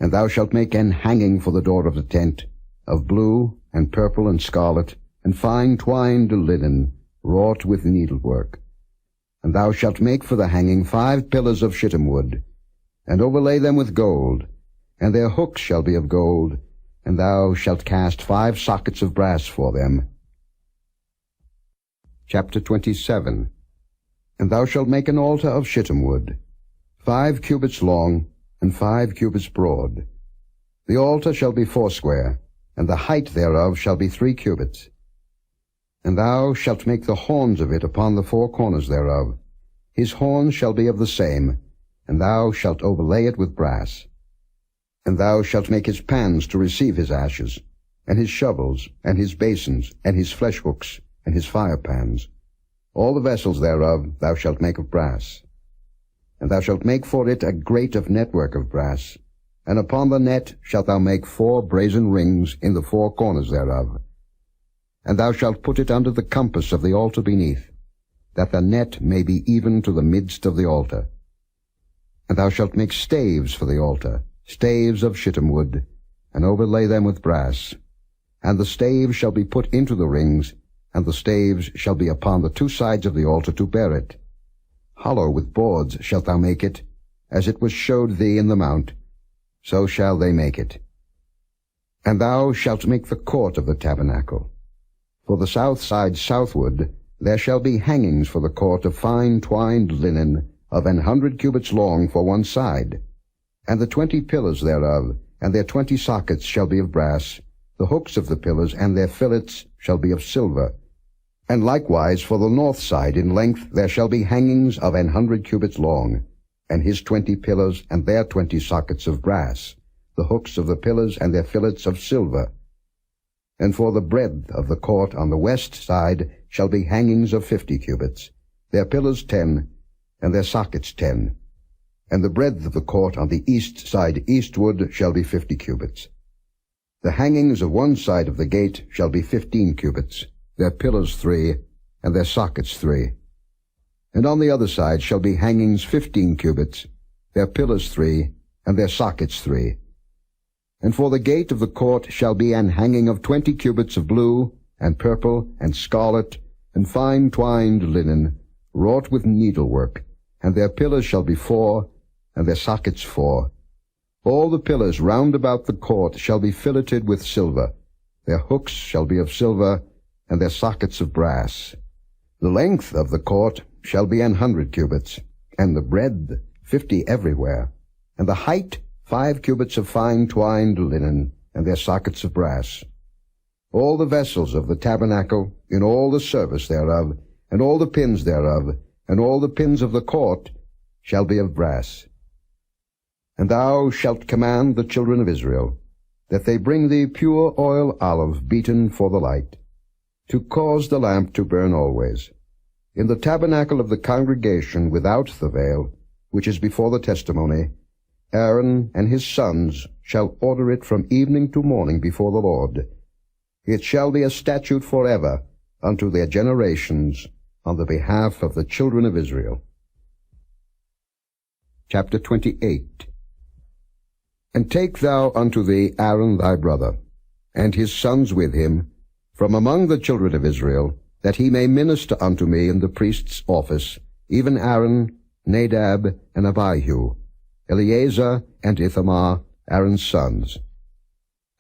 And thou shalt make an hanging for the door of the tent, of blue, and purple, and scarlet, and fine twined linen, wrought with needlework. And thou shalt make for the hanging 5 pillars of shittim wood, and overlay them with gold, and their hooks shall be of gold, and thou shalt cast 5 sockets of brass for them. Chapter 27. And thou shalt make an altar of shittim wood, 5 cubits long, and 5 cubits broad. The altar shall be foursquare, and the height thereof shall be 3 cubits. And thou shalt make the horns of it upon the 4 corners thereof. His horns shall be of the same, and thou shalt overlay it with brass. And thou shalt make his pans to receive his ashes, and his shovels, and his basins, and his flesh hooks, and his fire pans. All the vessels thereof thou shalt make of brass. And thou shalt make for it a grate of network of brass, and upon the net shalt thou make 4 brazen rings in the 4 corners thereof. And thou shalt put it under the compass of the altar beneath, that the net may be even to the midst of the altar. And thou shalt make staves for the altar, staves of shittim wood, and overlay them with brass. And the staves shall be put into the rings, and the staves shall be upon the 2 sides of the altar to bear it. Hollow with boards shalt thou make it, as it was showed thee in the mount, so shall they make it. And thou shalt make the court of the tabernacle. For the south side southward there shall be hangings for the court of fine twined linen of 100 cubits long for one side, and the 20 pillars thereof, and their 20 sockets shall be of brass. The hooks of the pillars and their fillets shall be of silver. And likewise for the north side in length there shall be hangings of 100 cubits long, and his 20 pillars and their 20 sockets of brass, the hooks of the pillars and their fillets of silver. And for the breadth of the court on the west side shall be hangings of 50 cubits, their pillars 10, and their sockets 10. And the breadth of the court on the east side eastward shall be 50 cubits. The hangings of one side of the gate shall be 15 cubits, their pillars 3, and their sockets 3. And on the other side shall be hangings 15 cubits, their pillars 3, and their sockets 3. And for the gate of the court shall be an hanging of 20 cubits of blue, and purple, and scarlet, and fine twined linen, wrought with needlework, and their pillars shall be 4, and their sockets 4. All the pillars round about the court shall be filleted with silver. Their hooks shall be of silver, and their sockets of brass. The length of the court shall be 100 cubits, and the breadth 50 everywhere, and the height 5 cubits of fine twined linen, and their sockets of brass. All the vessels of the tabernacle, in all the service thereof, and all the pins thereof, and all the pins of the court, shall be of brass. And thou shalt command the children of Israel, that they bring thee pure oil olive beaten for the light, to cause the lamp to burn always. In the tabernacle of the congregation without the veil, which is before the testimony, Aaron and his sons shall order it from evening to morning before the Lord. It shall be a statute forever unto their generations on the behalf of the children of Israel. Chapter 28. And take thou unto thee Aaron thy brother, and his sons with him, from among the children of Israel, that he may minister unto me in the priest's office, even Aaron, Nadab, and Abihu, Eleazar and Ithamar, Aaron's sons.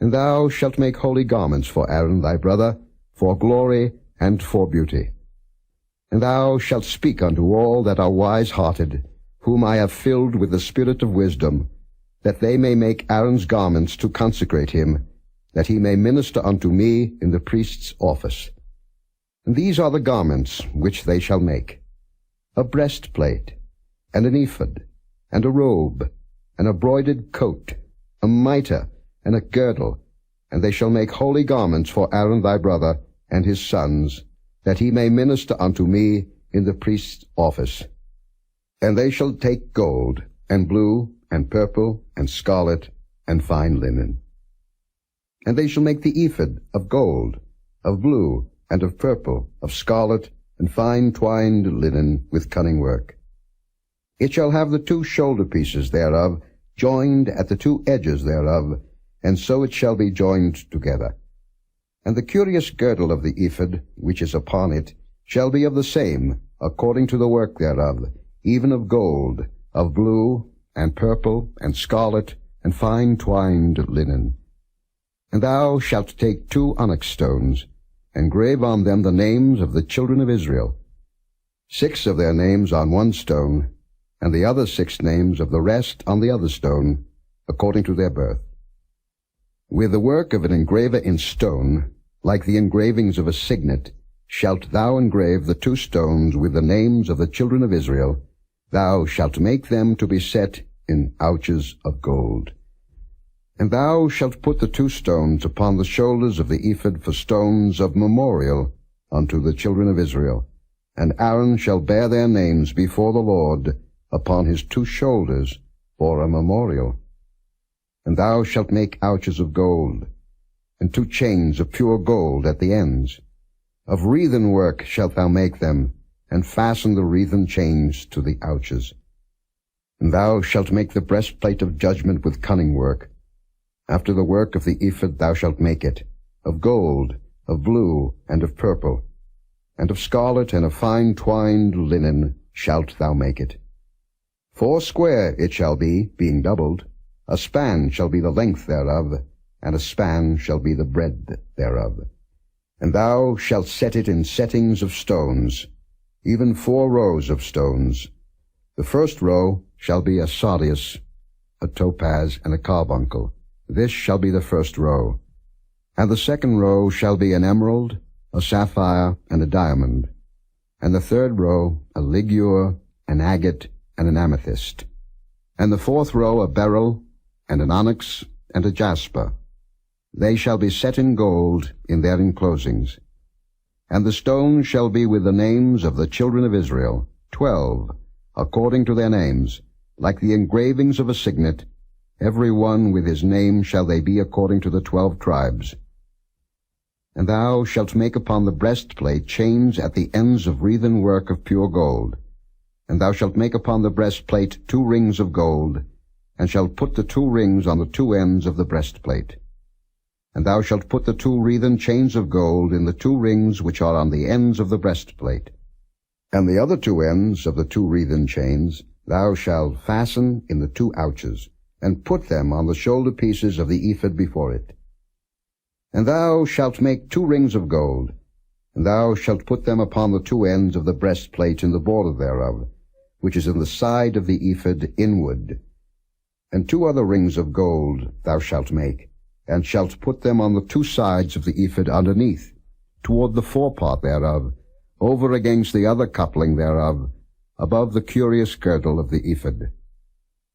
And thou shalt make holy garments for Aaron thy brother, for glory and for beauty. And thou shalt speak unto all that are wise-hearted, whom I have filled with the spirit of wisdom, that they may make Aaron's garments to consecrate him, that he may minister unto me in the priest's office. And these are the garments which they shall make: a breastplate, and an ephod, and a robe, and a broidered coat, a mitre, and a girdle. And they shall make holy garments for Aaron thy brother and his sons, that he may minister unto me in the priest's office. And they shall take gold, and blue, and purple, and scarlet, and fine linen. And they shall make the ephod of gold, of blue, and of purple, of scarlet, and fine twined linen with cunning work. It shall have the 2 shoulder pieces thereof, joined at the 2 edges thereof, and so it shall be joined together. And the curious girdle of the ephod, which is upon it, shall be of the same, according to the work thereof, even of gold, of blue, and purple, and scarlet, and fine twined linen. And thou shalt take 2 onyx stones, and grave on them the names of the children of Israel, 6 of their names on one stone, and the other 6 names of the rest on the other stone, according to their birth. With the work of an engraver in stone, like the engravings of a signet, shalt thou engrave the 2 stones with the names of the children of Israel. Thou shalt make them to be set in ouches of gold. And thou shalt put the 2 stones upon the shoulders of the ephod for stones of memorial unto the children of Israel. And Aaron shall bear their names before the Lord upon his 2 shoulders for a memorial. And thou shalt make ouches of gold, and 2 chains of pure gold at the ends. Of wreathen work shalt thou make them, and fasten the wreathen chains to the ouches. And thou shalt make the breastplate of judgment with cunning work. After the work of the ephod thou shalt make it, of gold, of blue, and of purple, and of scarlet, and of fine twined linen shalt thou make it. 4 square it shall be, being doubled. A span shall be the length thereof, and a span shall be the breadth thereof. And thou shalt set it in settings of stones, even 4 rows of stones. The first row shall be a sardius, a topaz, and a carbuncle. This shall be the first row. And the second row shall be an emerald, a sapphire, and a diamond. And the third row a ligure, an agate, and an amethyst. And the fourth row a beryl, and an onyx, and a jasper. They shall be set in gold in their enclosings. And the stones shall be with the names of the children of Israel, 12, according to their names, like the engravings of a signet. Every one with his name shall they be according to the 12 tribes. And thou shalt make upon the breastplate chains at the ends of wreathen work of pure gold. And thou shalt make upon the breastplate 2 rings of gold, and shalt put the 2 rings on the 2 ends of the breastplate. And thou shalt put the 2 wreathen chains of gold in the 2 rings which are on the ends of the breastplate. And the other 2 ends of the 2 wreathen chains thou shalt fasten in the 2 ouches, and put them on the shoulder pieces of the ephod before it. And thou shalt make 2 rings of gold, and thou shalt put them upon the 2 ends of the breastplate in the border thereof, which is in the side of the ephod inward. And 2 other rings of gold thou shalt make, and shalt put them on the 2 sides of the ephod underneath, toward the forepart thereof, over against the other coupling thereof, above the curious girdle of the ephod.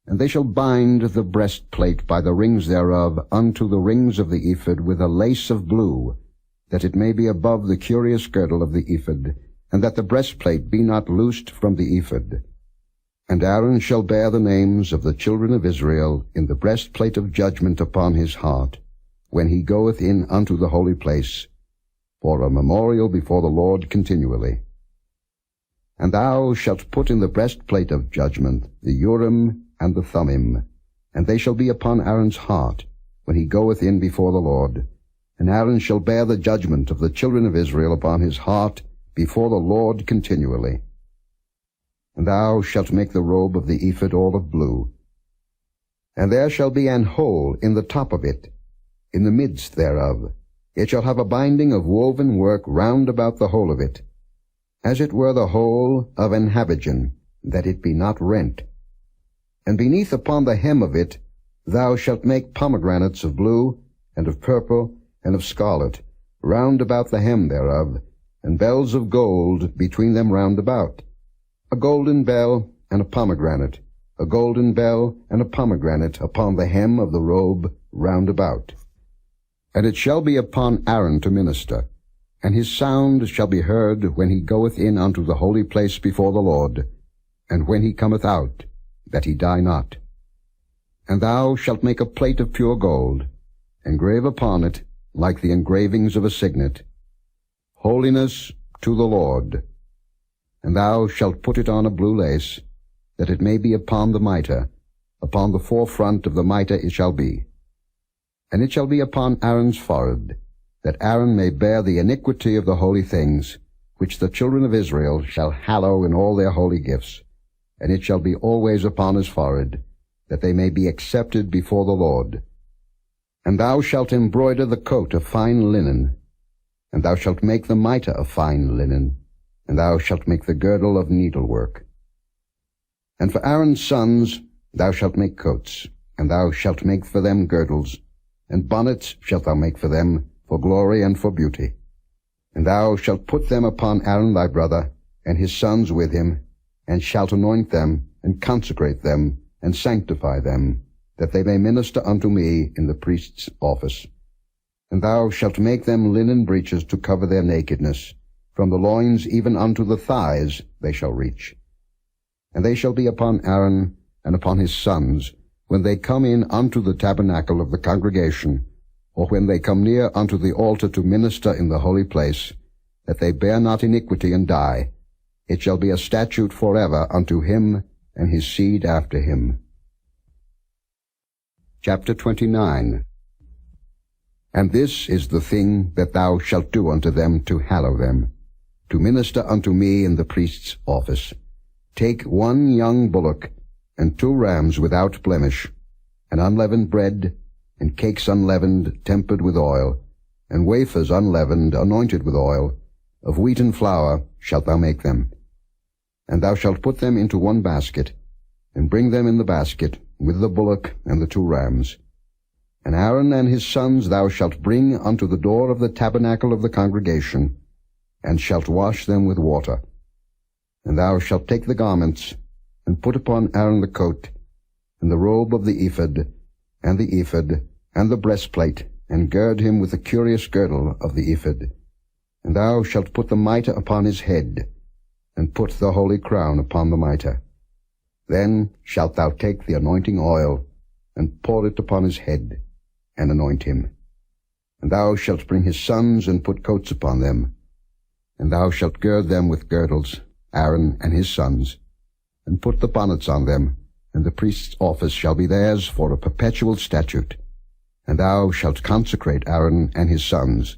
And they shall bind the breastplate by the rings thereof unto the rings of the ephod with a lace of blue, that it may be above the curious girdle of the ephod, and that the breastplate be not loosed from the ephod. And Aaron shall bear the names of the children of Israel in the breastplate of judgment upon his heart, when he goeth in unto the holy place, for a memorial before the Lord continually. And thou shalt put in the breastplate of judgment the Urim and the Thummim, and they shall be upon Aaron's heart, when he goeth in before the Lord. And Aaron shall bear the judgment of the children of Israel upon his heart before the Lord continually. And thou shalt make the robe of the ephod all of blue. And there shall be an hole in the top of it, in the midst thereof. It shall have a binding of woven work round about the whole of it, as it were the hole of an habergeon, that it be not rent. And beneath upon the hem of it thou shalt make pomegranates of blue, and of purple, and of scarlet, round about the hem thereof, and bells of gold between them round about. A golden bell and a pomegranate, a golden bell and a pomegranate upon the hem of the robe round about. And it shall be upon Aaron to minister, and his sound shall be heard when he goeth in unto the holy place before the Lord, and when he cometh out, that he die not. And thou shalt make a plate of pure gold, engrave upon it, like the engravings of a signet, Holiness to the Lord. And thou shalt put it on a blue lace, that it may be upon the mitre. Upon the forefront of the mitre it shall be. And it shall be upon Aaron's forehead, that Aaron may bear the iniquity of the holy things, which the children of Israel shall hallow in all their holy gifts. And it shall be always upon his forehead, that they may be accepted before the Lord. And thou shalt embroider the coat of fine linen, and thou shalt make the mitre of fine linen, and thou shalt make the girdle of needlework. And for Aaron's sons thou shalt make coats, and thou shalt make for them girdles, and bonnets shalt thou make for them, for glory and for beauty. And thou shalt put them upon Aaron thy brother, and his sons with him, and shalt anoint them, and consecrate them, and sanctify them, that they may minister unto me in the priest's office. And thou shalt make them linen breeches to cover their nakedness. From the loins even unto the thighs they shall reach. And they shall be upon Aaron and upon his sons, when they come in unto the tabernacle of the congregation, or when they come near unto the altar to minister in the holy place, that they bear not iniquity and die. It shall be a statute forever unto him and his seed after him. Chapter 29. And this is the thing that thou shalt do unto them to hallow them, to minister unto me in the priest's office. Take 1 young bullock, and 2 rams without blemish, and unleavened bread, and cakes unleavened, tempered with oil, and wafers unleavened, anointed with oil, of wheaten flour shalt thou make them. And thou shalt put them into 1 basket, and bring them in the basket, with the bullock and the 2 rams. And Aaron and his sons thou shalt bring unto the door of the tabernacle of the congregation, and shalt wash them with water. And thou shalt take the garments, and put upon Aaron the coat, and the robe of the ephod, and the breastplate, and gird him with the curious girdle of the ephod. And thou shalt put the mitre upon his head, and put the holy crown upon the mitre. Then shalt thou take the anointing oil, and pour it upon his head, and anoint him. And thou shalt bring his sons, and put coats upon them. And thou shalt gird them with girdles, Aaron and his sons, and put the bonnets on them, and the priest's office shall be theirs for a perpetual statute. And thou shalt consecrate Aaron and his sons.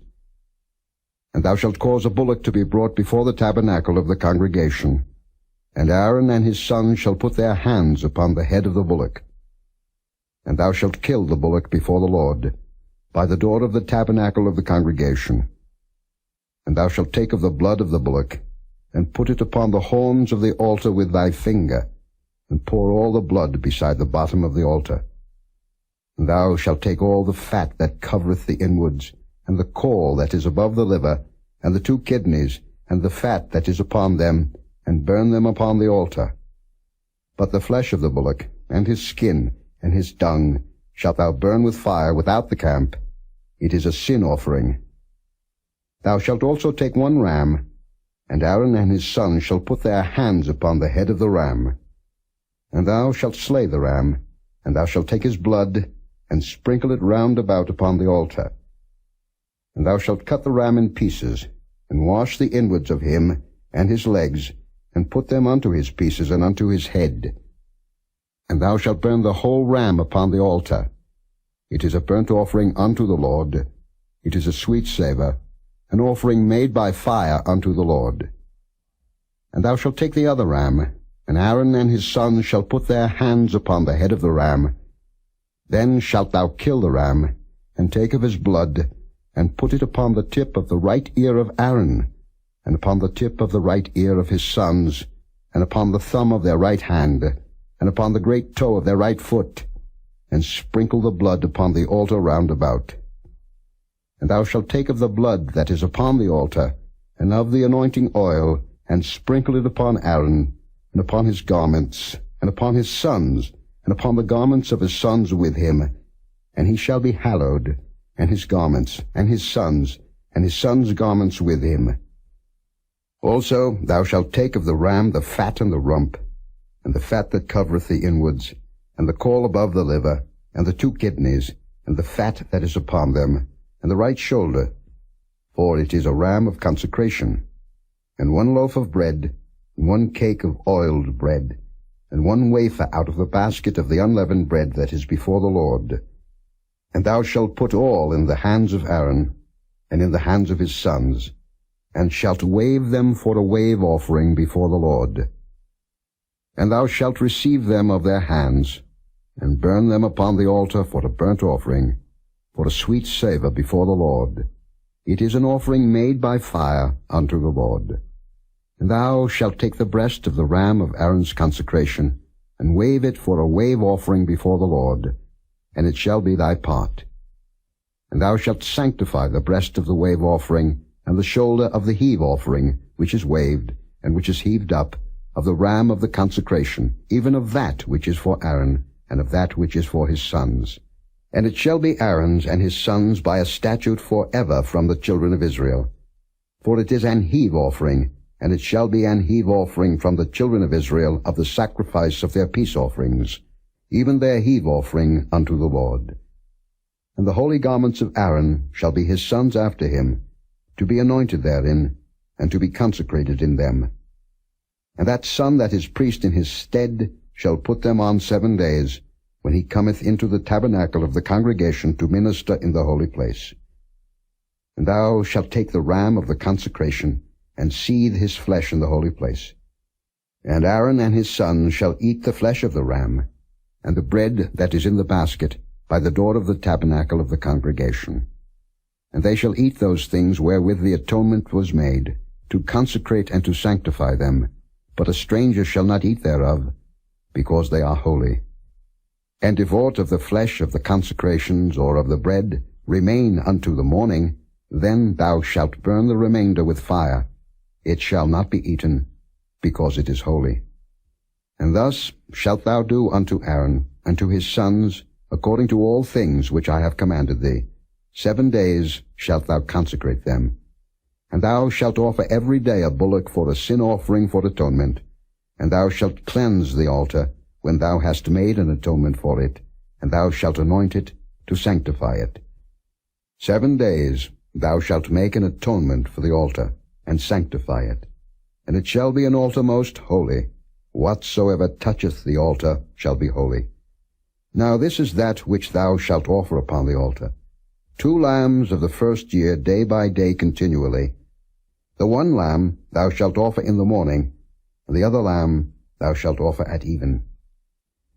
And thou shalt cause a bullock to be brought before the tabernacle of the congregation, and Aaron and his sons shall put their hands upon the head of the bullock. And thou shalt kill the bullock before the Lord, by the door of the tabernacle of the congregation. And thou shalt take of the blood of the bullock, and put it upon the horns of the altar with thy finger, and pour all the blood beside the bottom of the altar. And thou shalt take all the fat that covereth the inwards, and the caul that is above the liver, and the 2 kidneys, and the fat that is upon them, and burn them upon the altar. But the flesh of the bullock, and his skin, and his dung, shalt thou burn with fire without the camp. It is a sin offering. Thou shalt also take 1 ram, and Aaron and his sons shall put their hands upon the head of the ram. And thou shalt slay the ram, and thou shalt take his blood, and sprinkle it round about upon the altar. And thou shalt cut the ram in pieces, and wash the inwards of him, and his legs, and put them unto his pieces and unto his head. And thou shalt burn the whole ram upon the altar. It is a burnt offering unto the Lord. It is a sweet savour, an offering made by fire unto the Lord. And thou shalt take the other ram, and Aaron and his sons shall put their hands upon the head of the ram. Then shalt thou kill the ram, and take of his blood, and put it upon the tip of the right ear of Aaron, and upon the tip of the right ear of his sons, and upon the thumb of their right hand, and upon the great toe of their right foot, and sprinkle the blood upon the altar round about. And thou shalt take of the blood that is upon the altar, and of the anointing oil, and sprinkle it upon Aaron, and upon his garments, and upon his sons, and upon the garments of his sons with him, and he shall be hallowed, and his garments, and his sons' garments with him. Also thou shalt take of the ram the fat and the rump, and the fat that covereth the inwards, and the caul above the liver, and the 2 kidneys, and the fat that is upon them, and the right shoulder, for it is a ram of consecration, and 1 loaf of bread, and 1 cake of oiled bread, and 1 wafer out of the basket of the unleavened bread that is before the Lord. And thou shalt put all in the hands of Aaron, and in the hands of his sons, and shalt wave them for a wave offering before the Lord. And thou shalt receive them of their hands, and burn them upon the altar for a burnt offering, for a sweet savour before the Lord. It is an offering made by fire unto the Lord. And thou shalt take the breast of the ram of Aaron's consecration, and wave it for a wave offering before the Lord, and it shall be thy part. And thou shalt sanctify the breast of the wave offering, and the shoulder of the heave offering, which is waved, and which is heaved up, of the ram of the consecration, even of that which is for Aaron, and of that which is for his sons. And it shall be Aaron's and his sons by a statute for ever from the children of Israel. For it is an heave offering, and it shall be an heave offering from the children of Israel of the sacrifice of their peace offerings, even their heave offering unto the Lord. And the holy garments of Aaron shall be his sons after him, to be anointed therein, and to be consecrated in them. And that son that is priest in his stead shall put them on 7 days, when he cometh into the tabernacle of the congregation to minister in the holy place. And thou shalt take the ram of the consecration, and seethe his flesh in the holy place. And Aaron and his sons shall eat the flesh of the ram, and the bread that is in the basket, by the door of the tabernacle of the congregation. And they shall eat those things wherewith the atonement was made, to consecrate and to sanctify them, but a stranger shall not eat thereof, because they are holy. And if aught of the flesh of the consecrations or of the bread remain unto the morning, then thou shalt burn the remainder with fire. It shall not be eaten, because it is holy. And thus shalt thou do unto Aaron and to his sons, according to all things which I have commanded thee. 7 days shalt thou consecrate them. And thou shalt offer every day a bullock for a sin offering for atonement, and thou shalt cleanse the altar when thou hast made an atonement for it, and thou shalt anoint it to sanctify it. 7 days thou shalt make an atonement for the altar, and sanctify it. And it shall be an altar most holy. Whatsoever toucheth the altar shall be holy. Now this is that which thou shalt offer upon the altar: 2 lambs of the first year, day by day continually. The one lamb thou shalt offer in the morning, and the other lamb thou shalt offer at even.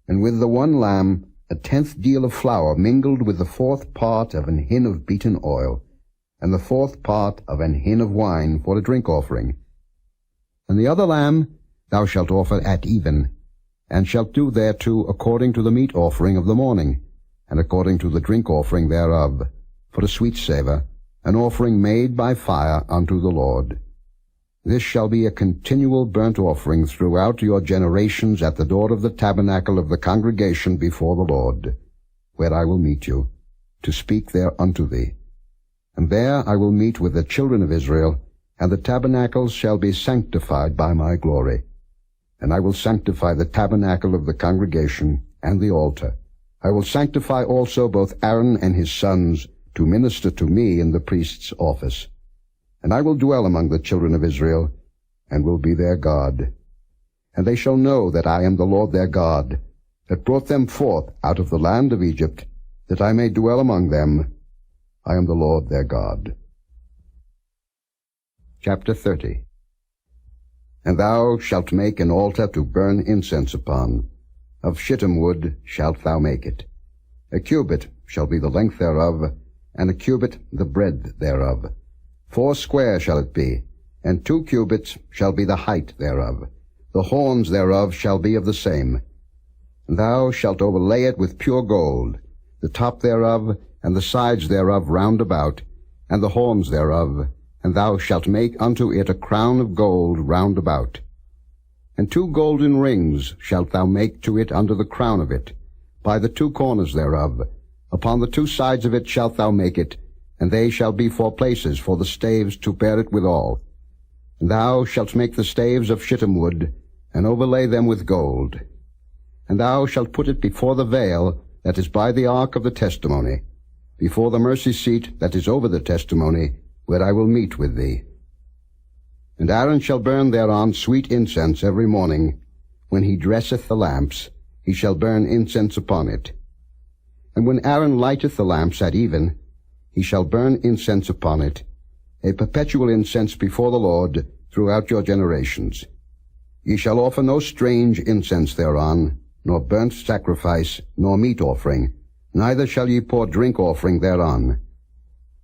And with the one lamb 1/10 deal of flour mingled with the 4th part of an hin of beaten oil, and the 4th part of an hin of wine for a drink offering. And the other lamb thou shalt offer at even, and shalt do thereto according to the meat offering of the morning, and according to the drink offering thereof, for a sweet savour, an offering made by fire unto the Lord. This shall be a continual burnt offering throughout your generations at the door of the tabernacle of the congregation before the Lord, where I will meet you, to speak there unto thee. And there I will meet with the children of Israel, and the tabernacle shall be sanctified by my glory. And I will sanctify the tabernacle of the congregation and the altar. I will sanctify also both Aaron and his sons to minister to me in the priest's office. And I will dwell among the children of Israel, and will be their God. And they shall know that I am the Lord their God, that brought them forth out of the land of Egypt, that I may dwell among them. I am the Lord their God. Chapter 30. And thou shalt make an altar to burn incense upon. Of shittim wood shalt thou make it. 1 cubit shall be the length thereof, and 1 cubit the breadth thereof. 4 square shall it be, and 2 cubits shall be the height thereof. The horns thereof shall be of the same. And thou shalt overlay it with pure gold, the top thereof, and the sides thereof round about, and the horns thereof, and thou shalt make unto it a crown of gold round about. And 2 golden rings shalt thou make to it under the crown of it, by the 2 corners thereof. Upon the 2 sides of it shalt thou make it, and they shall be for places for the staves to bear it withal. And thou shalt make the staves of shittim wood, and overlay them with gold. And thou shalt put it before the veil that is by the ark of the testimony, before the mercy seat that is over the testimony, where I will meet with thee. And Aaron shall burn thereon sweet incense every morning. When he dresseth the lamps, he shall burn incense upon it. And when Aaron lighteth the lamps at even, he shall burn incense upon it, a perpetual incense before the Lord throughout your generations. Ye shall offer no strange incense thereon, nor burnt sacrifice, nor meat offering, neither shall ye pour drink offering thereon.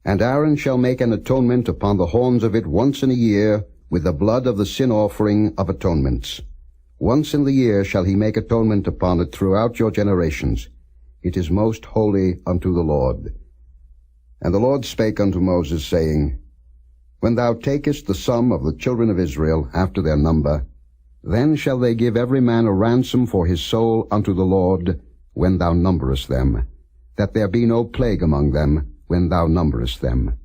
And Aaron shall make an atonement upon the horns of it once in a year, with the blood of the sin offering of atonements. Once in the year shall he make atonement upon it throughout your generations. It is most holy unto the Lord. And the Lord spake unto Moses, saying, When thou takest the sum of the children of Israel after their number, then shall they give every man a ransom for his soul unto the Lord, when thou numberest them, that there be no plague among them, when thou numberest them.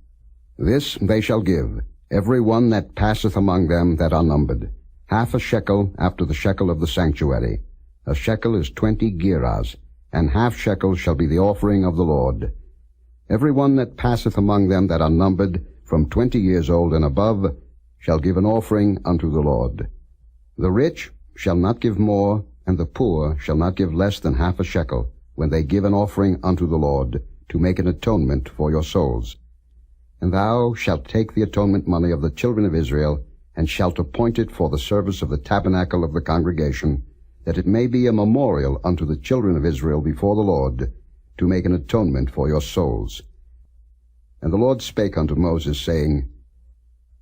This they shall give, every one that passeth among them that are numbered, 1/2 shekel after the shekel of the sanctuary. A shekel is 20 gerahs, and 1/2 shekel shall be the offering of the Lord. Every one that passeth among them that are numbered, from 20 years old and above, shall give an offering unto the Lord. The rich shall not give more, and the poor shall not give less than 1/2 shekel, when they give an offering unto the Lord, to make an atonement for your souls. And thou shalt take the atonement money of the children of Israel, and shalt appoint it for the service of the tabernacle of the congregation, that it may be a memorial unto the children of Israel before the Lord, to make an atonement for your souls. And the Lord spake unto Moses, saying,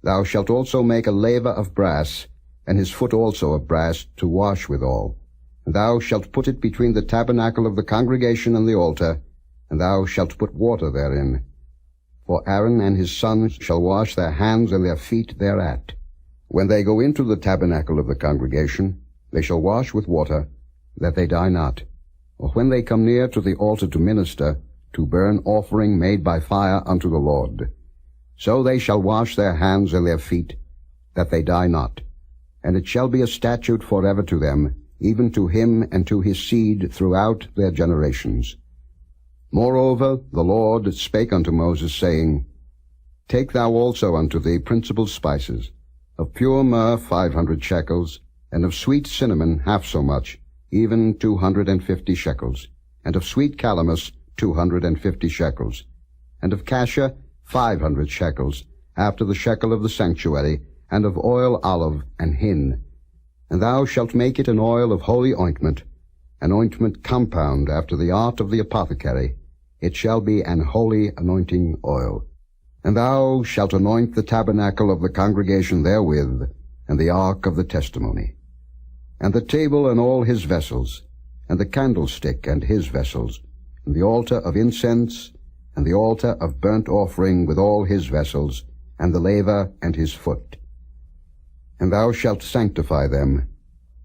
Thou shalt also make a laver of brass, and his foot also of brass, to wash withal. And thou shalt put it between the tabernacle of the congregation and the altar, and thou shalt put water therein. For Aaron and his sons shall wash their hands and their feet thereat. When they go into the tabernacle of the congregation, they shall wash with water, that they die not. Or when they come near to the altar to minister, to burn offering made by fire unto the Lord. So they shall wash their hands and their feet, that they die not. And it shall be a statute forever to them, even to him and to his seed throughout their generations. Moreover, the Lord spake unto Moses, saying, Take thou also unto thee principal spices, of pure myrrh 500 shekels, and of sweet cinnamon half so much, even 250 shekels, and of sweet calamus 250 shekels, and of cassia 500 shekels, after the shekel of the sanctuary, and of oil olive and hin. And thou shalt make it an oil of holy ointment, an ointment compound after the art of the apothecary. It shall be an holy anointing oil. And thou shalt anoint the tabernacle of the congregation therewith, and the ark of the testimony, and the table and all his vessels, and the candlestick and his vessels, and the altar of incense, and the altar of burnt offering with all his vessels, and the laver and his foot. And thou shalt sanctify them,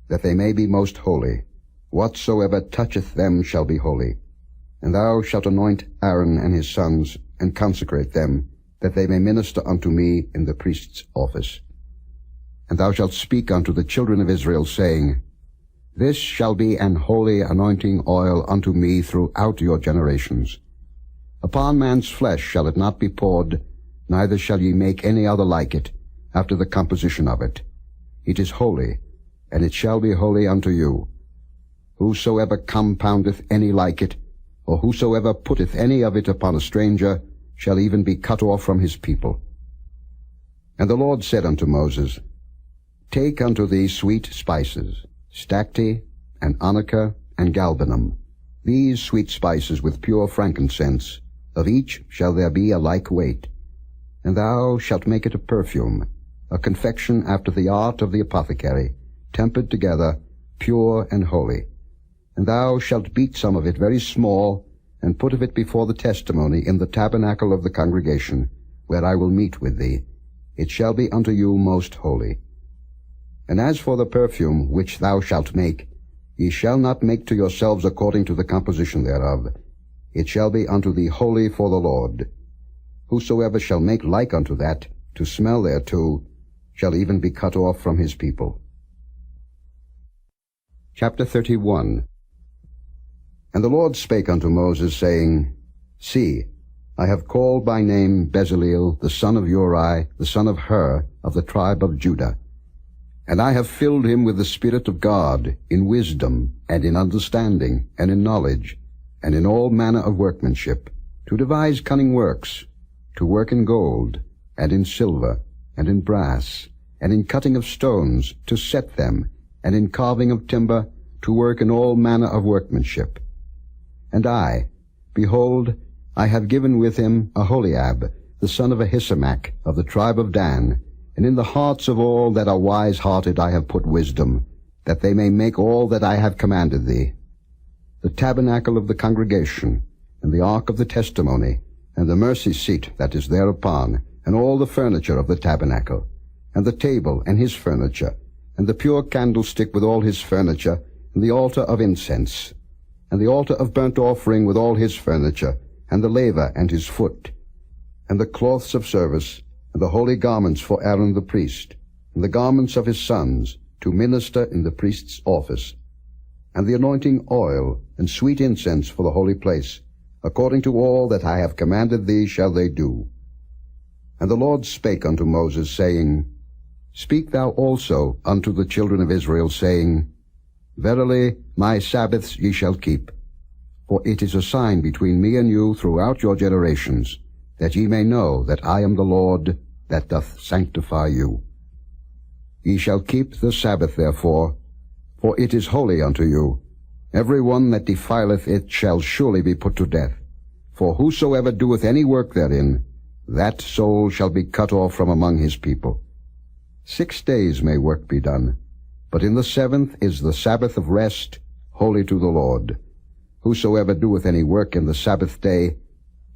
that they may be most holy. Whatsoever toucheth them shall be holy. And thou shalt anoint Aaron and his sons, and consecrate them, that they may minister unto me in the priest's office. And thou shalt speak unto the children of Israel, saying, This shall be an holy anointing oil unto me throughout your generations. Upon man's flesh shall it not be poured, neither shall ye make any other like it, after the composition of it. It is holy, and it shall be holy unto you. Whosoever compoundeth any like it, or whosoever putteth any of it upon a stranger, shall even be cut off from his people. And the Lord said unto Moses, Take unto thee sweet spices, stacte, and onycha, and galbanum, these sweet spices with pure frankincense, of each shall there be a like weight. And thou shalt make it a perfume, a confection after the art of the apothecary, tempered together, pure and holy. And thou shalt beat some of it very small, and put of it before the testimony in the tabernacle of the congregation, where I will meet with thee. It shall be unto you most holy. And as for the perfume which thou shalt make, ye shall not make to yourselves according to the composition thereof. It shall be unto thee holy for the Lord. Whosoever shall make like unto that, to smell thereto, shall even be cut off from his people. Chapter 31. And the Lord spake unto Moses, saying, See, I have called by name Bezaleel, the son of Uri, the son of Hur, of the tribe of Judah. And I have filled him with the Spirit of God, in wisdom, and in understanding, and in knowledge, and in all manner of workmanship, to devise cunning works, to work in gold, and in silver, and in brass, and in cutting of stones, to set them, and in carving of timber, to work in all manner of workmanship. And I, behold, I have given with him Aholiab, the son of Ahisamach, of the tribe of Dan, and in the hearts of all that are wise-hearted I have put wisdom, that they may make all that I have commanded thee. The tabernacle of the congregation, and the ark of the testimony, and the mercy seat that is thereupon, and all the furniture of the tabernacle, and the table and his furniture, and the pure candlestick with all his furniture, and the altar of incense, and the altar of burnt offering with all his furniture, and the laver and his foot, and the cloths of service, and the holy garments for Aaron the priest, and the garments of his sons, to minister in the priest's office, and the anointing oil, and sweet incense for the holy place, according to all that I have commanded thee shall they do. And the Lord spake unto Moses, saying, Speak thou also unto the children of Israel, saying, Verily my Sabbaths ye shall keep, for it is a sign between me and you throughout your generations, that ye may know that I am the Lord that doth sanctify you. Ye shall keep the Sabbath therefore, for it is holy unto you. Every one that defileth it shall surely be put to death. For whosoever doeth any work therein, that soul shall be cut off from among his people. 6 days may work be done, but in the 7th is the Sabbath of rest, holy to the Lord. Whosoever doeth any work in the Sabbath day,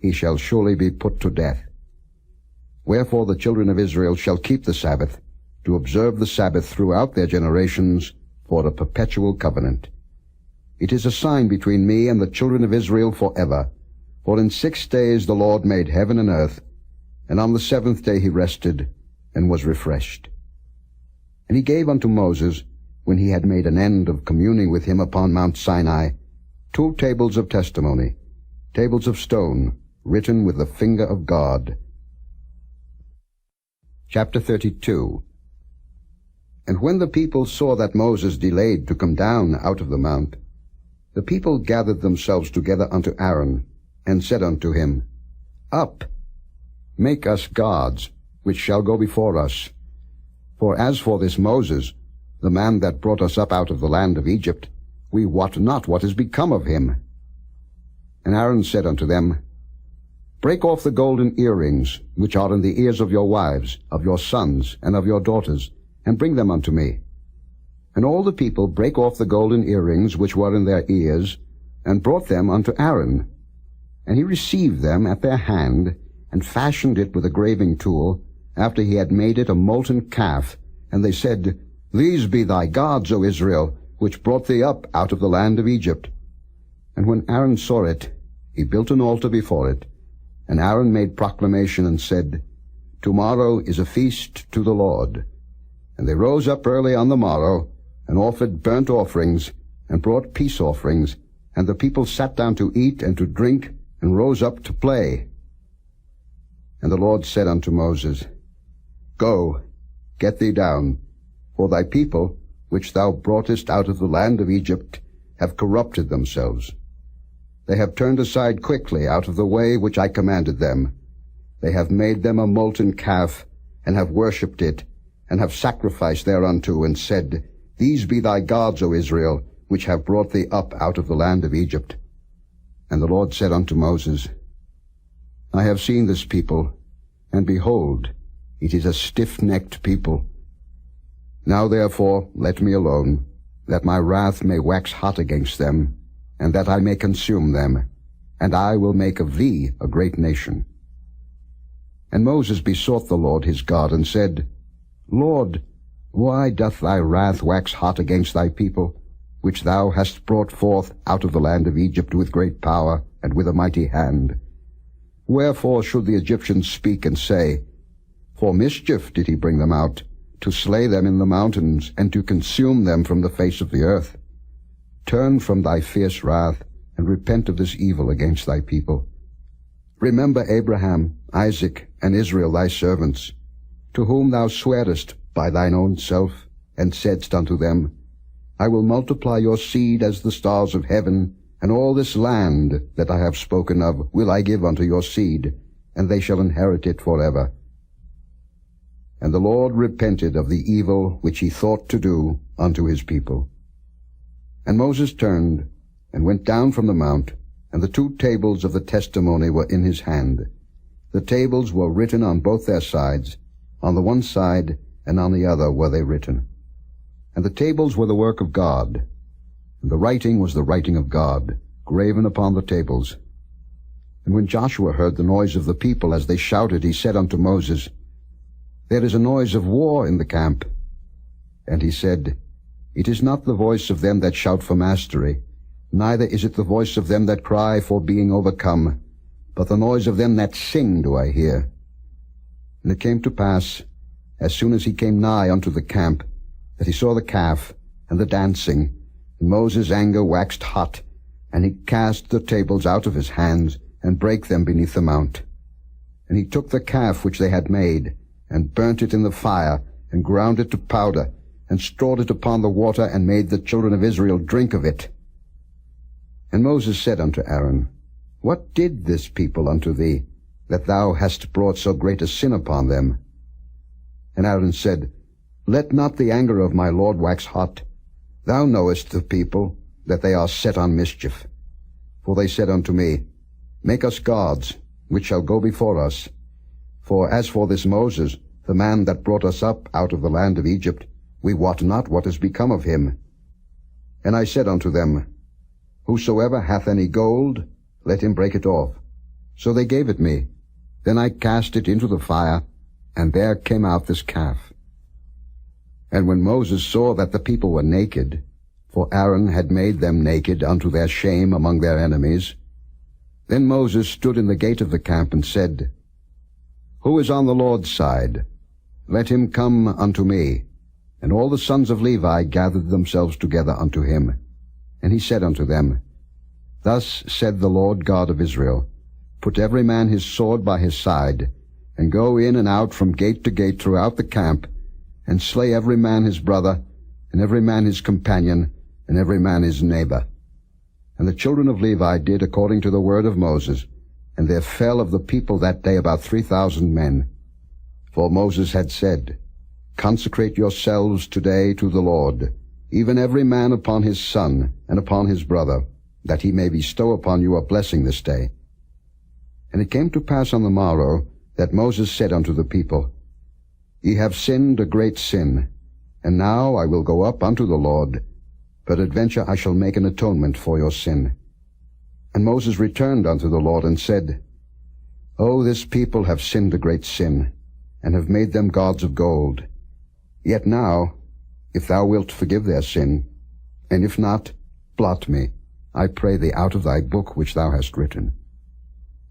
he shall surely be put to death. Wherefore the children of Israel shall keep the Sabbath, to observe the Sabbath throughout their generations, for a perpetual covenant. It is a sign between me and the children of Israel forever. For in 6 days the Lord made heaven and earth, and on the 7th day he rested, and was refreshed. And he gave unto Moses, when he had made an end of communing with him upon Mount Sinai, 2 tables of testimony, tables of stone, written with the finger of God. Chapter 32. And when the people saw that Moses delayed to come down out of the mount, the people gathered themselves together unto Aaron, and said unto him, Up, make us gods, which shall go before us. For as for this Moses, the man that brought us up out of the land of Egypt, we wot not what is become of him. And Aaron said unto them, Break off the golden earrings, which are in the ears of your wives, of your sons, and of your daughters, and bring them unto me. And all the people brake off the golden earrings which were in their ears, and brought them unto Aaron. And he received them at their hand, and fashioned it with a graving tool, after he had made it a molten calf. And they said, These be thy gods, O Israel, which brought thee up out of the land of Egypt. And when Aaron saw it, he built an altar before it. And Aaron made proclamation, and said, Tomorrow is a feast to the Lord. And they rose up early on the morrow, and offered burnt offerings, and brought peace offerings. And the people sat down to eat and to drink, and rose up to play. And the Lord said unto Moses, Go, get thee down, for thy people, which thou broughtest out of the land of Egypt, have corrupted themselves. They have turned aside quickly out of the way which I commanded them. They have made them a molten calf, and have worshipped it, and have sacrificed thereunto, and said, These be thy gods, O Israel, which have brought thee up out of the land of Egypt. And the Lord said unto Moses, I have seen this people, and behold, it is a stiff-necked people. Now therefore let me alone, that my wrath may wax hot against them, and that I may consume them, and I will make of thee a great nation. And Moses besought the Lord his God, and said, Lord, why doth thy wrath wax hot against thy people, which thou hast brought forth out of the land of Egypt with great power and with a mighty hand? Wherefore should the Egyptians speak and say, For mischief did he bring them out, to slay them in the mountains, and to consume them from the face of the earth? Turn from thy fierce wrath, and repent of this evil against thy people. Remember Abraham, Isaac, and Israel thy servants, to whom thou swarest by thine own self, and saidst unto them, I will multiply your seed as the stars of heaven, and all this land that I have spoken of will I give unto your seed, and they shall inherit it forever. And the Lord repented of the evil which he thought to do unto his people. And Moses turned, and went down from the mount, and the 2 tables of the testimony were in his hand. The tables were written on both their sides, on the one side and on the other were they written. And the tables were the work of God, and the writing was the writing of God, graven upon the tables. And when Joshua heard the noise of the people as they shouted, he said unto Moses, There is a noise of war in the camp. And he said, It is not the voice of them that shout for mastery, neither is it the voice of them that cry for being overcome, but the noise of them that sing do I hear. And it came to pass, as soon as he came nigh unto the camp, that he saw the calf and the dancing, and Moses' anger waxed hot, and he cast the tables out of his hands, and brake them beneath the mount. And he took the calf which they had made, and burnt it in the fire, and ground it to powder, and strawed it upon the water, and made the children of Israel drink of it. And Moses said unto Aaron, What did this people unto thee, that thou hast brought so great a sin upon them? And Aaron said, Let not the anger of my Lord wax hot. Thou knowest the people, that they are set on mischief. For they said unto me, Make us gods, which shall go before us. For as for this Moses, the man that brought us up out of the land of Egypt, we wot not what is become of him. And I said unto them, Whosoever hath any gold, let him break it off. So they gave it me. Then I cast it into the fire, and there came out this calf. And when Moses saw that the people were naked, for Aaron had made them naked unto their shame among their enemies, then Moses stood in the gate of the camp and said, Who is on the Lord's side? Let him come unto me. And all the sons of Levi gathered themselves together unto him. And he said unto them, Thus said the Lord God of Israel, Put every man his sword by his side, and go in and out from gate to gate throughout the camp, and slay every man his brother, and every man his companion, and every man his neighbor. And the children of Levi did according to the word of Moses, and there fell of the people that day about 3,000 men. For Moses had said, Consecrate yourselves today to the Lord, even every man upon his son and upon his brother, that he may bestow upon you a blessing this day. And it came to pass on the morrow that Moses said unto the people, Ye have sinned a great sin, and now I will go up unto the Lord, peradventure I shall make an atonement for your sin. And Moses returned unto the Lord and said, O this people have sinned a great sin, and have made them gods of gold. Yet now, if thou wilt forgive their sin, and if not, blot me, I pray thee, out of thy book which thou hast written.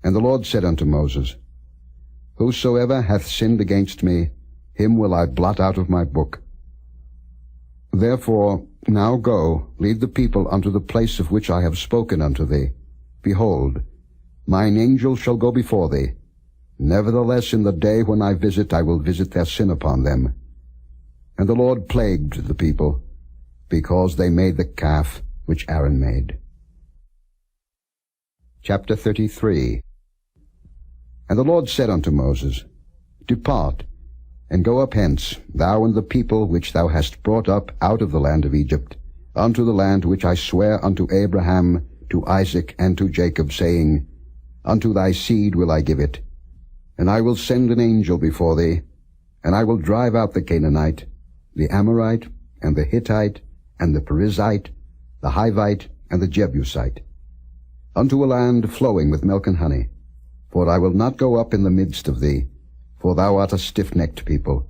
And the Lord said unto Moses, Whosoever hath sinned against me, him will I blot out of my book. Therefore now go, lead the people unto the place of which I have spoken unto thee. Behold, mine angel shall go before thee. Nevertheless in the day when I visit, I will visit their sin upon them. And the Lord plagued the people, because they made the calf which Aaron made. Chapter 33. And the Lord said unto Moses, Depart, and go up hence, thou and the people which thou hast brought up out of the land of Egypt, unto the land which I swear unto Abraham, to Isaac, and to Jacob, saying, Unto thy seed will I give it. And I will send an angel before thee, and I will drive out the Canaanite, the Amorite, and the Hittite, and the Perizzite, the Hivite, and the Jebusite, unto a land flowing with milk and honey. For I will not go up in the midst of thee, for thou art a stiff-necked people,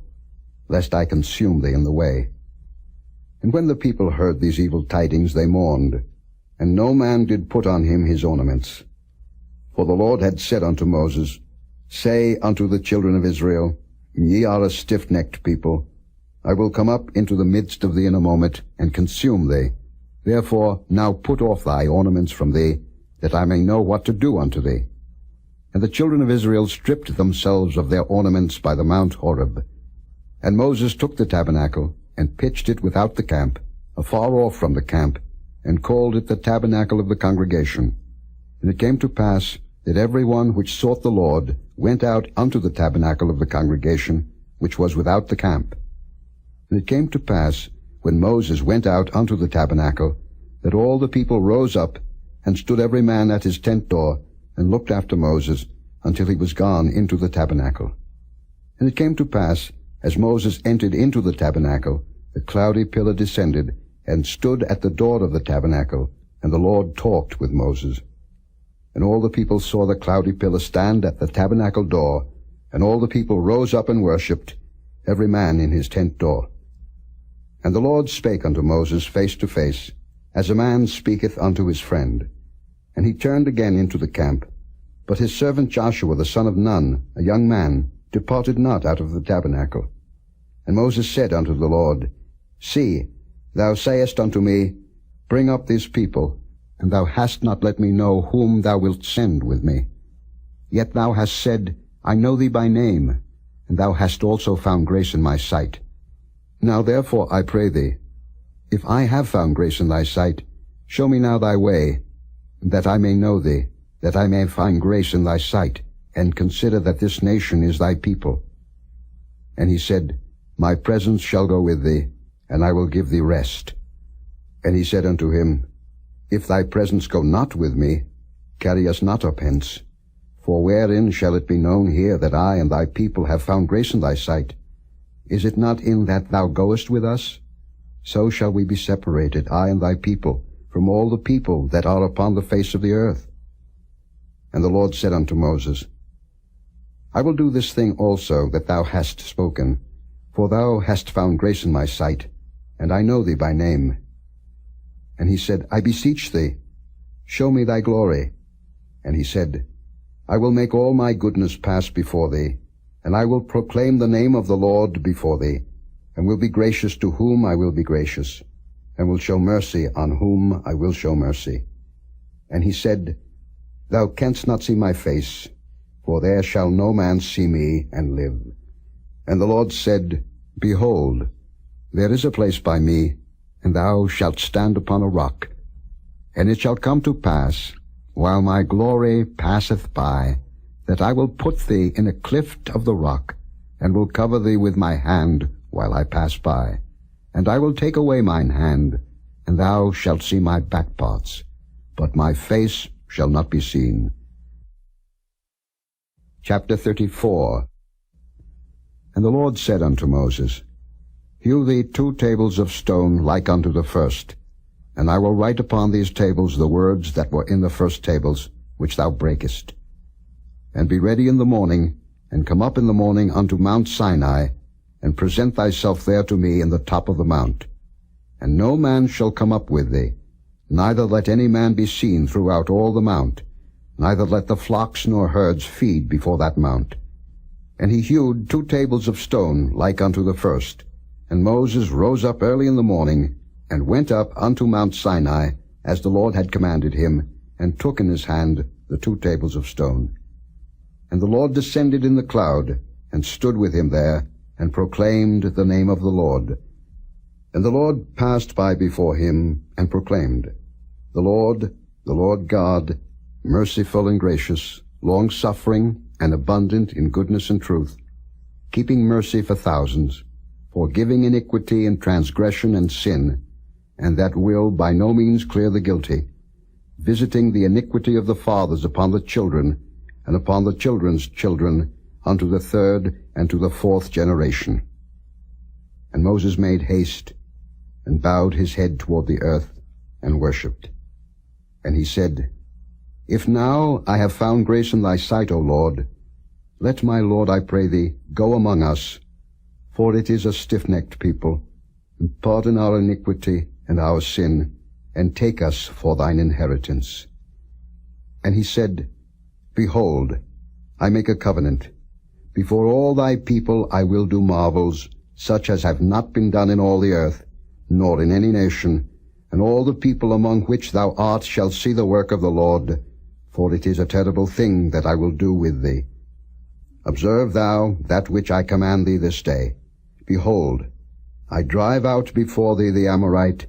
lest I consume thee in the way. And when the people heard these evil tidings, they mourned, and no man did put on him his ornaments. For the Lord had said unto Moses, Say unto the children of Israel, Ye are a stiff-necked people. I will come up into the midst of thee in a moment, and consume thee. Therefore now put off thy ornaments from thee, that I may know what to do unto thee. And the children of Israel stripped themselves of their ornaments by the Mount Horeb. And Moses took the tabernacle, and pitched it without the camp, afar off from the camp, and called it the tabernacle of the congregation. And it came to pass that every one which sought the Lord went out unto the tabernacle of the congregation, which was without the camp. And it came to pass, when Moses went out unto the tabernacle, that all the people rose up, and stood every man at his tent door, and looked after Moses, until he was gone into the tabernacle. And it came to pass, as Moses entered into the tabernacle, the cloudy pillar descended, and stood at the door of the tabernacle, and the Lord talked with Moses. And all the people saw the cloudy pillar stand at the tabernacle door, and all the people rose up and worshipped, every man in his tent door. And the Lord spake unto Moses face to face, as a man speaketh unto his friend. And he turned again into the camp. But his servant Joshua the son of Nun, a young man, departed not out of the tabernacle. And Moses said unto the Lord, See, thou sayest unto me, Bring up this people, and thou hast not let me know whom thou wilt send with me. Yet thou hast said, I know thee by name, and thou hast also found grace in my sight. Now therefore I pray thee, if I have found grace in thy sight, show me now thy way, that I may know thee, that I may find grace in thy sight, and consider that this nation is thy people. And he said, My presence shall go with thee, and I will give thee rest. And he said unto him, If thy presence go not with me, carry us not up hence. For wherein shall it be known here that I and thy people have found grace in thy sight? Is it not in that thou goest with us? So shall we be separated, I and thy people, from all the people that are upon the face of the earth? And the Lord said unto Moses, I will do this thing also that thou hast spoken, for thou hast found grace in my sight, and I know thee by name. And he said, I beseech thee, show me thy glory. And he said, I will make all my goodness pass before thee, and I will proclaim the name of the Lord before thee, and will be gracious to whom I will be gracious, and will show mercy on whom I will show mercy. And he said, Thou canst not see my face, for there shall no man see me and live. And the Lord said, Behold, there is a place by me, and thou shalt stand upon a rock. And it shall come to pass, while my glory passeth by, that I will put thee in a cleft of the rock, and will cover thee with my hand while I pass by. And I will take away mine hand, and thou shalt see my back parts, but my face shall not be seen. Chapter 34. And the Lord said unto Moses, Hew thee 2 tables of stone like unto the first, and I will write upon these tables the words that were in the first tables, which thou breakest. And be ready in the morning, and come up in the morning unto Mount Sinai, and present thyself there to me in the top of the mount. And no man shall come up with thee, neither let any man be seen throughout all the mount, neither let the flocks nor herds feed before that mount. And he hewed 2 tables of stone like unto the first. And Moses rose up early in the morning, and went up unto Mount Sinai, as the Lord had commanded him, and took in his hand the 2 tables of stone. And the Lord descended in the cloud, and stood with him there, and proclaimed the name of the Lord. And the Lord passed by before him, and proclaimed, The Lord God, merciful and gracious, long-suffering, and abundant in goodness and truth, keeping mercy for thousands, forgiving iniquity and transgression and sin, and that will by no means clear the guilty, visiting the iniquity of the fathers upon the children, and upon the children's children, unto the 3rd and to the 4th generation. And Moses made haste, and bowed his head toward the earth, and worshipped. And he said, If now I have found grace in thy sight, O Lord, let my Lord, I pray thee, go among us, for it is a stiff-necked people, and pardon our iniquity and our sin, and take us for thine inheritance. And he said, Behold, I make a covenant. Before all thy people I will do marvels, such as have not been done in all the earth, nor in any nation, and all the people among which thou art shall see the work of the Lord, for it is a terrible thing that I will do with thee. Observe thou that which I command thee this day. Behold, I drive out before thee the Amorite,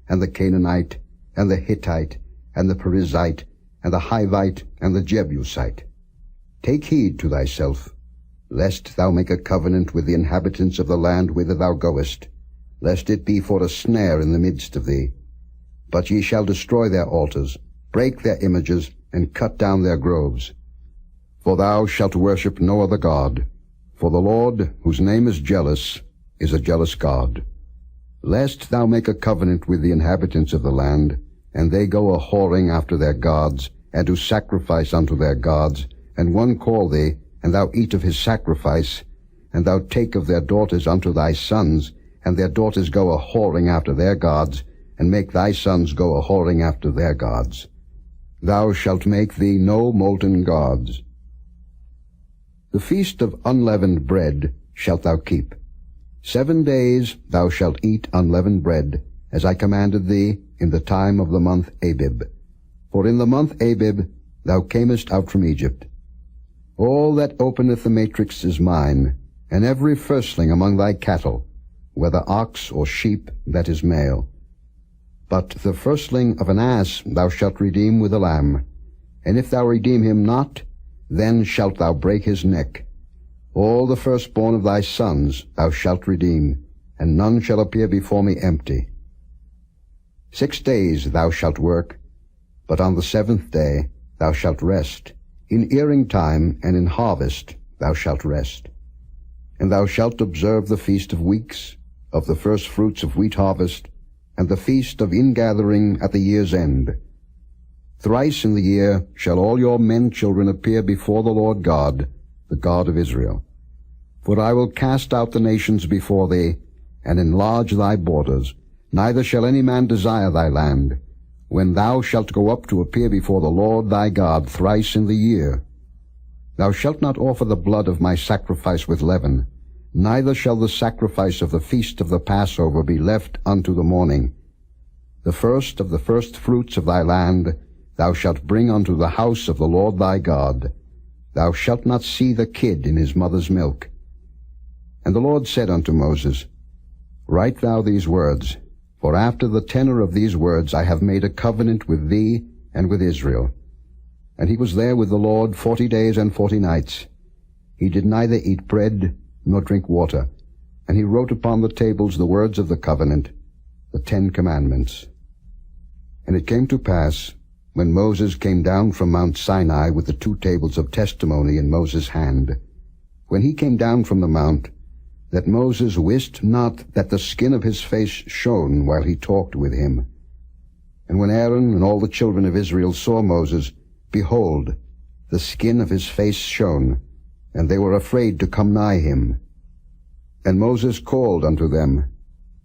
and the Canaanite, and the Hittite, and the Perizzite, and the Hivite, and the Jebusite. Take heed to thyself, lest thou make a covenant with the inhabitants of the land whither thou goest, lest it be for a snare in the midst of thee. But ye shall destroy their altars, break their images, and cut down their groves. For thou shalt worship no other God, for the Lord, whose name is jealous, is a jealous God. Lest thou make a covenant with the inhabitants of the land, and they go a-whoring after their gods, and do sacrifice unto their gods, and one call thee, and thou eat of his sacrifice, and thou take of their daughters unto thy sons, and their daughters go a-whoring after their gods, and make thy sons go a-whoring after their gods. Thou shalt make thee no molten gods. The feast of unleavened bread shalt thou keep. 7 days thou shalt eat unleavened bread, as I commanded thee in the time of the month Abib. For in the month Abib thou camest out from Egypt. All that openeth the matrix is mine, and every firstling among thy cattle, whether ox or sheep, that is male. But the firstling of an ass thou shalt redeem with a lamb, and if thou redeem him not, then shalt thou break his neck. All the firstborn of thy sons thou shalt redeem, and none shall appear before me empty. 6 days thou shalt work, but on the 7th day thou shalt rest. In earing time and in harvest thou shalt rest. And thou shalt observe the feast of weeks, of the first fruits of wheat harvest, and the feast of ingathering at the year's end. Thrice in the year shall all your men children appear before the Lord God, the God of Israel. For I will cast out the nations before thee, and enlarge thy borders. Neither shall any man desire thy land, when thou shalt go up to appear before the Lord thy God thrice in the year. Thou shalt not offer the blood of my sacrifice with leaven, neither shall the sacrifice of the feast of the Passover be left unto the morning. The first of the first fruits of thy land thou shalt bring unto the house of the Lord thy God. Thou shalt not see the kid in his mother's milk. And the Lord said unto Moses, Write thou these words, for after the tenor of these words I have made a covenant with thee and with Israel. And he was there with the Lord 40 days and 40 nights. He did neither eat bread nor drink water. And he wrote upon the tables the words of the covenant, the 10 commandments. And it came to pass, when Moses came down from Mount Sinai with the 2 tables of testimony in Moses' hand, when he came down from the mount, that Moses wist not that the skin of his face shone while he talked with him. And when Aaron and all the children of Israel saw Moses, behold, the skin of his face shone, and they were afraid to come nigh him. And Moses called unto them,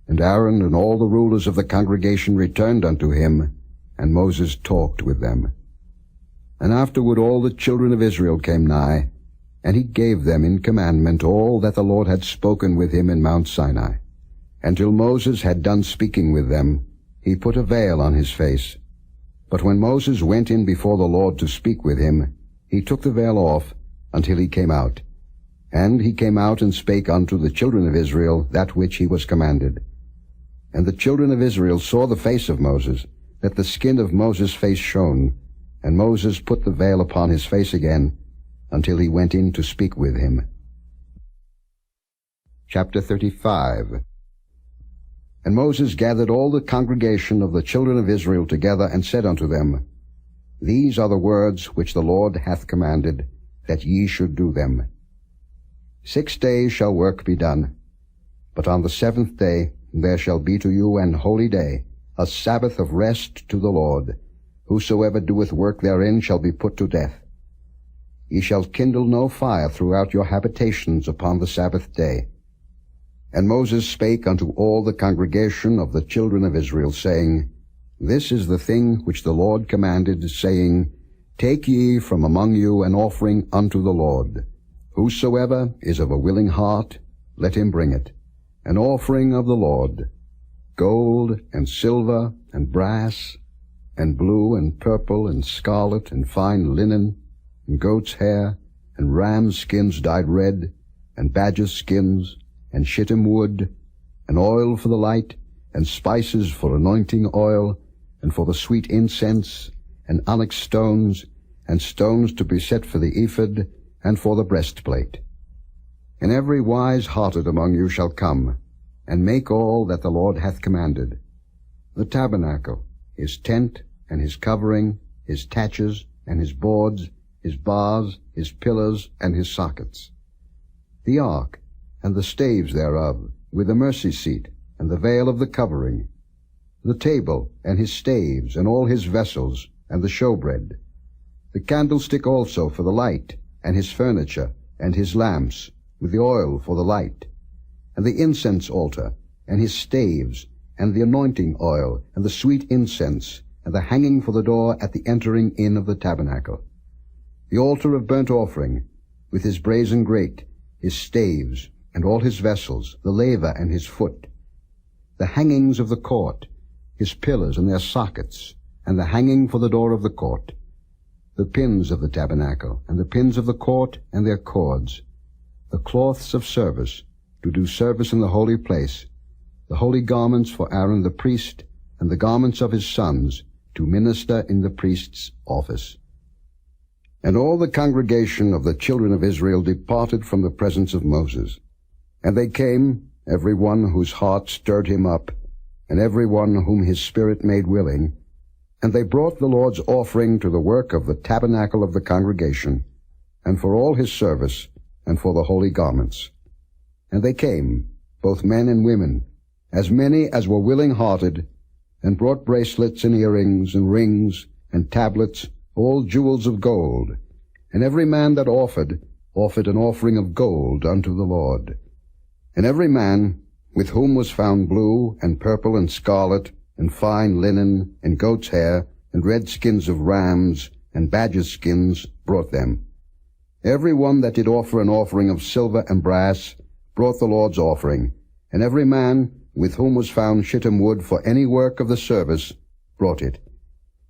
and Aaron and all the rulers of the congregation returned unto him, and Moses talked with them. And afterward all the children of Israel came nigh, and he gave them in commandment all that the Lord had spoken with him in Mount Sinai. And till Moses had done speaking with them, he put a veil on his face. But when Moses went in before the Lord to speak with him, he took the veil off until he came out. And he came out and spake unto the children of Israel that which he was commanded. And the children of Israel saw the face of Moses, that the skin of Moses' face shone, and Moses put the veil upon his face again, until he went in to speak with him. Chapter 35. And Moses gathered all the congregation of the children of Israel together, and said unto them, These are the words which the Lord hath commanded, that ye should do them. 6 days shall work be done, but on the 7th day there shall be to you an holy day, a Sabbath of rest to the Lord. Whosoever doeth work therein shall be put to death. Ye shall kindle no fire throughout your habitations upon the Sabbath day. And Moses spake unto all the congregation of the children of Israel, saying, This is the thing which the Lord commanded, saying, Take ye from among you an offering unto the Lord. Whosoever is of a willing heart, let him bring it, an offering of the Lord, gold and silver and brass, and blue and purple and scarlet and fine linen, and goat's hair, and ram's skins dyed red, and badger's skins, and shittim wood, and oil for the light, and spices for anointing oil, and for the sweet incense, and onyx stones, and stones to be set for the ephod, and for the breastplate. And every wise-hearted among you shall come, and make all that the Lord hath commanded: the tabernacle, his tent, and his covering, his taches, and his boards, his bars, his pillars, and his sockets, the ark, and the staves thereof, with the mercy seat, and the veil of the covering, the table, and his staves, and all his vessels, and the showbread, the candlestick also for the light, and his furniture, and his lamps, with the oil for the light, and the incense altar, and his staves, and the anointing oil, and the sweet incense, and the hanging for the door at the entering in of the tabernacle, the altar of burnt offering, with his brazen grate, his staves, and all his vessels, the laver and his foot, the hangings of the court, his pillars and their sockets, and the hanging for the door of the court, the pins of the tabernacle, and the pins of the court and their cords, the cloths of service, to do service in the holy place, the holy garments for Aaron the priest, and the garments of his sons, to minister in the priest's office. And all the congregation of the children of Israel departed from the presence of Moses. And they came, every one whose heart stirred him up, and every one whom his spirit made willing, and they brought the Lord's offering to the work of the tabernacle of the congregation, and for all his service, and for the holy garments. And they came, both men and women, as many as were willing-hearted, and brought bracelets and earrings and rings and tablets, all jewels of gold. And every man that offered an offering of gold unto the Lord. And every man with whom was found blue and purple and scarlet and fine linen and goat's hair and red skins of rams and badgers' skins brought them. Every one that did offer an offering of silver and brass brought the Lord's offering, and every man with whom was found shittim wood for any work of the service brought it.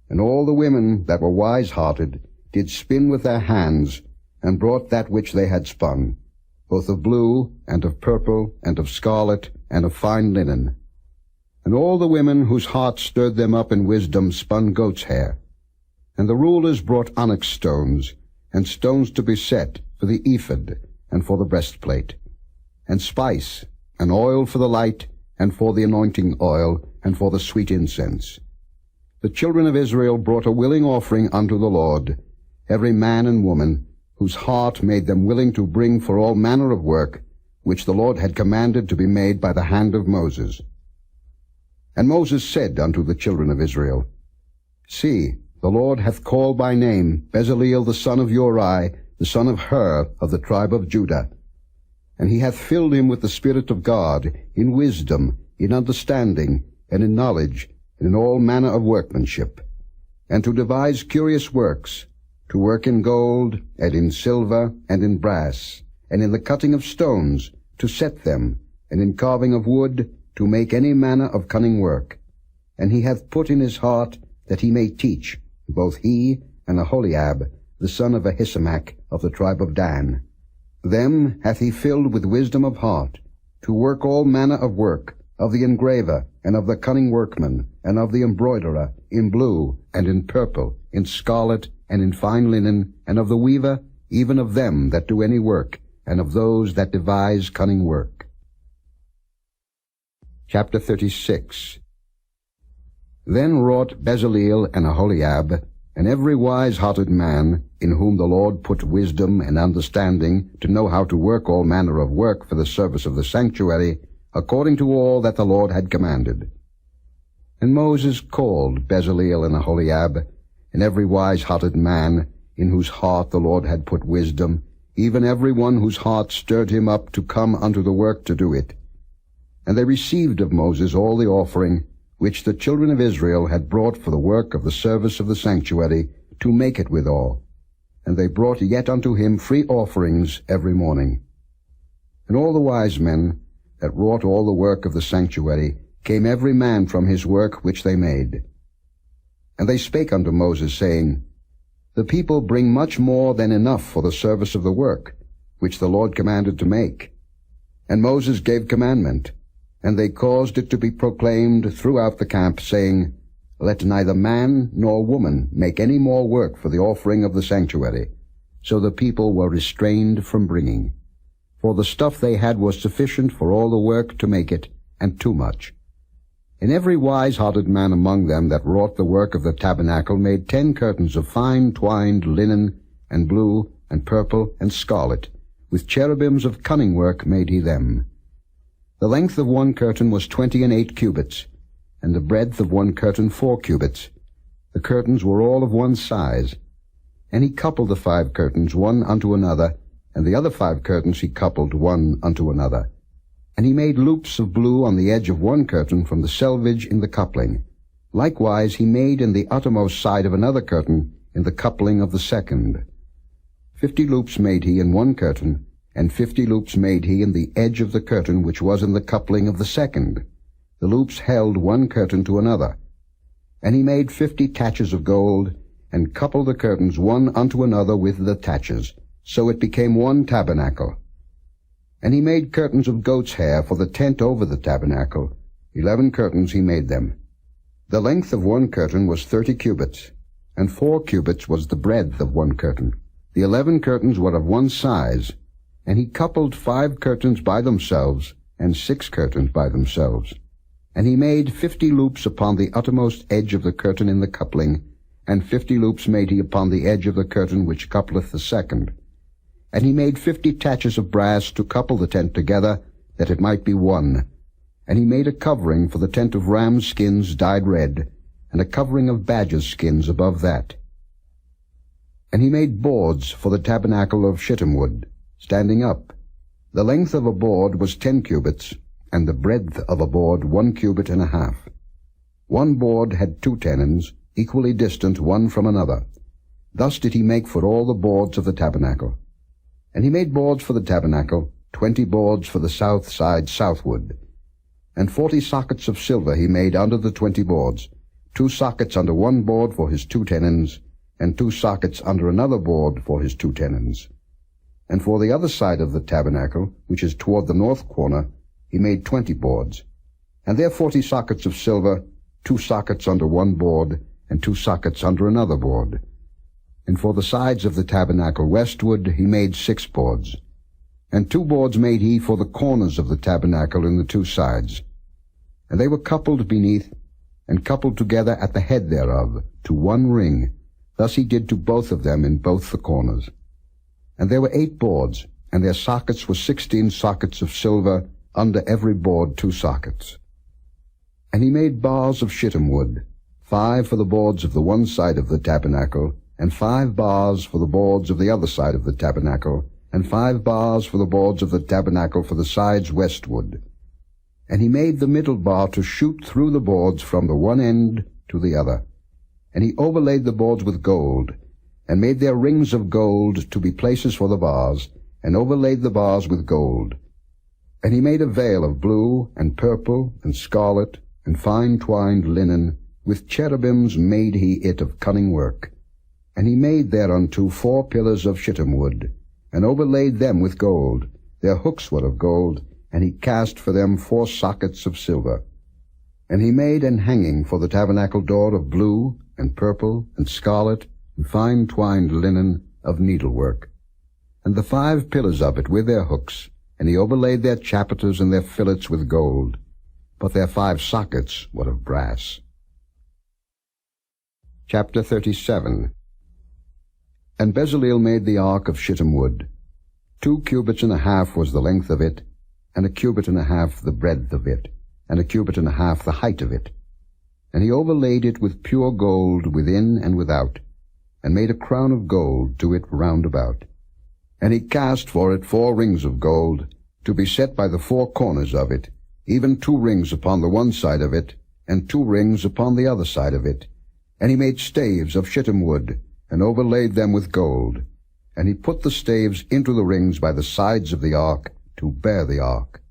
And all the women that were wise-hearted did spin with their hands, and brought that which they had spun, both of blue, and of purple, and of scarlet, and of fine linen. And all the women whose hearts stirred them up in wisdom spun goat's hair. And the rulers brought onyx stones, and stones to be set for the ephod, and for the breastplate, and spice, and oil for the light, and for the anointing oil, and for the sweet incense. The children of Israel brought a willing offering unto the Lord, every man and woman, whose heart made them willing to bring for all manner of work, which the Lord had commanded to be made by the hand of Moses. And Moses said unto the children of Israel, See, the Lord hath called by name Bezaleel the son of Uri, the son of Hur, of the tribe of Judah. And he hath filled him with the Spirit of God, in wisdom, in understanding, and in knowledge, and in all manner of workmanship, and to devise curious works, to work in gold, and in silver, and in brass, and in the cutting of stones, to set them, and in carving of wood, to make any manner of cunning work. And he hath put in his heart that he may teach, both he and Aholiab, the son of Ahisamach, of the tribe of Dan. Them hath he filled with wisdom of heart, to work all manner of work, of the engraver, and of the cunning workman, and of the embroiderer, in blue, and in purple, in scarlet, and in fine linen, and of the weaver, even of them that do any work, and of those that devise cunning work. Chapter 36. Then wrought Bezaleel and Aholiab, and every wise-hearted man, in whom the Lord put wisdom and understanding, to know how to work all manner of work for the service of the sanctuary, according to all that the Lord had commanded. And Moses called Bezaleel and Aholiab, and every wise-hearted man, in whose heart the Lord had put wisdom, even every one whose heart stirred him up to come unto the work to do it. And they received of Moses all the offering which the children of Israel had brought for the work of the service of the sanctuary, to make it withal. And they brought yet unto him free offerings every morning. And all the wise men that wrought all the work of the sanctuary came every man from his work which they made. And they spake unto Moses, saying, The people bring much more than enough for the service of the work, which the Lord commanded to make. And Moses gave commandment, and they caused it to be proclaimed throughout the camp, saying, Let neither man nor woman make any more work for the offering of the sanctuary. So the people were restrained from bringing. For the stuff they had was sufficient for all the work to make it, and too much. And every wise-hearted man among them that wrought the work of the tabernacle made 10 curtains of fine twined linen, and blue, and purple, and scarlet. With cherubims of cunning work made he them. The length of one curtain was 28 cubits, and the breadth of one curtain 4 cubits. The curtains were all of one size. And he coupled the 5 curtains one unto another, and the other 5 curtains he coupled one unto another. And he made loops of blue on the edge of one curtain from the selvage in the coupling. Likewise he made in the uttermost side of another curtain in the coupling of the second. 50 loops made he in one curtain, and 50 loops made he in the edge of the curtain which was in the coupling of the second. The loops held one curtain to another. And he made 50 taches of gold, and coupled the curtains one unto another with the taches. So it became one tabernacle. And he made curtains of goat's hair for the tent over the tabernacle. 11 curtains he made them. The length of one curtain was 30 cubits, and 4 cubits was the breadth of one curtain. The 11 curtains were of one size, and he coupled 5 curtains by themselves, and 6 curtains by themselves. And he made 50 loops upon the uttermost edge of the curtain in the coupling, and 50 loops made he upon the edge of the curtain which coupleth the second. And he made 50 taches of brass to couple the tent together, that it might be one. And he made a covering for the tent of ram skins dyed red, and a covering of badger skins above that. And he made boards for the tabernacle of shittim wood, standing up. The length of a board was 10 cubits, and the breadth of a board 1 cubit and a half. One board had 2 tenons, equally distant one from another. Thus did he make for all the boards of the tabernacle. And he made boards for the tabernacle, 20 boards for the south side southward. And 40 sockets of silver he made under the 20 boards, 2 sockets under one board for his 2 tenons, and 2 sockets under another board for his 2 tenons. And for the other side of the tabernacle, which is toward the north corner, he made 20 boards. And there 40 sockets of silver, 2 sockets under one board, and 2 sockets under another board. And for the sides of the tabernacle westward he made 6 boards. And 2 boards made he for the corners of the tabernacle in the 2 sides. And they were coupled beneath, and coupled together at the head thereof, to one ring. Thus he did to both of them in both the corners. And there were 8 boards, and their sockets were 16 sockets of silver, under every board 2 sockets. And he made bars of shittim wood, 5 for the boards of the one side of the tabernacle, and 5 bars for the boards of the other side of the tabernacle, and 5 bars for the boards of the tabernacle for the sides westward. And he made the middle bar to shoot through the boards from the one end to the other. And he overlaid the boards with gold, and made their rings of gold to be places for the bars, and overlaid the bars with gold. And he made a veil of blue, and purple, and scarlet, and fine twined linen, with cherubims made he it of cunning work. And he made thereunto 4 pillars of shittim wood, and overlaid them with gold. Their hooks were of gold, and he cast for them 4 sockets of silver. And he made an hanging for the tabernacle door of blue, and purple, and scarlet, and fine twined linen of needlework. And the 5 pillars of it with their hooks, and he overlaid their chapiters and their fillets with gold, but their 5 sockets were of brass. Chapter 37. And Bezaleel made the ark of shittim wood. 2 cubits and a half was the length of it, and a cubit and a half the breadth of it, and a cubit and a half the height of it. And he overlaid it with pure gold within and without, and made a crown of gold to it round about. And he cast for it 4 rings of gold, to be set by the 4 corners of it, even 2 rings upon the one side of it, and 2 rings upon the other side of it. And he made staves of shittim wood, and overlaid them with gold. And he put the staves into the rings by the sides of the ark, to bear the ark.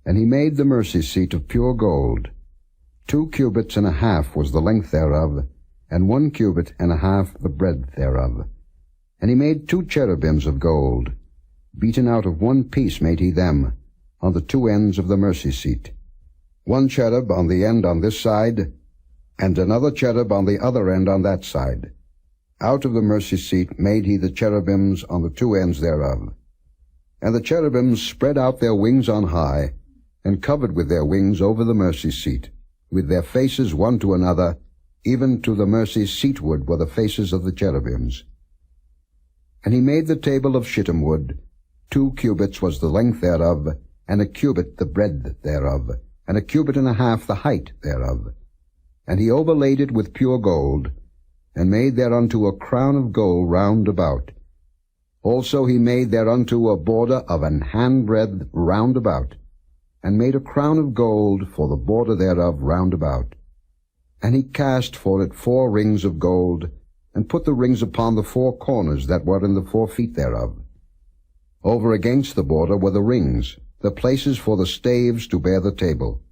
And he made the mercy seat of pure gold. 2 cubits and a half was the length thereof, and 1 cubit and a half the breadth thereof. And he made 2 cherubims of gold. Beaten out of 1 piece made he them, on the 2 ends of the mercy seat. 1 cherub on the end on this side, and another cherub on the other end on that side. Out of the mercy seat made he the cherubims on the 2 ends thereof. And the cherubims spread out their wings on high, and covered with their wings over the mercy seat, with their faces one to another, even to the mercy seatward were the faces of the cherubims. And he made the table of shittim wood. 2 cubits was the length thereof, and a cubit the breadth thereof, and a cubit and a half the height thereof. And he overlaid it with pure gold, and made thereunto a crown of gold round about. Also he made thereunto a border of an handbreadth round about, and made a crown of gold for the border thereof round about. And he cast for it 4 rings of gold, and put the rings upon the 4 corners that were in the 4 feet thereof. Over against the border were the rings, the places for the staves to bear the table.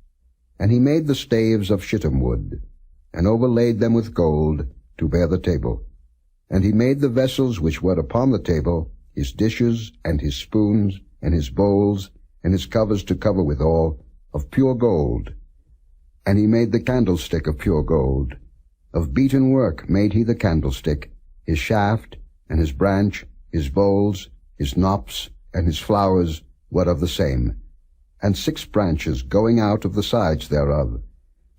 And he made the staves of shittim wood, and overlaid them with gold, to bear the table. And he made the vessels which were upon the table, his dishes, and his spoons, and his bowls, and his covers to cover withal, of pure gold. And he made the candlestick of pure gold. Of beaten work made he the candlestick, his shaft, and his branch, his bowls, his knops, and his flowers were of the same. And 6 branches going out of the sides thereof,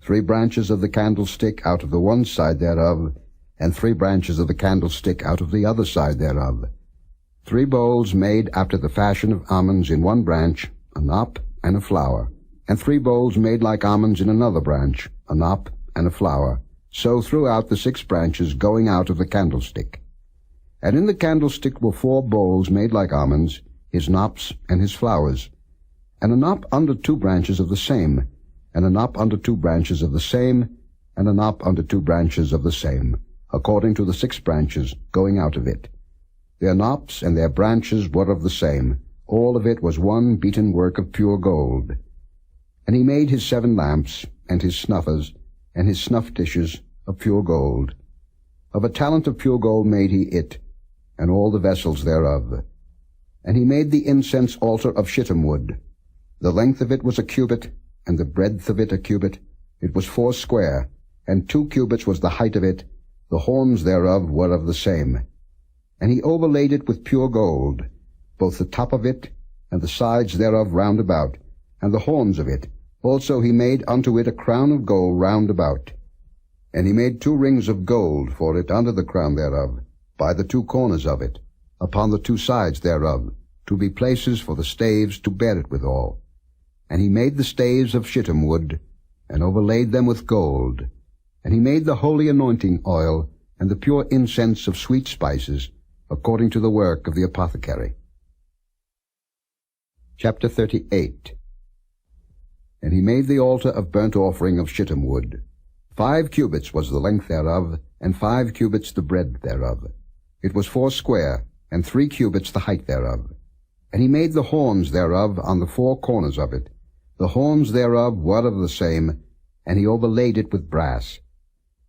3 branches of the candlestick out of the one side thereof, and 3 branches of the candlestick out of the other side thereof. 3 bowls made after the fashion of almonds in one branch, a knop and a flower. and 3 bowls made like almonds in another branch, a knop and a flower, so throughout the 6 branches going out of the candlestick. And in the candlestick were 4 bowls made like almonds, his knops and his flowers, and a knop under 2 branches of the same, and a knop under 2 branches of the same, and a knop under 2 branches of the same, according to the 6 branches going out of it. Their knops and their branches were of the same. All of it was one beaten work of pure gold. And he made his 7 lamps, and his snuffers, and his snuff dishes of pure gold. Of a talent of pure gold made he it, and all the vessels thereof. And he made the incense altar of shittim wood. The length of it was a cubit, and the breadth of it a cubit. It was 4 square, and 2 cubits was the height of it. The horns thereof were of the same. And he overlaid it with pure gold, both the top of it, and the sides thereof round about, and the horns of it. Also he made unto it a crown of gold round about. And he made 2 rings of gold for it under the crown thereof, by the 2 corners of it, upon the 2 sides thereof, to be places for the staves to bear it withal. And he made the staves of shittim wood, and overlaid them with gold. And he made the holy anointing oil, and the pure incense of sweet spices, according to the work of the apothecary. Chapter 38. And he made the altar of burnt offering of shittim wood. 5 cubits was the length thereof, and 5 cubits the breadth thereof. It was 4 square, and 3 cubits the height thereof. And he made the horns thereof on the 4 corners of it. The horns thereof were of the same, and he overlaid it with brass.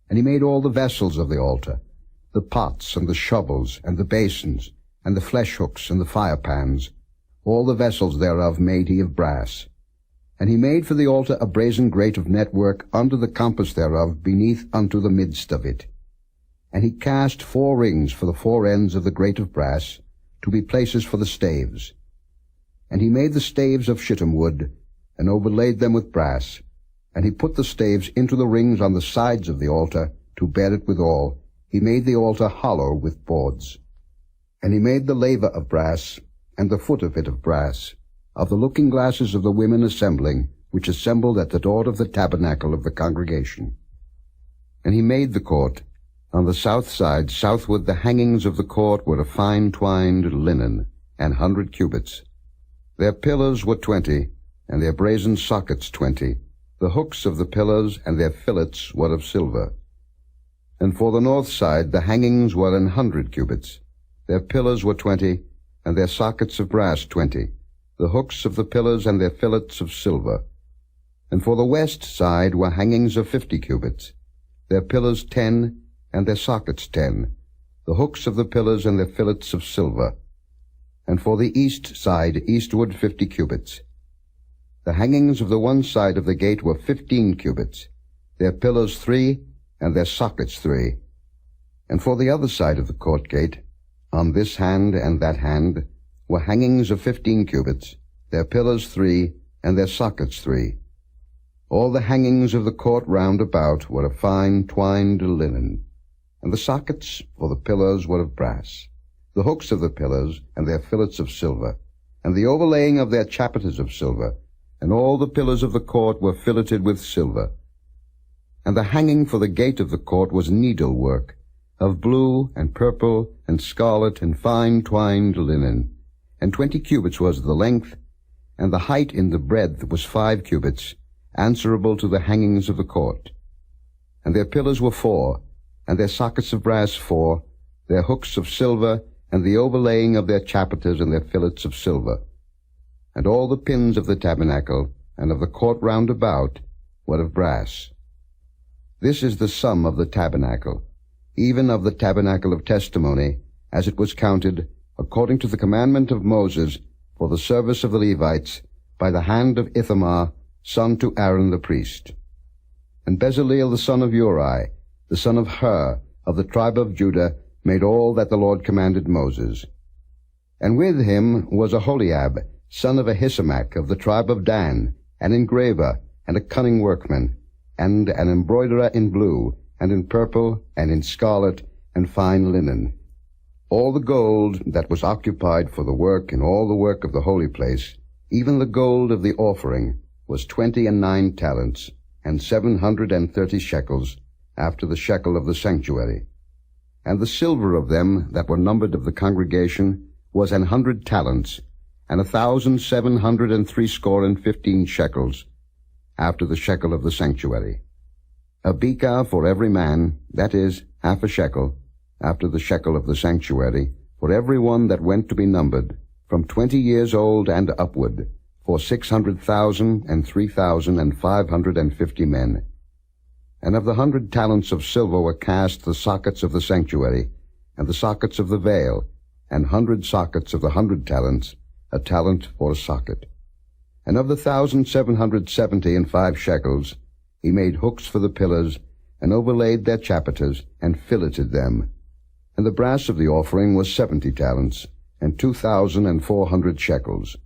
And he made all the vessels of the altar, the pots and the shovels and the basins, and the flesh hooks and the firepans. All the vessels thereof made he of brass. And he made for the altar a brazen grate of network under the compass thereof beneath unto the midst of it. And he cast 4 rings for the 4 ends of the grate of brass, to be places for the staves. And he made the staves of shittim wood, and overlaid them with brass. And he put the staves into the rings on the sides of the altar, to bear it withal. He made the altar hollow with boards. And he made the laver of brass, and the foot of it of brass, of the looking glasses of the women assembling, which assembled at the door of the tabernacle of the congregation. And he made the court. On the south side, southward, the hangings of the court were of fine twined linen, 100 cubits. Their pillars were 20, and their brazen sockets 20. The hooks of the pillars and their fillets were of silver. And for the north side the hangings were 100 cubits. Their pillars were 20, and their sockets of brass 20. The hooks of the pillars and their fillets of silver. And for the west side were hangings of 50 cubits. Their pillars 10, and their sockets 10. The hooks of the pillars and their fillets of silver. And for the east side eastward 50 cubits. The hangings of the one side of the gate were 15 cubits. Their pillars 3, and their sockets 3. And for the other side of the court gate, on this hand and that hand, were hangings of 15 cubits, their pillars 3, and their sockets 3. All the hangings of the court round about were of fine twined linen, and the sockets for the pillars were of brass. The hooks of the pillars and their fillets of silver, and the overlaying of their chapiters of silver, and all the pillars of the court were filleted with silver. And the hanging for the gate of the court was needlework, of blue and purple and scarlet and fine twined linen. And 20 cubits was the length, and the height in the breadth was 5 cubits, answerable to the hangings of the court. And their pillars were 4, and their sockets of brass 4, their hooks of silver, and the overlaying of their chapiters and their fillets of silver. And all the pins of the tabernacle and of the court round about were of brass. This is the sum of the tabernacle, even of the tabernacle of testimony, as it was counted, according to the commandment of Moses, for the service of the Levites, by the hand of Ithamar, son to Aaron the priest. And Bezaleel the son of Uri, the son of Hur, of the tribe of Judah, made all that the Lord commanded Moses. And with him was Aholiab, son of Ahisamach, of the tribe of Dan, an engraver, and a cunning workman, and an embroiderer in blue, and in purple, and in scarlet, and fine linen. All the gold that was occupied for the work in all the work of the holy place, even the gold of the offering, was 29 talents, and 730 shekels, after the shekel of the sanctuary. And the silver of them that were numbered of the congregation was 100 talents, and 1,760 shekels, after the shekel of the sanctuary. A bekah for every man, that is, half a shekel, after the shekel of the sanctuary, for every one that went to be numbered, from 20 years old and upward, for 600,000 and 3,550 men. And of the 100 talents of silver were cast the sockets of the sanctuary, and the sockets of the veil, and 100 sockets of the 100 talents, a talent for a socket. And of the 1,775 shekels, he made hooks for the pillars, and overlaid their chapiters, and filleted them. And the brass of the offering was 70 talents, and 2,400 shekels.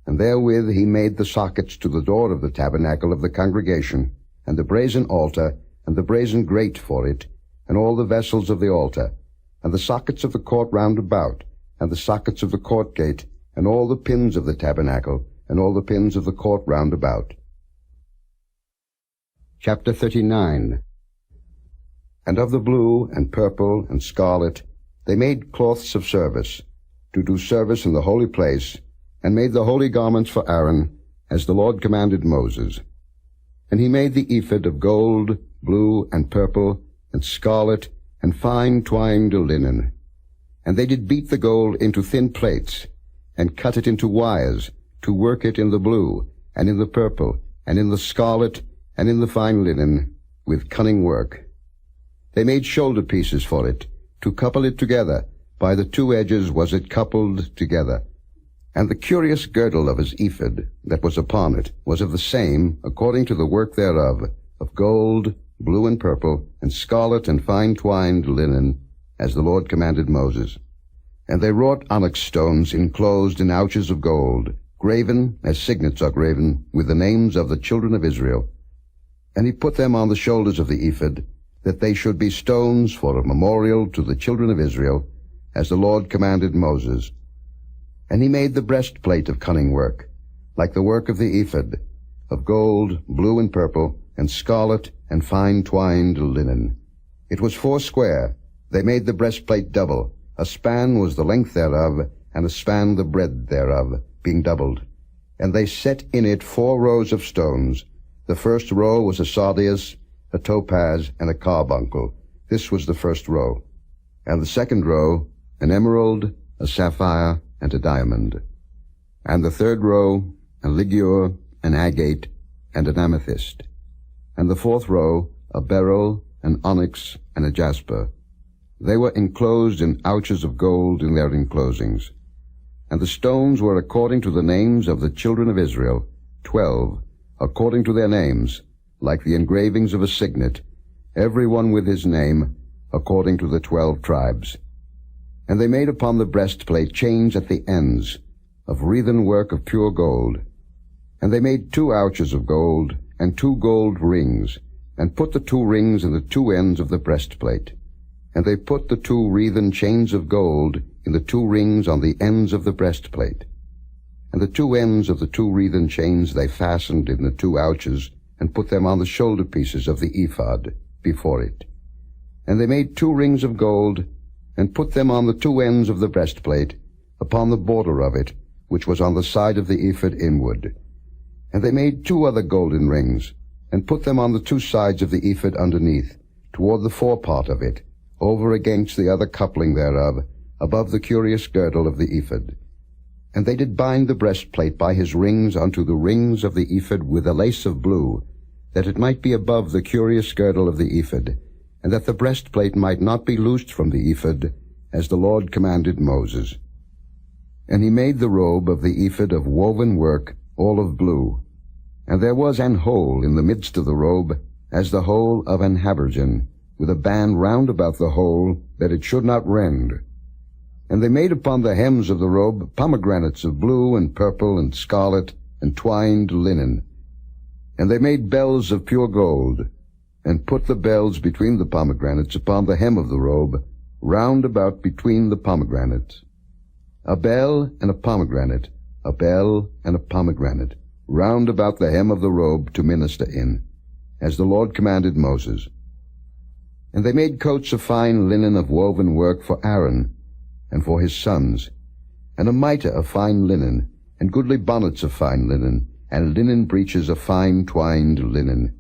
And therewith he made the sockets to the door of the tabernacle of the congregation, and the brazen altar, and the brazen grate for it, and all the vessels of the altar, and the sockets of the court round about, and the sockets of the court gate, and all the pins of the tabernacle, and all the pins of the court round about. Chapter 39. And of the blue, and purple, and scarlet, they made cloths of service, to do service in the holy place, and made the holy garments for Aaron, as the Lord commanded Moses. And he made the ephod of gold, blue, and purple, and scarlet, and fine twined linen. And they did beat the gold into thin plates, and cut it into wires, to work it in the blue, and in the purple, and in the scarlet, and in the fine linen, with cunning work. They made shoulder pieces for it, to couple it together. By the two edges was it coupled together. And the curious girdle of his ephod that was upon it was of the same, according to the work thereof, of gold, blue and purple, and scarlet and fine twined linen, as the Lord commanded Moses. And they wrought onyx stones enclosed in ouches of gold, graven, as signets are graven, with the names of the children of Israel. And he put them on the shoulders of the ephod, that they should be stones for a memorial to the children of Israel, as the Lord commanded Moses. And he made the breastplate of cunning work, like the work of the ephod, of gold, blue and purple, and scarlet, and fine twined linen. It was 4 square. They made the breastplate double. A span was the length thereof, and a span the breadth thereof, being doubled. And they set in it 4 rows of stones. The first row was a sardius, a topaz, and a carbuncle. This was the first row. And the second row, an emerald, a sapphire, and a diamond. And the third row, a ligure, an agate, and an amethyst. And the fourth row, a beryl, an onyx, and a jasper. They were enclosed in ouches of gold in their enclosings. And the stones were according to the names of the children of Israel, 12, according to their names, like the engravings of a signet, every one with his name, according to the 12 tribes. And they made upon the breastplate chains at the ends, of wreathen work of pure gold. And they made 2 ouches of gold, and 2 gold rings, and put the 2 rings in the 2 ends of the breastplate. And they put the 2 wreathen chains of gold in the 2 rings on the ends of the breastplate. And the 2 ends of the 2 wreathen chains they fastened in the 2 ouches, and put them on the shoulder pieces of the ephod before it. And they made 2 rings of gold, and put them on the 2 ends of the breastplate, upon the border of it, which was on the side of the ephod inward. And they made 2 other golden rings, and put them on the 2 sides of the ephod underneath, toward the forepart of it, over against the other coupling thereof, above the curious girdle of the ephod. And they did bind the breastplate by his rings unto the rings of the ephod with a lace of blue, that it might be above the curious girdle of the ephod, and that the breastplate might not be loosed from the ephod, as the Lord commanded Moses. And he made the robe of the ephod of woven work, all of blue. And there was an hole in the midst of the robe, as the hole of an habergeon, with a band round about the hole, that it should not rend. And they made upon the hems of the robe pomegranates of blue and purple and scarlet and twined linen. And they made bells of pure gold, and put the bells between the pomegranates upon the hem of the robe, round about between the pomegranates. A bell and a pomegranate, a bell and a pomegranate, round about the hem of the robe to minister in, as the Lord commanded Moses. And they made coats of fine linen of woven work for Aaron and for his sons, and a mitre of fine linen, and goodly bonnets of fine linen, and linen breeches of fine twined linen,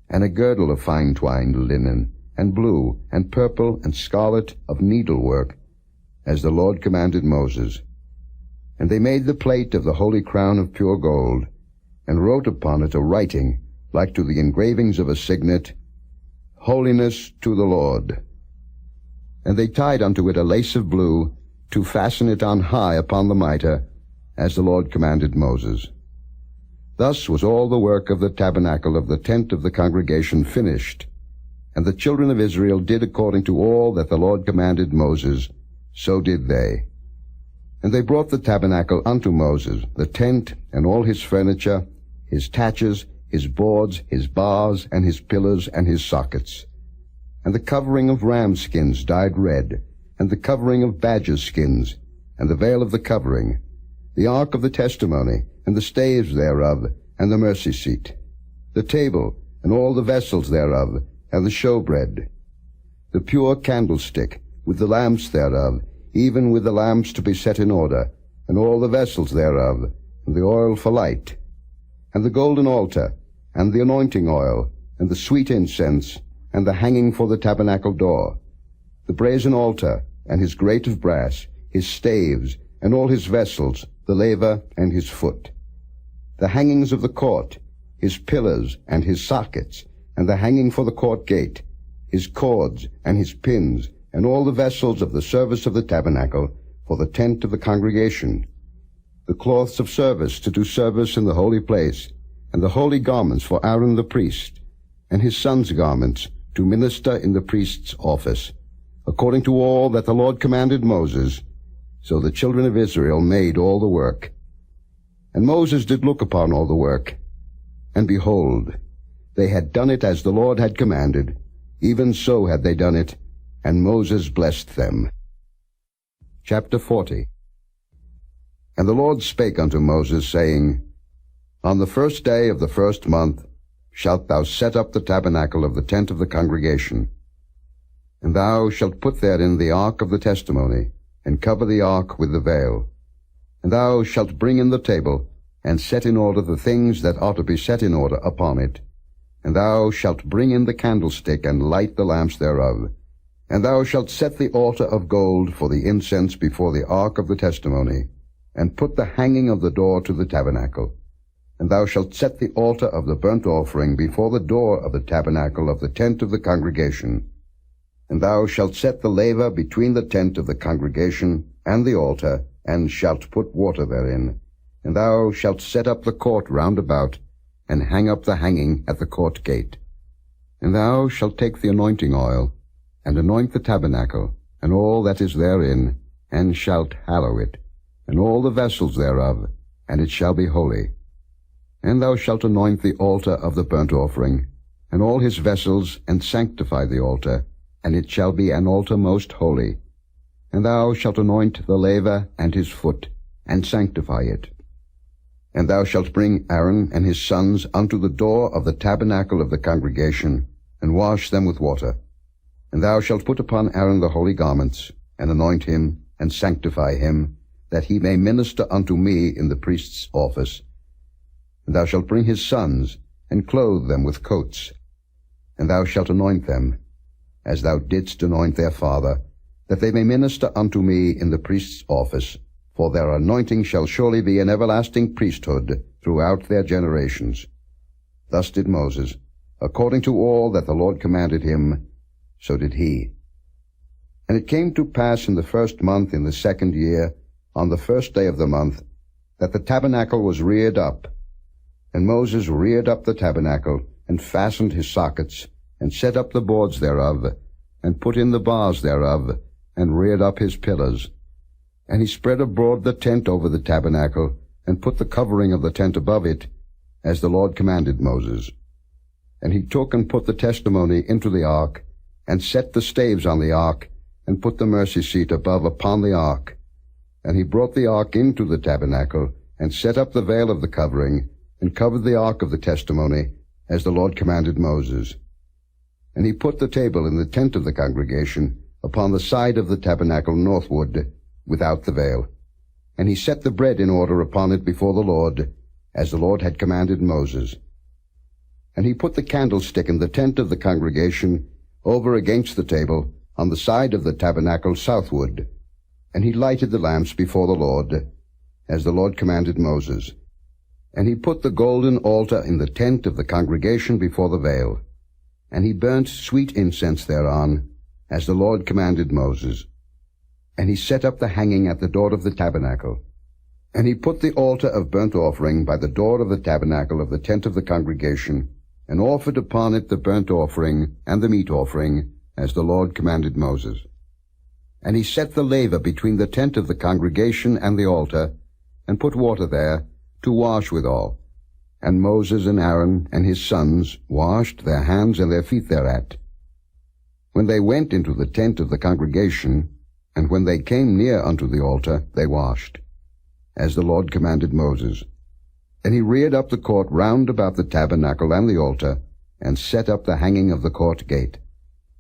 and a girdle of fine twined linen, and blue, and purple, and scarlet of needlework, as the Lord commanded Moses. And they made the plate of the holy crown of pure gold, and wrote upon it a writing, like to the engravings of a signet, Holiness to the Lord. And they tied unto it a lace of blue, to fasten it on high upon the mitre, as the Lord commanded Moses. Thus was all the work of the tabernacle of the tent of the congregation finished, and the children of Israel did according to all that the Lord commanded Moses, so did they. And they brought the tabernacle unto Moses, the tent, and all his furniture, his taches, his boards, his bars, and his pillars, and his sockets, and the covering of ram skins dyed red, and the covering of badger skins, and the veil of the covering, the ark of the testimony, and the staves thereof, and the mercy seat, the table, and all the vessels thereof, and the showbread, the pure candlestick, with the lamps thereof, even with the lamps to be set in order, and all the vessels thereof, and the oil for light, and the golden altar, and the anointing oil, and the sweet incense, and the hanging for the tabernacle door, the brazen altar, and his grate of brass, his staves, and all his vessels, the laver, and his foot, the hangings of the court, his pillars, and his sockets, and the hanging for the court gate, his cords, and his pins, and all the vessels of the service of the tabernacle, for the tent of the congregation, the cloths of service to do service in the holy place, and the holy garments for Aaron the priest, and his sons' garments to minister in the priest's office, according to all that the Lord commanded Moses. So the children of Israel made all the work. And Moses did look upon all the work, and behold, they had done it as the Lord had commanded, even so had they done it, and Moses blessed them. Chapter 40. And the Lord spake unto Moses, saying, On the first day of the first month shalt thou set up the tabernacle of the tent of the congregation. And thou shalt put therein the ark of the testimony, and cover the ark with the veil. And thou shalt bring in the table, and set in order the things that ought to be set in order upon it. And thou shalt bring in the candlestick, and light the lamps thereof. And thou shalt set the altar of gold for the incense before the ark of the testimony, and put the hanging of the door to the tabernacle. And thou shalt set the altar of the burnt offering before the door of the tabernacle of the tent of the congregation. And thou shalt set the laver between the tent of the congregation and the altar, and shalt put water therein. And thou shalt set up the court round about, and hang up the hanging at the court gate. And thou shalt take the anointing oil, and anoint the tabernacle, and all that is therein, and shalt hallow it, and all the vessels thereof, and it shall be holy. And thou shalt anoint the altar of the burnt offering, and all his vessels, and sanctify the altar, and it shall be an altar most holy. And thou shalt anoint the laver and his foot, and sanctify it. And thou shalt bring Aaron and his sons unto the door of the tabernacle of the congregation, and wash them with water. And thou shalt put upon Aaron the holy garments, and anoint him, and sanctify him, that he may minister unto me in the priest's office. And thou shalt bring his sons, and clothe them with coats. And thou shalt anoint them, as thou didst anoint their father, that they may minister unto me in the priest's office, for their anointing shall surely be an everlasting priesthood throughout their generations. Thus did Moses, according to all that the Lord commanded him, so did he. And it came to pass in the first month in the second year, on the first day of the month, that the tabernacle was reared up. And Moses reared up the tabernacle, and fastened his sockets, and set up the boards thereof, and put in the bars thereof, and reared up his pillars. And he spread abroad the tent over the tabernacle, and put the covering of the tent above it, as the Lord commanded Moses. And he took and put the testimony into the ark, and set the staves on the ark, and put the mercy seat above upon the ark. And he brought the ark into the tabernacle, and set up the veil of the covering, and covered the ark of the testimony, as the Lord commanded Moses. And he put the table in the tent of the congregation upon the side of the tabernacle northward, without the veil. And he set the bread in order upon it before the Lord, as the Lord had commanded Moses. And he put the candlestick in the tent of the congregation over against the table, on the side of the tabernacle southward. And he lighted the lamps before the Lord, as the Lord commanded Moses. And he put the golden altar in the tent of the congregation before the veil. And he burnt sweet incense thereon, as the Lord commanded Moses. And he set up the hanging at the door of the tabernacle. And he put the altar of burnt offering by the door of the tabernacle of the tent of the congregation, and offered upon it the burnt offering and the meat offering, as the Lord commanded Moses. And he set the laver between the tent of the congregation and the altar, and put water there, to wash withal. And Moses and Aaron and his sons washed their hands and their feet thereat. When they went into the tent of the congregation, and when they came near unto the altar, they washed, as the Lord commanded Moses. And he reared up the court round about the tabernacle and the altar, and set up the hanging of the court gate.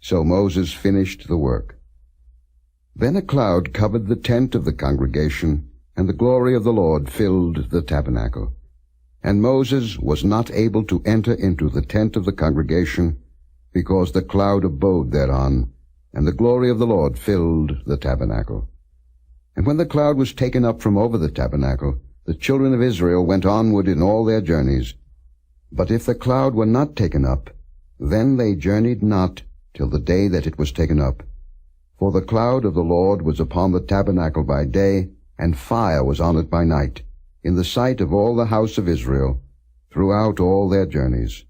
So Moses finished the work. Then a cloud covered the tent of the congregation, and the glory of the Lord filled the tabernacle. And Moses was not able to enter into the tent of the congregation, because the cloud abode thereon, and the glory of the Lord filled the tabernacle. And when the cloud was taken up from over the tabernacle, the children of Israel went onward in all their journeys. But if the cloud were not taken up, then they journeyed not till the day that it was taken up. For the cloud of the Lord was upon the tabernacle by day, and fire was on it by night, in the sight of all the house of Israel, throughout all their journeys.